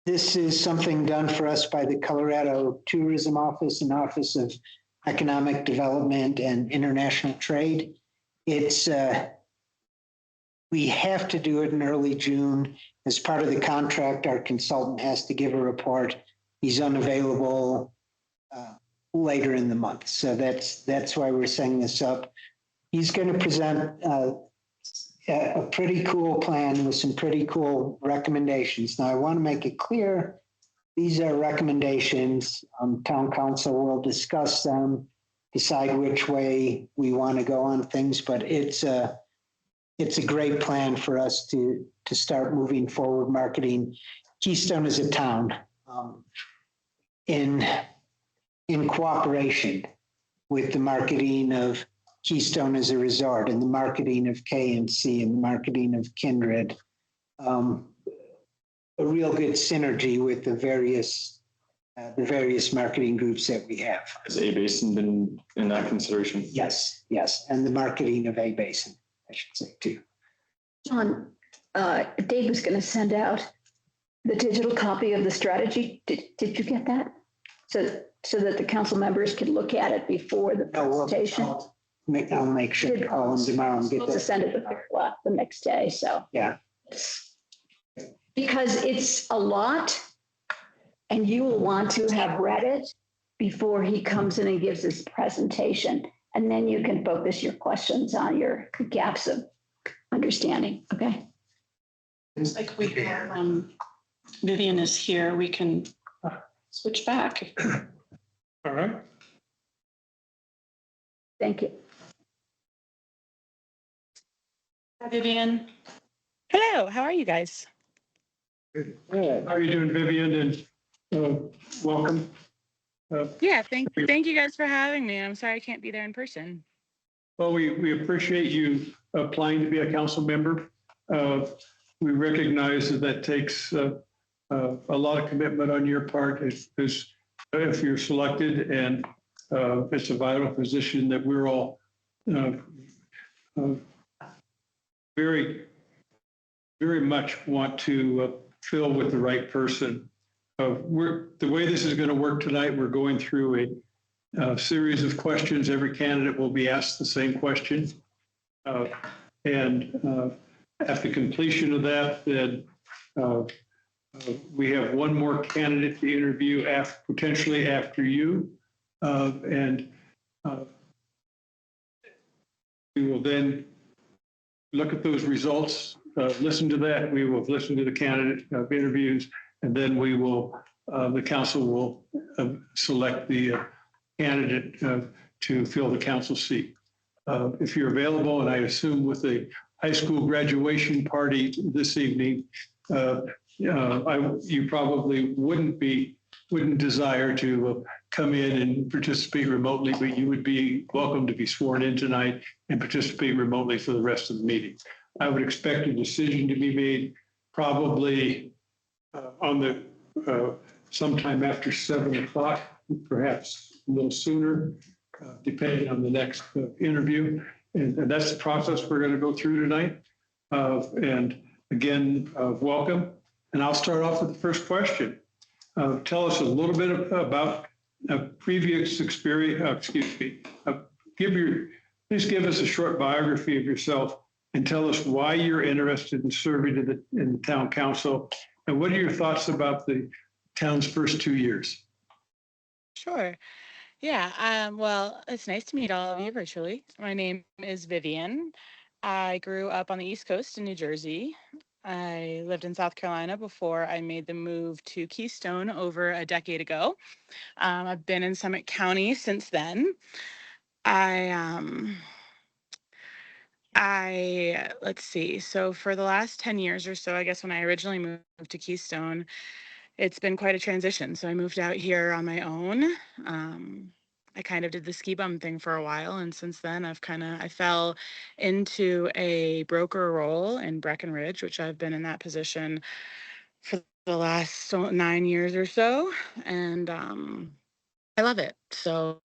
this is something done for us by the Colorado Tourism Office and Office of Economic Development and International Trade. It's we have to do it in early June. As part of the contract, our consultant has to give a report. He's unavailable later in the month. So that's why we're setting this up. He's going to present a pretty cool plan with some pretty cool recommendations. Now, I want to make it clear, these are recommendations. Town council will discuss them, decide which way we want to go on things, but it's a great plan for us to start moving forward marketing Keystone as a town in cooperation with the marketing of Keystone as a resort and the marketing of KNC and the marketing of Kindred. A real good synergy with the various marketing groups that we have. Has A-Basin been in that consideration? Yes, and the marketing of A-Basin, I should say too. John, Dave was going to send out the digital copy of the strategy. Did you get that? So that the council members could look at it before the presentation? I'll make sure to call him tomorrow and get To that. send it the next day, so. Yeah. Because it's a lot and you will want to have read it before he comes in and gives his presentation. And then you can focus your questions on your gaps of understanding, okay? It's like we have, Vivian is here, we can switch back. All right. Thank you. Hi, Vivian. Hello, how are you guys? How are you doing, Vivian? And welcome. Yeah, thank you guys for having me. I'm sorry I can't be there in person. Well, we appreciate you applying to be a council member. We recognize that takes a lot of commitment on your part if you're selected, and it's a vital position that we're all very, very much want to fill with the right person. The way this is going to work tonight, we're going through a series of questions. Every candidate will be asked the same question. And at the completion of that, then we have one more candidate to interview potentially after you. And we will then look at those results, listen to that. We will listen to the candidate interviews, and then we will, the council will select the candidate to fill the council seat. If you're available, and I assume with the high school graduation party this evening, you probably wouldn't desire to come in and participate remotely, but you would be welcome to be sworn in tonight and participate remotely for the rest of the meeting. I would expect a decision to be made probably on the sometime after 7 o'clock, perhaps a little sooner, depending on the next interview. And that's the process we're going to go through tonight. And again, welcome. And I'll start off with the first question. Tell us a little bit about previous experience, please give us a short biography of yourself and tell us why you're interested in serving in the town council. And what are your thoughts about the town's first 2 years? Sure. Yeah, well, it's nice to meet all of you virtually. My name is Vivian. I grew up on the East Coast in New Jersey. I lived in South Carolina before I made the move to Keystone over a decade ago. I've been in Summit County since then. Let's see. So for the last 10 years or so, I guess when I originally moved to Keystone, it's been quite a transition. So I moved out here on my own. I kind of did the ski bum thing for a while. And since then I fell into a broker role in Breckenridge, which I've been in that position for the last 9 years or so. And I love it. So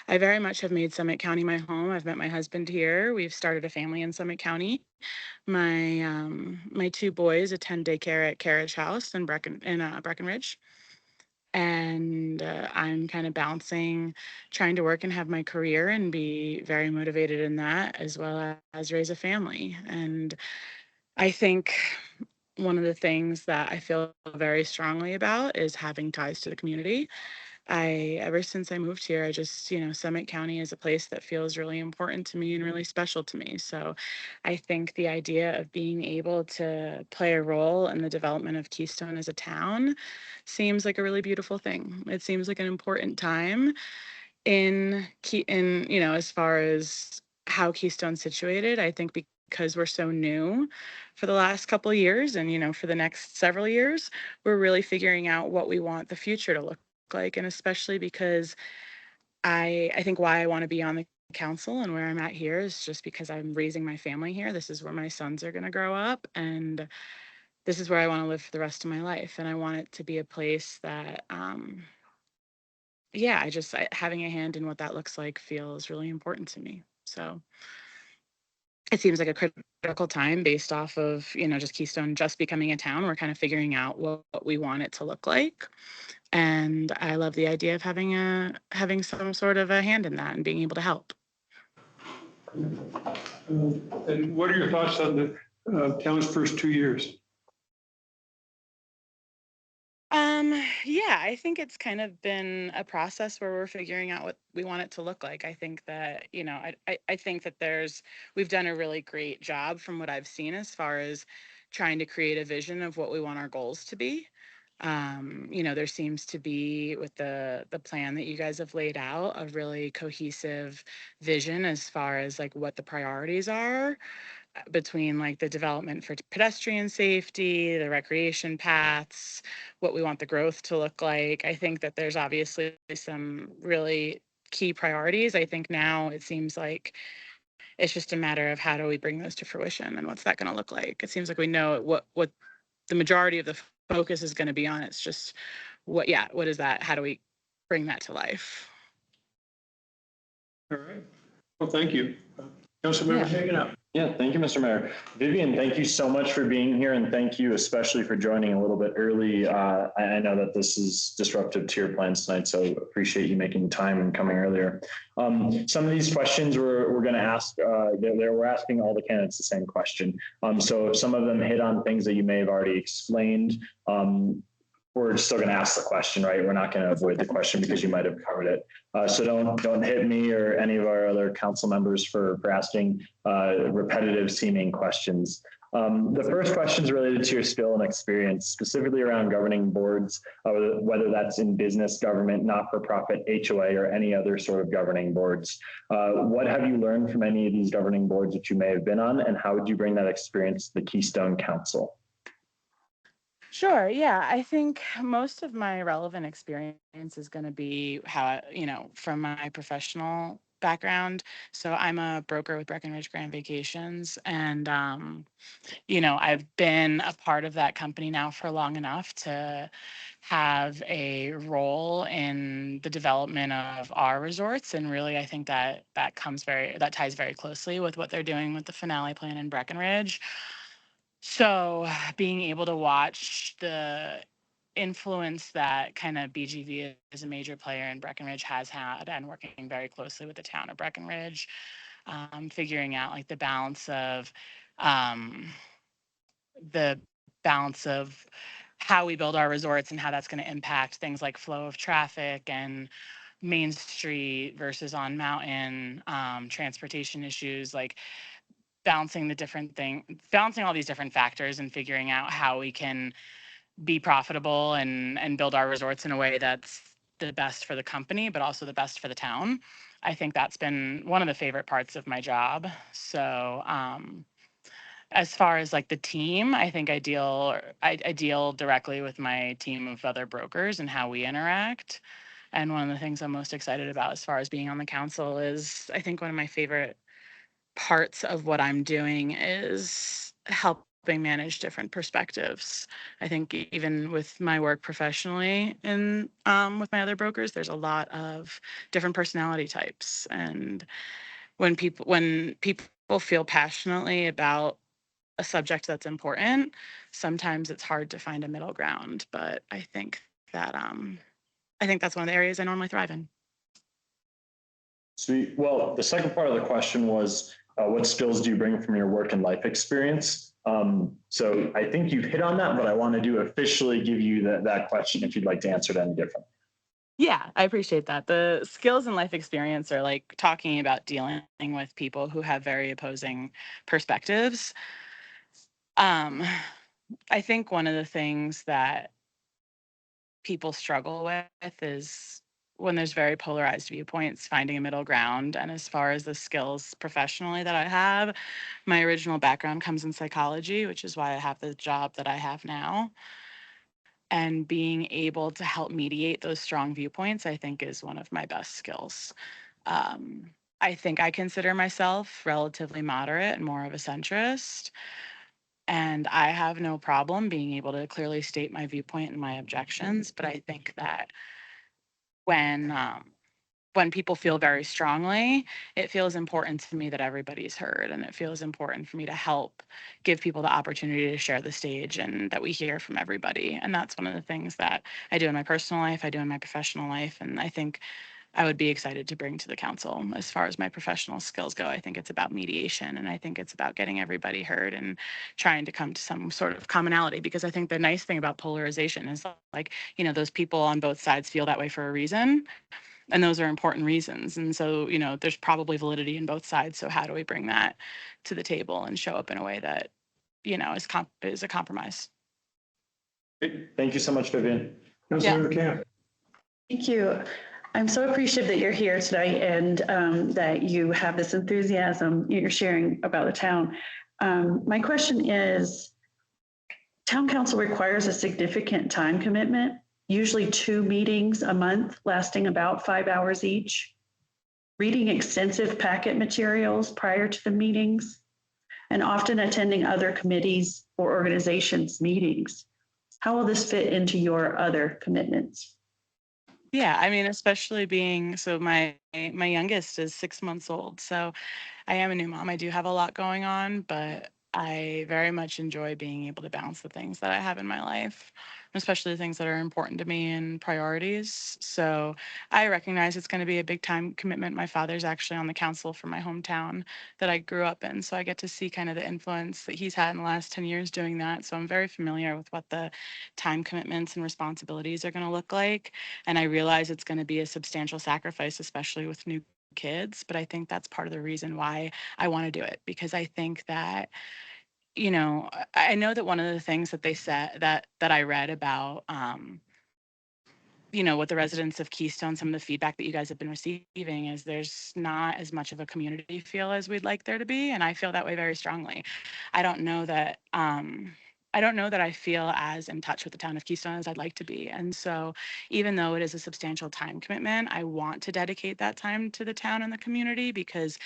I very much have made Summit County my home. I've met my husband here. We've started a family in Summit County. My 2 boys attend daycare at Carriage House in Breckenridge. And I'm kind of balancing trying to work and have my career and be very motivated in that, as well as raise a family. And I think one of the things that I feel very strongly about is having ties to the community. ever since I moved here, I just, Summit County is a place that feels really important to me and really special to me. So I think the idea of being able to play a role in the development of Keystone as a town seems like a really beautiful thing. It seems like an important time as far as how Keystone's situated. I think because we're so new for the last couple of years and, for the next several years, we're really figuring out what we want the future to look like. And especially because I think why I want to be on the council and where I'm at here is just because I'm raising my family here. This is where my sons are going to grow up, and this is where I want to live for the rest of my life. And I want it to be a place that, having a hand in what that looks like feels really important to me. So it seems like a critical time based off of, just Keystone just becoming a town. We're kind of figuring out what we want it to look like. And I love the idea of having some sort of a hand in that and being able to help. And what are your thoughts on the town's first 2 years? Yeah, I think it's kind of been a process where we're figuring out what we want it to look like. I think that, I think that we've done a really great job from what I've seen as far as trying to create a vision of what we want our goals to be. There seems to be, with the plan that you guys have laid out, a really cohesive vision as far as like what the priorities are between like the development for pedestrian safety, the recreation paths, what we want the growth to look like. I think that there's obviously some really key priorities. I think now it seems like it's just a matter of how do we bring those to fruition and what's that going to look like. It seems like we know what the majority of the focus is going to be on. It's just what is that? How do we bring that to life? All right. Well, thank you. Councilmember Hagan. Yeah, thank you, Mr. Mayor. Vivian, thank you so much for being here, and thank you especially for joining a little bit early. I know that this is disruptive to your plans tonight, so appreciate you making time and coming earlier. Some of these questions we're going to ask, we're asking all the candidates the same question. So some of them hit on things that you may have already explained. We're still going to ask the question, right? We're not going to avoid the question because you might have covered it. So don't hit me or any of our other council members for asking repetitive seeming questions. The first question is related to your skill and experience, specifically around governing boards, whether that's in business, government, not-for-profit, HOA, or any other sort of governing boards. What have you learned from any of these governing boards that you may have been on, and how would you bring that experience to the Keystone Council? Sure. Yeah. I think most of my relevant experience is going to be how, from my professional background. So I'm a broker with Breckenridge Grand Vacations, and, I've been a part of that company now for long enough to have a role in the development of our resorts. And really, I think that ties very closely with what they're doing with the Finale Plan in Breckenridge. So being able to watch the influence that kind of BGV as a major player in Breckenridge has had, and working very closely with the town of Breckenridge, figuring out like the balance of how we build our resorts and how that's going to impact things like flow of traffic and Main Street versus on mountain, transportation issues, like balancing all these different factors and figuring out how we can be profitable and build our resorts in a way that's the best for the company, but also the best for the town. I think that's been one of the favorite parts of my job. So as far as like the team, I think I deal directly with my team of other brokers and how we interact. And one of the things I'm most excited about as far as being on the council is, I think one of my favorite parts of what I'm doing is helping manage different perspectives. I think even with my work professionally and with my other brokers, there's a lot of different personality types. And when people feel passionately about a subject that's important, sometimes it's hard to find a middle ground. But I think that's one of the areas I normally thrive in. Sweet. Well, the second part of the question was, what skills do you bring from your work and life experience? So I think you've hit on that, but I wanted to officially give you that question if you'd like to answer it any different. Yeah, I appreciate that. The skills and life experience are like talking about dealing with people who have very opposing perspectives. I think one of the things that people struggle with is when there's very polarized viewpoints, finding a middle ground. And as far as the skills professionally that I have, my original background comes in psychology, which is why I have the job that I have now. And being able to help mediate those strong viewpoints, I think, is one of my best skills. I think I consider myself relatively moderate and more of a centrist. And I have no problem being able to clearly state my viewpoint and my objections. But I think that when people feel very strongly, it feels important to me that everybody's heard, and it feels important for me to help give people the opportunity to share the stage and that we hear from everybody. And that's one of the things that I do in my personal life, I do in my professional life, and I think I would be excited to bring to the council. As far as my professional skills go, I think it's about mediation, and I think it's about getting everybody heard and trying to come to some sort of commonality, because I think the nice thing about polarization is, like, you know, those people on both sides feel that way for a reason, and those are important reasons. And so, you know, there's probably validity in both sides. So how do we bring that to the table and show up in a way that, you know, is a compromise? Thank you so much, Vivian. Councilmember Camp. Thank you. I'm so appreciative that you're here tonight and that you have this enthusiasm you're sharing about the town. My question is, town council requires a significant time commitment, usually 2 meetings a month lasting about 5 hours each, reading extensive packet materials prior to the meetings, and often attending other committees or organizations' meetings. How will this fit into your other commitments? Yeah, I mean, especially being, so my youngest is 6 months old, so I am a new mom. I do have a lot going on, but I very much enjoy being able to balance the things that I have in my life, especially the things that are important to me and priorities. So I recognize it's going to be a big time commitment. My father's actually on the council for my hometown that I grew up in, so I get to see kind of the influence that he's had in the last 10 years doing that. So I'm very familiar with what the time commitments and responsibilities are going to look like. And I realize it's going to be a substantial sacrifice, especially with new kids, but I think that's part of the reason why I want to do it, because I think that, you know, I know that one of the things that they said that I read about, you know, what the residents of Keystone, some of the feedback that you guys have been receiving is there's not as much of a community feel as we'd like there to be, and I feel that way very strongly. I don't know that I feel as in touch with the town of Keystone as I'd like to be. And so even though it is a substantial time commitment, I want to dedicate that time to the town and the community, because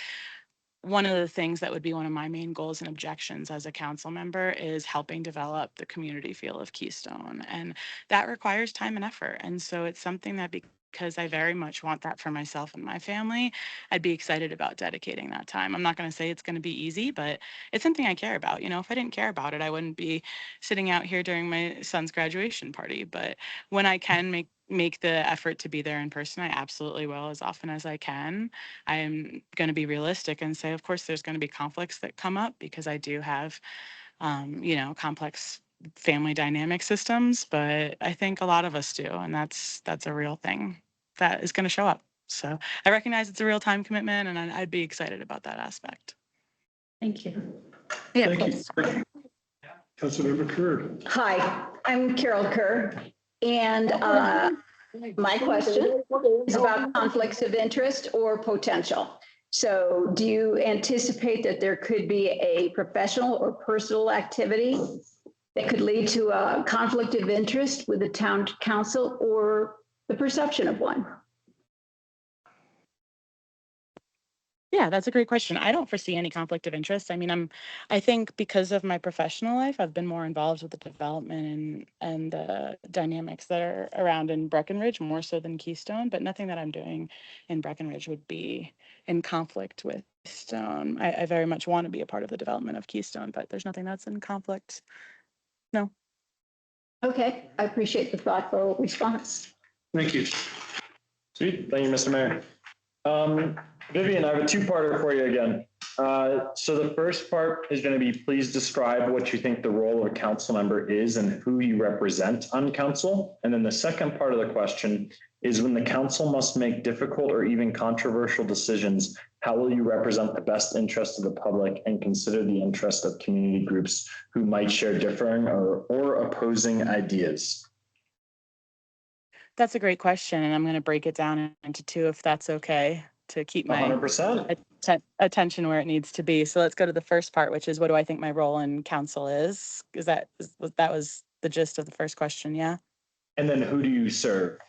one of the things that would be one of my main goals and objections as a council member is helping develop the community feel of Keystone. And that requires time and effort. And so it's something that, because I very much want that for myself and my family, I'd be excited about dedicating that time. I'm not going to say it's going to be easy, but it's something I care about. You know, if I didn't care about it, I wouldn't be sitting out here during my son's graduation party. But when I can make the effort to be there in person, I absolutely will, as often as I can. I'm going to be realistic and say, of course, there's going to be conflicts that come up, because I do have, you know, complex family dynamic systems, but I think a lot of us do. And that's a real thing that is going to show up. So I recognize it's a real time commitment, and I'd be excited about that aspect. Thank you. Yeah. Thank you. Councilmember Kerr. Hi, I'm Carol Kerr, and my question is about conflicts of interest or potential. So do you anticipate that there could be a professional or personal activity that could lead to a conflict of interest with the town council, or the perception of one? Yeah, that's a great question. I don't foresee any conflict of interest. I mean, I think because of my professional life, I've been more involved with the development and the dynamics that are around in Breckenridge, more so than Keystone, but nothing that I'm doing in Breckenridge would be in conflict with Keystone. I very much want to be a part of the development of Keystone, but there's nothing that's in conflict. No. Okay, I appreciate the thoughtful response. Thank you. Sweet. Thank you, Mr. Mayor. Vivian, I have a two-parter for you again. So the first part is going to be, please describe what you think the role of a council member is and who you represent on council. And then the second part of the question is, when the council must make difficult or even controversial decisions, how will you represent the best interest of the public and consider the interest of community groups who might share differing or opposing ideas? That's a great question, and I'm going to break it down into two, if that's okay, to keep my 100%. attention where it needs to be. So let's go to the first part, which is, what do I think my role in council is? That was the gist of the first question, yeah? And then who do you serve?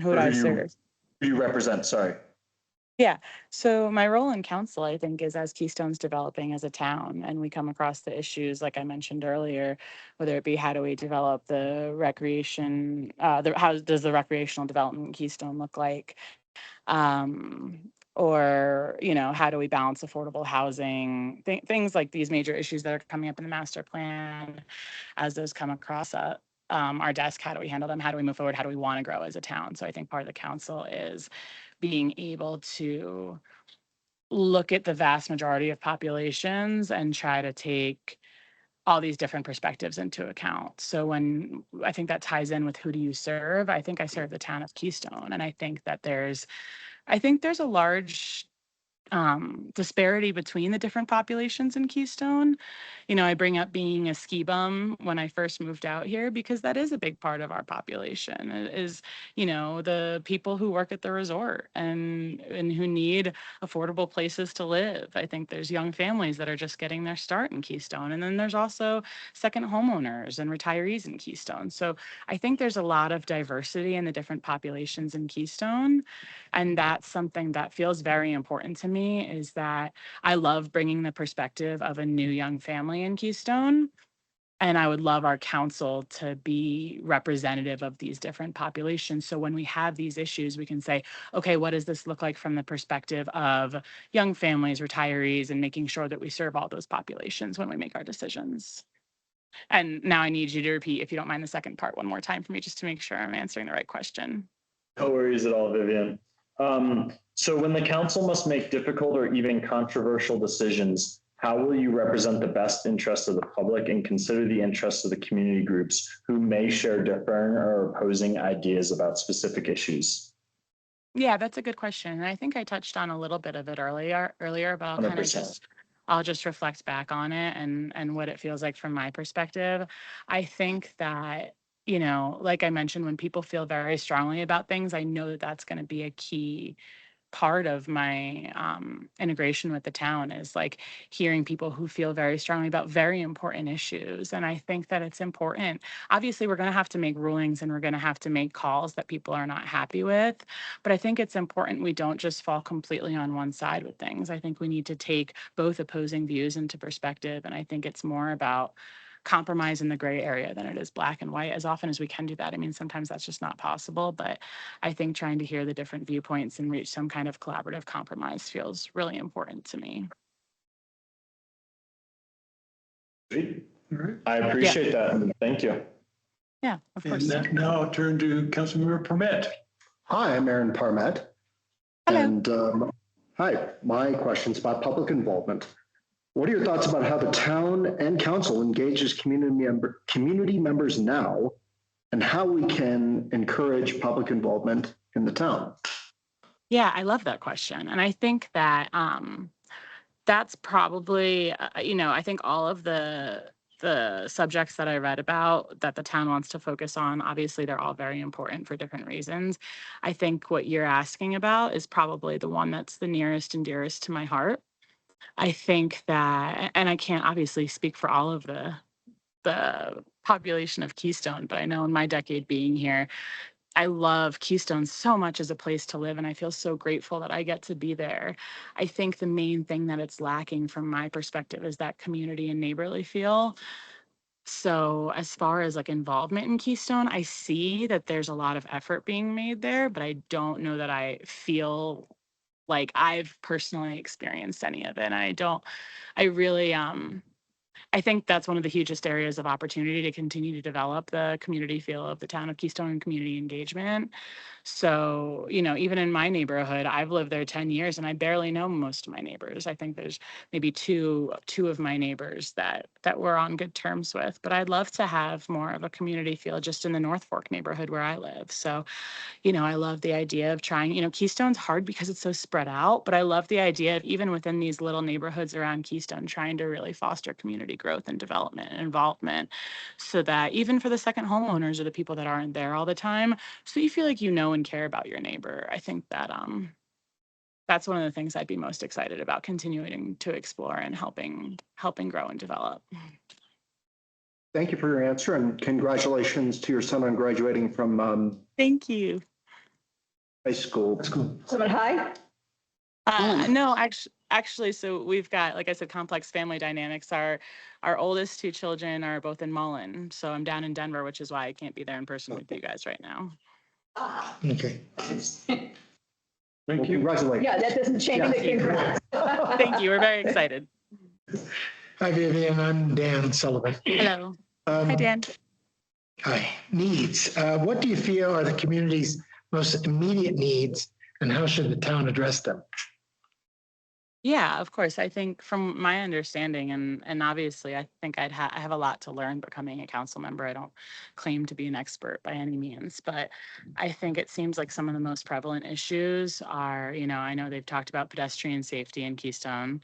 Who do I serve? Who do you represent? Sorry. Yeah. So my role in council, I think, is as Keystone's developing as a town, and we come across the issues, like I mentioned earlier, whether it be how do we develop the recreation, how does the recreational development in Keystone look like? Or, how do we balance affordable housing? Things like these major issues that are coming up in the master plan, as those come across our desk, how do we handle them? How do we move forward? How do we want to grow as a town? So I think part of the council is being able to look at the vast majority of populations and try to take all these different perspectives into account. So when I think that ties in with who do you serve, I think I serve the town of Keystone. And I think there's a large disparity between the different populations in Keystone. I bring up being a ski bum when I first moved out here, because that is a big part of our population is, the people who work at the resort and who need affordable places to live. I think there's young families that are just getting their start in Keystone. And then there's also second homeowners and retirees in Keystone. So I think there's a lot of diversity in the different populations in Keystone. And that's something that feels very important to me, is that I love bringing the perspective of a new young family in Keystone. And I would love our council to be representative of these different populations. So when we have these issues, we can say, okay, what does this look like from the perspective of young families, retirees, and making sure that we serve all those populations when we make our decisions. And now I need you to repeat, if you don't mind, the second part one more time for me, just to make sure I'm answering the right question. No worries at all, Vivian. So when the council must make difficult or even controversial decisions, how will you represent the best interests of the public and consider the interests of the community groups who may share differing or opposing ideas about specific issues? Yeah, that's a good question. And I think I touched on a little bit of it earlier, but I'll just reflect back on it and what it feels like from my perspective. I think that, like I mentioned, when people feel very strongly about things, I know that that's going to be a key part of my integration with the town, is like hearing people who feel very strongly about very important issues. And I think that it's important. Obviously, we're going to have to make rulings and we're going to have to make calls that people are not happy with. But I think it's important we don't just fall completely on one side with things. I think we need to take both opposing views into perspective. And I think it's more about compromise in the gray area than it is black and white, as often as we can do that. I mean, sometimes that's just not possible, but I think trying to hear the different viewpoints and reach some kind of collaborative compromise feels really important to me. Sweet. I appreciate that. Thank you. Yeah, of course. And now I'll turn to Councilmember Parmet. Hi, I'm Aaron Parmet. Hello. And hi, my question's about public involvement. What are your thoughts about how the town and council engages community members now, and how we can encourage public involvement in the town? Yeah, I love that question. And I think that that's probably, I think all of the subjects that I read about that the town wants to focus on, obviously they're all very important for different reasons. I think what you're asking about is probably the one that's the nearest and dearest to my heart. I think that, and I can't obviously speak for all of the population of Keystone, but I know in my decade being here, I love Keystone so much as a place to live, and I feel so grateful that I get to be there. I think the main thing that it's lacking from my perspective is that community and neighborly feel. So as far as like involvement in Keystone, I see that there's a lot of effort being made there, but I don't know that I feel like I've personally experienced any of it. And I really, I think that's one of the hugest areas of opportunity to continue to develop the community feel of the town of Keystone and community engagement. So, even in my neighborhood, I've lived there 10 years and I barely know most of my neighbors. I think there's maybe two of my neighbors that we're on good terms with, but I'd love to have more of a community feel just in the North Fork neighborhood where I live. So, I love the idea of trying, Keystone's hard because it's so spread out, but I love the idea of even within these little neighborhoods around Keystone, trying to really foster community growth and development and involvement so that even for the second homeowners or the people that aren't there all the time, so you feel like you know and care about your neighbor. I think that that's one of the things I'd be most excited about continuing to explore and helping grow and develop. Thank you for your answer, and congratulations to your son on graduating from Thank you. high school. Summit High? No, actually, so we've got, like I said, complex family dynamics. Our oldest two children are both in Mullen, so I'm down in Denver, which is why I can't be there in person with you guys right now. Okay. Thank you. Congratulations. Yeah, that doesn't change the congrats. Thank you. We're very excited. Hi, Vivian. I'm Dan Sullivan. Hello. Hi, Dan. Hi. Needs. What do you feel are the community's most immediate needs, and how should the town address them? Yeah, of course. I think from my understanding, and obviously, I think I have a lot to learn becoming a council member. I don't claim to be an expert by any means, but I think it seems like some of the most prevalent issues are, I know they've talked about pedestrian safety in Keystone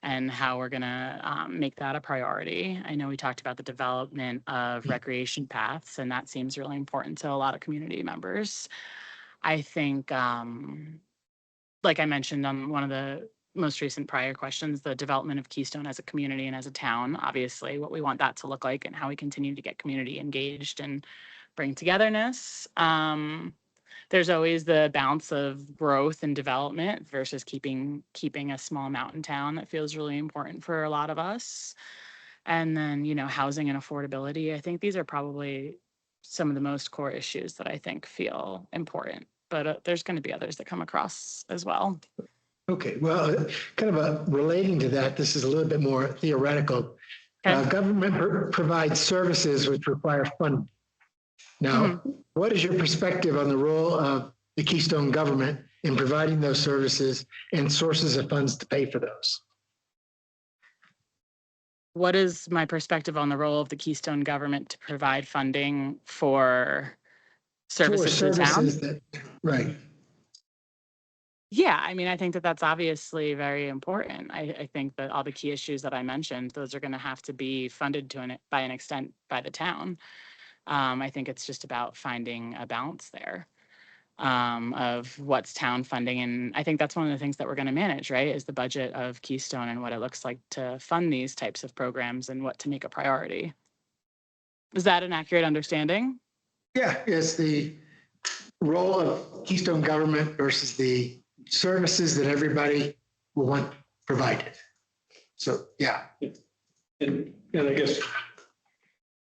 and how we're going to make that a priority. I know we talked about the development of recreation paths, and that seems really important to a lot of community members. I think, like I mentioned on one of the most recent prior questions, the development of Keystone as a community and as a town, obviously what we want that to look like and how we continue to get community engaged and bring togetherness. There's always the balance of growth and development versus keeping a small mountain town that feels really important for a lot of us. And then, housing and affordability. I think these are probably some of the most core issues that I think feel important, but there's going to be others that come across as well. Okay, well, kind of relating to that, this is a little bit more theoretical. Government provides services which require funding. Now, what is your perspective on the role of the Keystone government in providing those services and sources of funds to pay for those? What is my perspective on the role of the Keystone government to provide funding for services in town? Right. Yeah, I mean, I think that's obviously very important. I think that all the key issues that I mentioned, those are going to have to be funded by an extent by the town. I think it's just about finding a balance there of what's town funding. And I think that's one of the things that we're going to manage, right, is the budget of Keystone and what it looks like to fund these types of programs and what to make a priority. Is that an accurate understanding? Yeah, it's the role of Keystone government versus the services that everybody will want provided. So, yeah. And I guess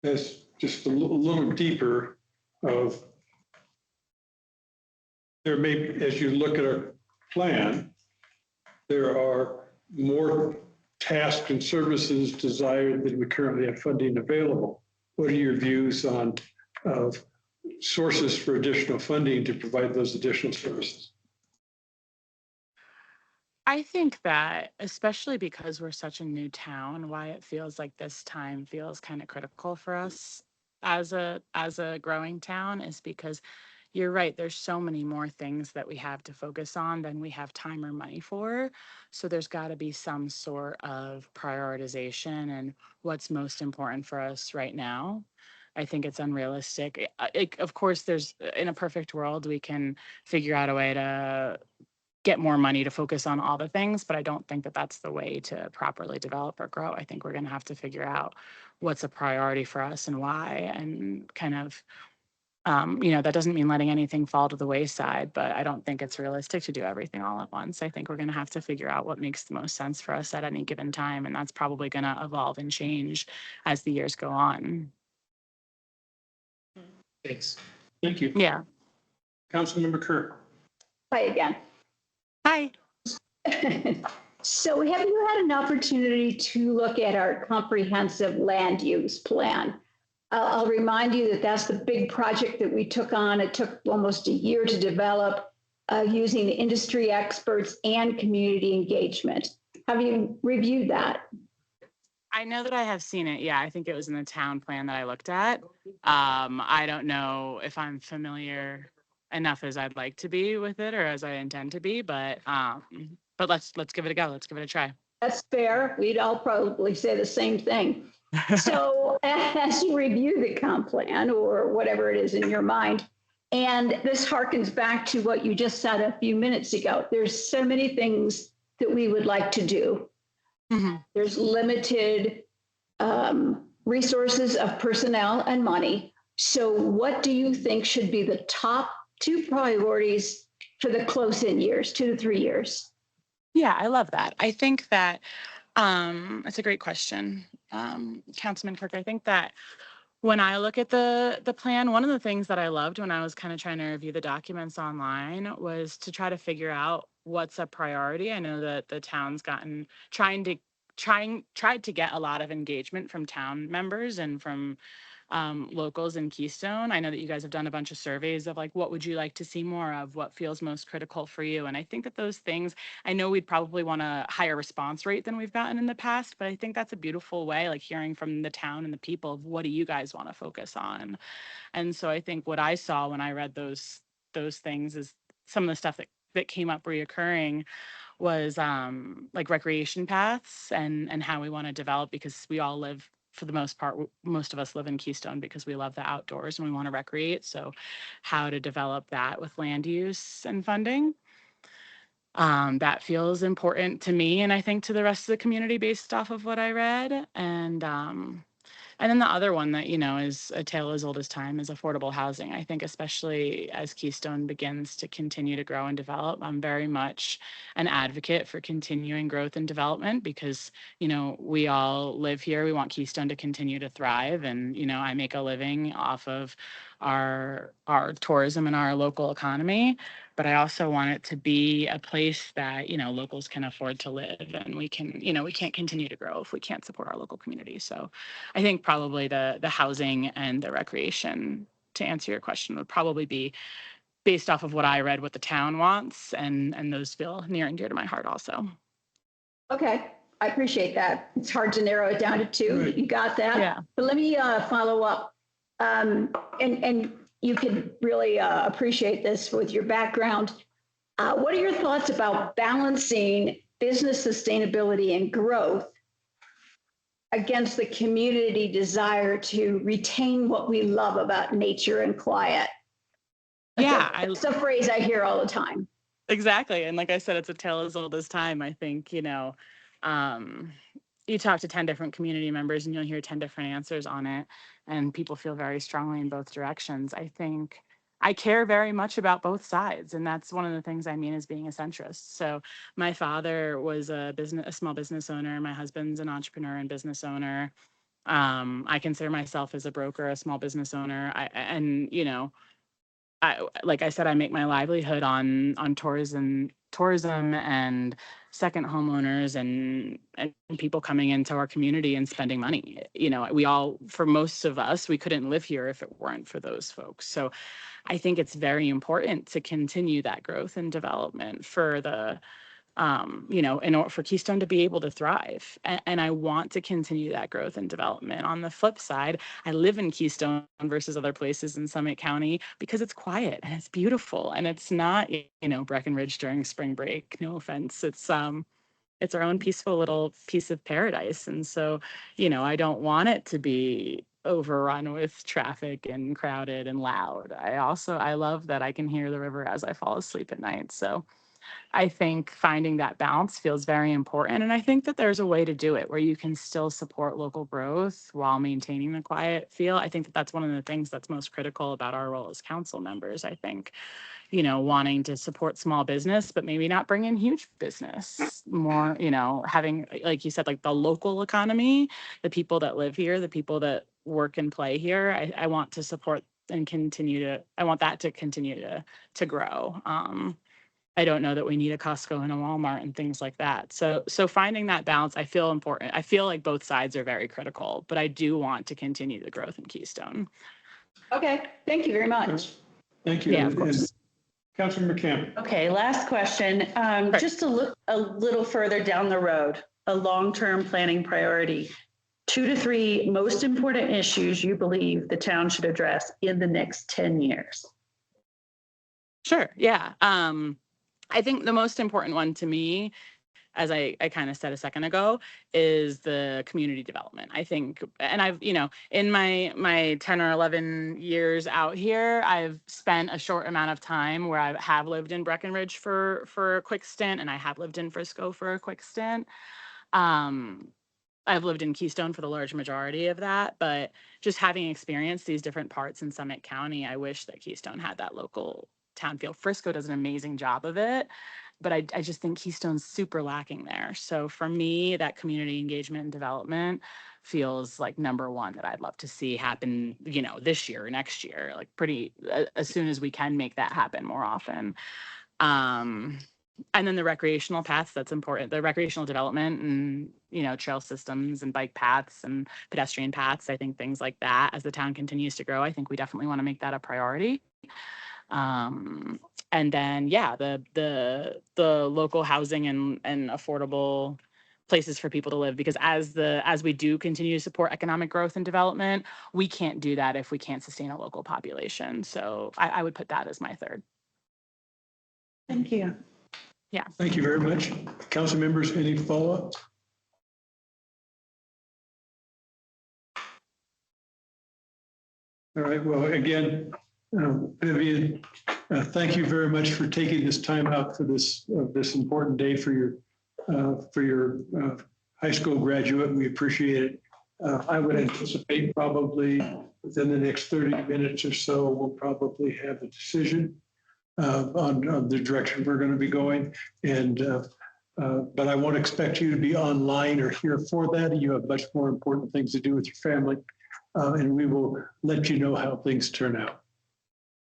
that's just a little deeper of there may be, as you look at our plan, there are more tasks and services desired than we currently have funding available. What are your views on sources for additional funding to provide those additional services? I think that, especially because we're such a new town, why it feels like this time feels kind of critical for us as a growing town is because you're right, there's so many more things that we have to focus on than we have time or money for. So there's got to be some sort of prioritization and what's most important for us right now. I think it's unrealistic. Of course, in a perfect world, we can figure out a way to get more money to focus on all the things, but I don't think that that's the way to properly develop or grow. I think we're going to have to figure out what's a priority for us and why, and kind of, that doesn't mean letting anything fall to the wayside, but I don't think it's realistic to do everything all at once. I think we're going to have to figure out what makes the most sense for us at any given time, and that's probably going to evolve and change as the years go on. Thanks. Thank you. Yeah. Councilmember Kerr. Hi again. Hi. So have you had an opportunity to look at our comprehensive land use plan? I'll remind you that that's the big project that we took on. It took almost a year to develop using industry experts and community engagement. Have you reviewed that? I know that I have seen it. Yeah, I think it was in the town plan that I looked at. I don't know if I'm familiar enough as I'd like to be with it or as I intend to be, but let's give it a go. Let's give it a try. That's fair. We'd all probably say the same thing. So as you review the comp plan or whatever it is in your mind, and this harkens back to what you just said a few minutes ago, there's so many things that we would like to do. Mm-hmm. There's limited resources of personnel and money. So what do you think should be the top 2 priorities for the close-in years, 2 to 3 years? Yeah, I love that. I think that that's a great question, Councilman Kirk. I think that when I look at the plan, one of the things that I loved when I was kind of trying to review the documents online was to try to figure out what's a priority. I know that the town's tried to get a lot of engagement from town members and from locals in Keystone. I know that you guys have done a bunch of surveys of like, what would you like to see more of? What feels most critical for you? And I think that those things, I know we'd probably want a higher response rate than we've gotten in the past, but I think that's a beautiful way, like hearing from the town and the people of what do you guys want to focus on? And so I think what I saw when I read those things is some of the stuff that came up reoccurring was like recreation paths and how we want to develop, because we all live, for the most part, most of us live in Keystone because we love the outdoors and we want to recreate. So how to develop that with land use and funding. That feels important to me, and I think to the rest of the community based off of what I read. And then the other one that, is a tale as old as time is affordable housing. I think especially as Keystone begins to continue to grow and develop, I'm very much an advocate for continuing growth and development because, we all live here. We want Keystone to continue to thrive. And, I make a living off of our tourism and our local economy. But I also want it to be a place that, locals can afford to live, and we can, we can't continue to grow if we can't support our local community. So I think probably the housing and the recreation, to answer your question, would probably be based off of what I read, what the town wants, and those feel near and dear to my heart also. Okay, I appreciate that. It's hard to narrow it down to 2. Right. You got that? Yeah. But let me follow up. And you can really appreciate this with your background. What are your thoughts about balancing business sustainability and growth against the community desire to retain what we love about nature and quiet? Yeah. It's a phrase I hear all the time. Exactly. And like I said, it's a tale as old as time. I think, you talk to 10 different community members and you'll hear 10 different answers on it. And people feel very strongly in both directions. I think I care very much about both sides. And that's one of the things I mean as being a centrist. So my father was a small business owner. My husband's an entrepreneur and business owner. I consider myself as a broker, a small business owner. Like I said, I make my livelihood on tourism and second homeowners and people coming into our community and spending money. For most of us, we couldn't live here if it weren't for those folks. So I think it's very important to continue that growth and development for the in order for Keystone to be able to thrive. And I want to continue that growth and development. On the flip side, I live in Keystone versus other places in Summit County because it's quiet and it's beautiful and it's not, Breckenridge during spring break. No offense. It's our own peaceful little piece of paradise. And so, I don't want it to be overrun with traffic and crowded and loud. I love that I can hear the river as I fall asleep at night. So I think finding that balance feels very important. And I think that there's a way to do it where you can still support local growth while maintaining the quiet feel. I think that that's one of the things that's most critical about our role as council members. I think, wanting to support small business, but maybe not bring in huge business, more, having, like you said, like the local economy, the people that live here, the people that work and play here. I want to support and I want that to continue to grow. I don't know that we need a Costco and a Walmart and things like that. So finding that balance, I feel important. I feel like both sides are very critical, but I do want to continue the growth in Keystone. Okay, thank you very much. Thank you. Yeah, of course. Councilor McCamp. Okay, last question. Just to look a little further down the road, a long-term planning priority. 2 to 3 most important issues you believe the town should address in the next 10 years. Sure. Yeah. I think the most important one to me, as I kind of said a second ago, is the community development. I think, and I've, in my 10 or 11 years out here, I've spent a short amount of time where I have lived in Breckenridge for a quick stint, and I have lived in Frisco for a quick stint. I've lived in Keystone for the large majority of that, but just having experienced these different parts in Summit County, I wish that Keystone had that local town feel. Frisco does an amazing job of it, but I just think Keystone's super lacking there. So for me, that community engagement and development feels like number one that I'd love to see happen, this year or next year, like pretty as soon as we can make that happen more often. And then the recreational paths, that's important. The recreational development and, trail systems and bike paths and pedestrian paths. I think things like that, as the town continues to grow, I think we definitely want to make that a priority. And then, the local housing and affordable places for people to live, because as we do continue to support economic growth and development, we can't do that if we can't sustain a local population. So I would put that as my third. Thank you. Yeah. Thank you very much. Council members, any follow-up? All right. Well, again, Vivian, thank you very much for taking this time out for this important day for your high school graduate. We appreciate it. I would anticipate probably within the next 30 minutes or so, we'll probably have a decision on the direction we're going to be going. But I won't expect you to be online or here for that. You have much more important things to do with your family. And we will let you know how things turn out.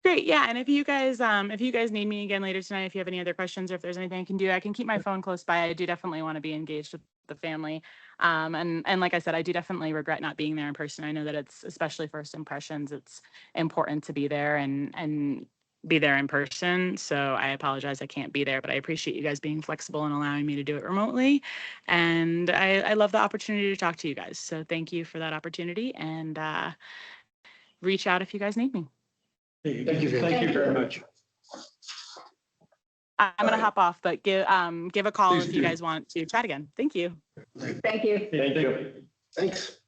Great. Yeah. And if you guys need me again later tonight, if you have any other questions or if there's anything I can do, I can keep my phone close by. I do definitely want to be engaged with the family. And like I said, I do definitely regret not being there in person. I know that it's, especially first impressions, it's important to be there and be there in person. So I apologize I can't be there, but I appreciate you guys being flexible and allowing me to do it remotely. And I love the opportunity to talk to you guys. So thank you for that opportunity, and reach out if you guys need me. Thank you very much. I'm going to hop off, but give a call if you guys want to chat again. Thank you. Thank you. Thank you. Thanks.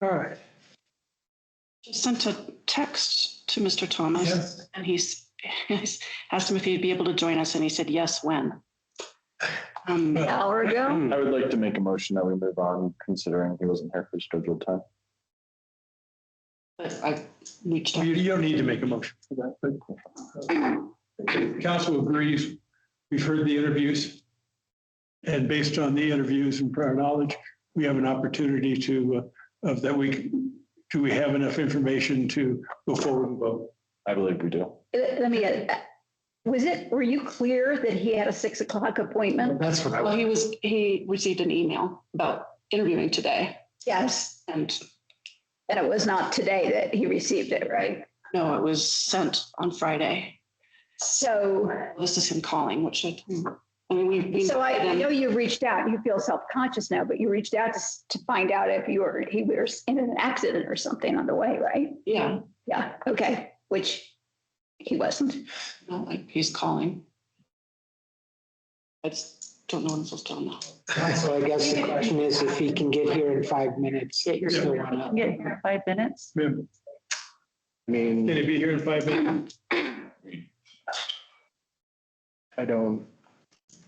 All right. Just sent a text to Mr. Thomas, and he's asked him if he'd be able to join us, and he said yes when. An hour ago. I would like to make a motion that we move on, considering he wasn't here for scheduled time. But I reached out. You don't need to make a motion for that, but council agrees. We've heard the interviews, and based on the interviews and prior knowledge, we have an opportunity to do we have enough information to go forward and vote? I believe we do. Let me get, were you clear that he had a 6 o'clock appointment? That's what Well, he received an email about interviewing today. Yes. And it was not today that he received it, right? no, it was sent on Friday. So this is him calling, which I mean, we. So I know you reached out, you feel self-conscious now, but you reached out to find out if he was in an accident or something on the way, right? Yeah. Yeah, okay, which he wasn't. No, he's calling. I just don't know what I'm supposed to tell him now. So I guess the question is if he can get here in 5 minutes. Get here in 5 minutes. I mean, can he be here in 5 minutes? I don't,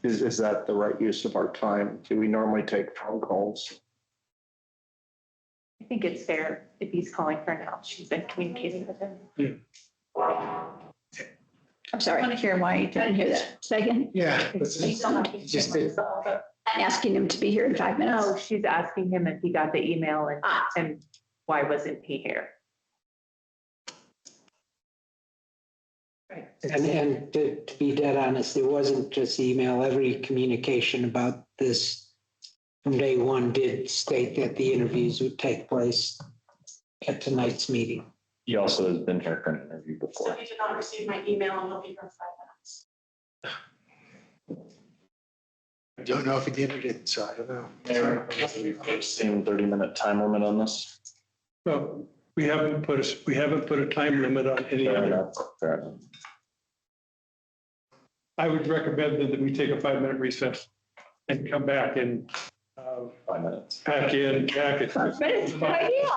is that the right use of our time? Do we normally take phone calls? I think it's fair if he's calling her now. She's been communicating with him. Yeah. I'm sorry. I want to hear why you didn't hear that. Second? Yeah. Just I'm asking him to be here in 5 minutes. No, she's asking him if he got the email and why wasn't he here? And to be dead honest, it wasn't just email. Every communication about this from day one did state that the interviews would take place at tonight's meeting. He also has been here for an interview before. If you did not receive my email, I'll be for 5 minutes. I don't know if he did or didn't, so I don't know. Same 30-minute time limit on this. Well, we haven't put a time limit on any of it. Fair enough. I would recommend that we take a 5-minute recess and come back and 5 minutes. pack it. Good idea.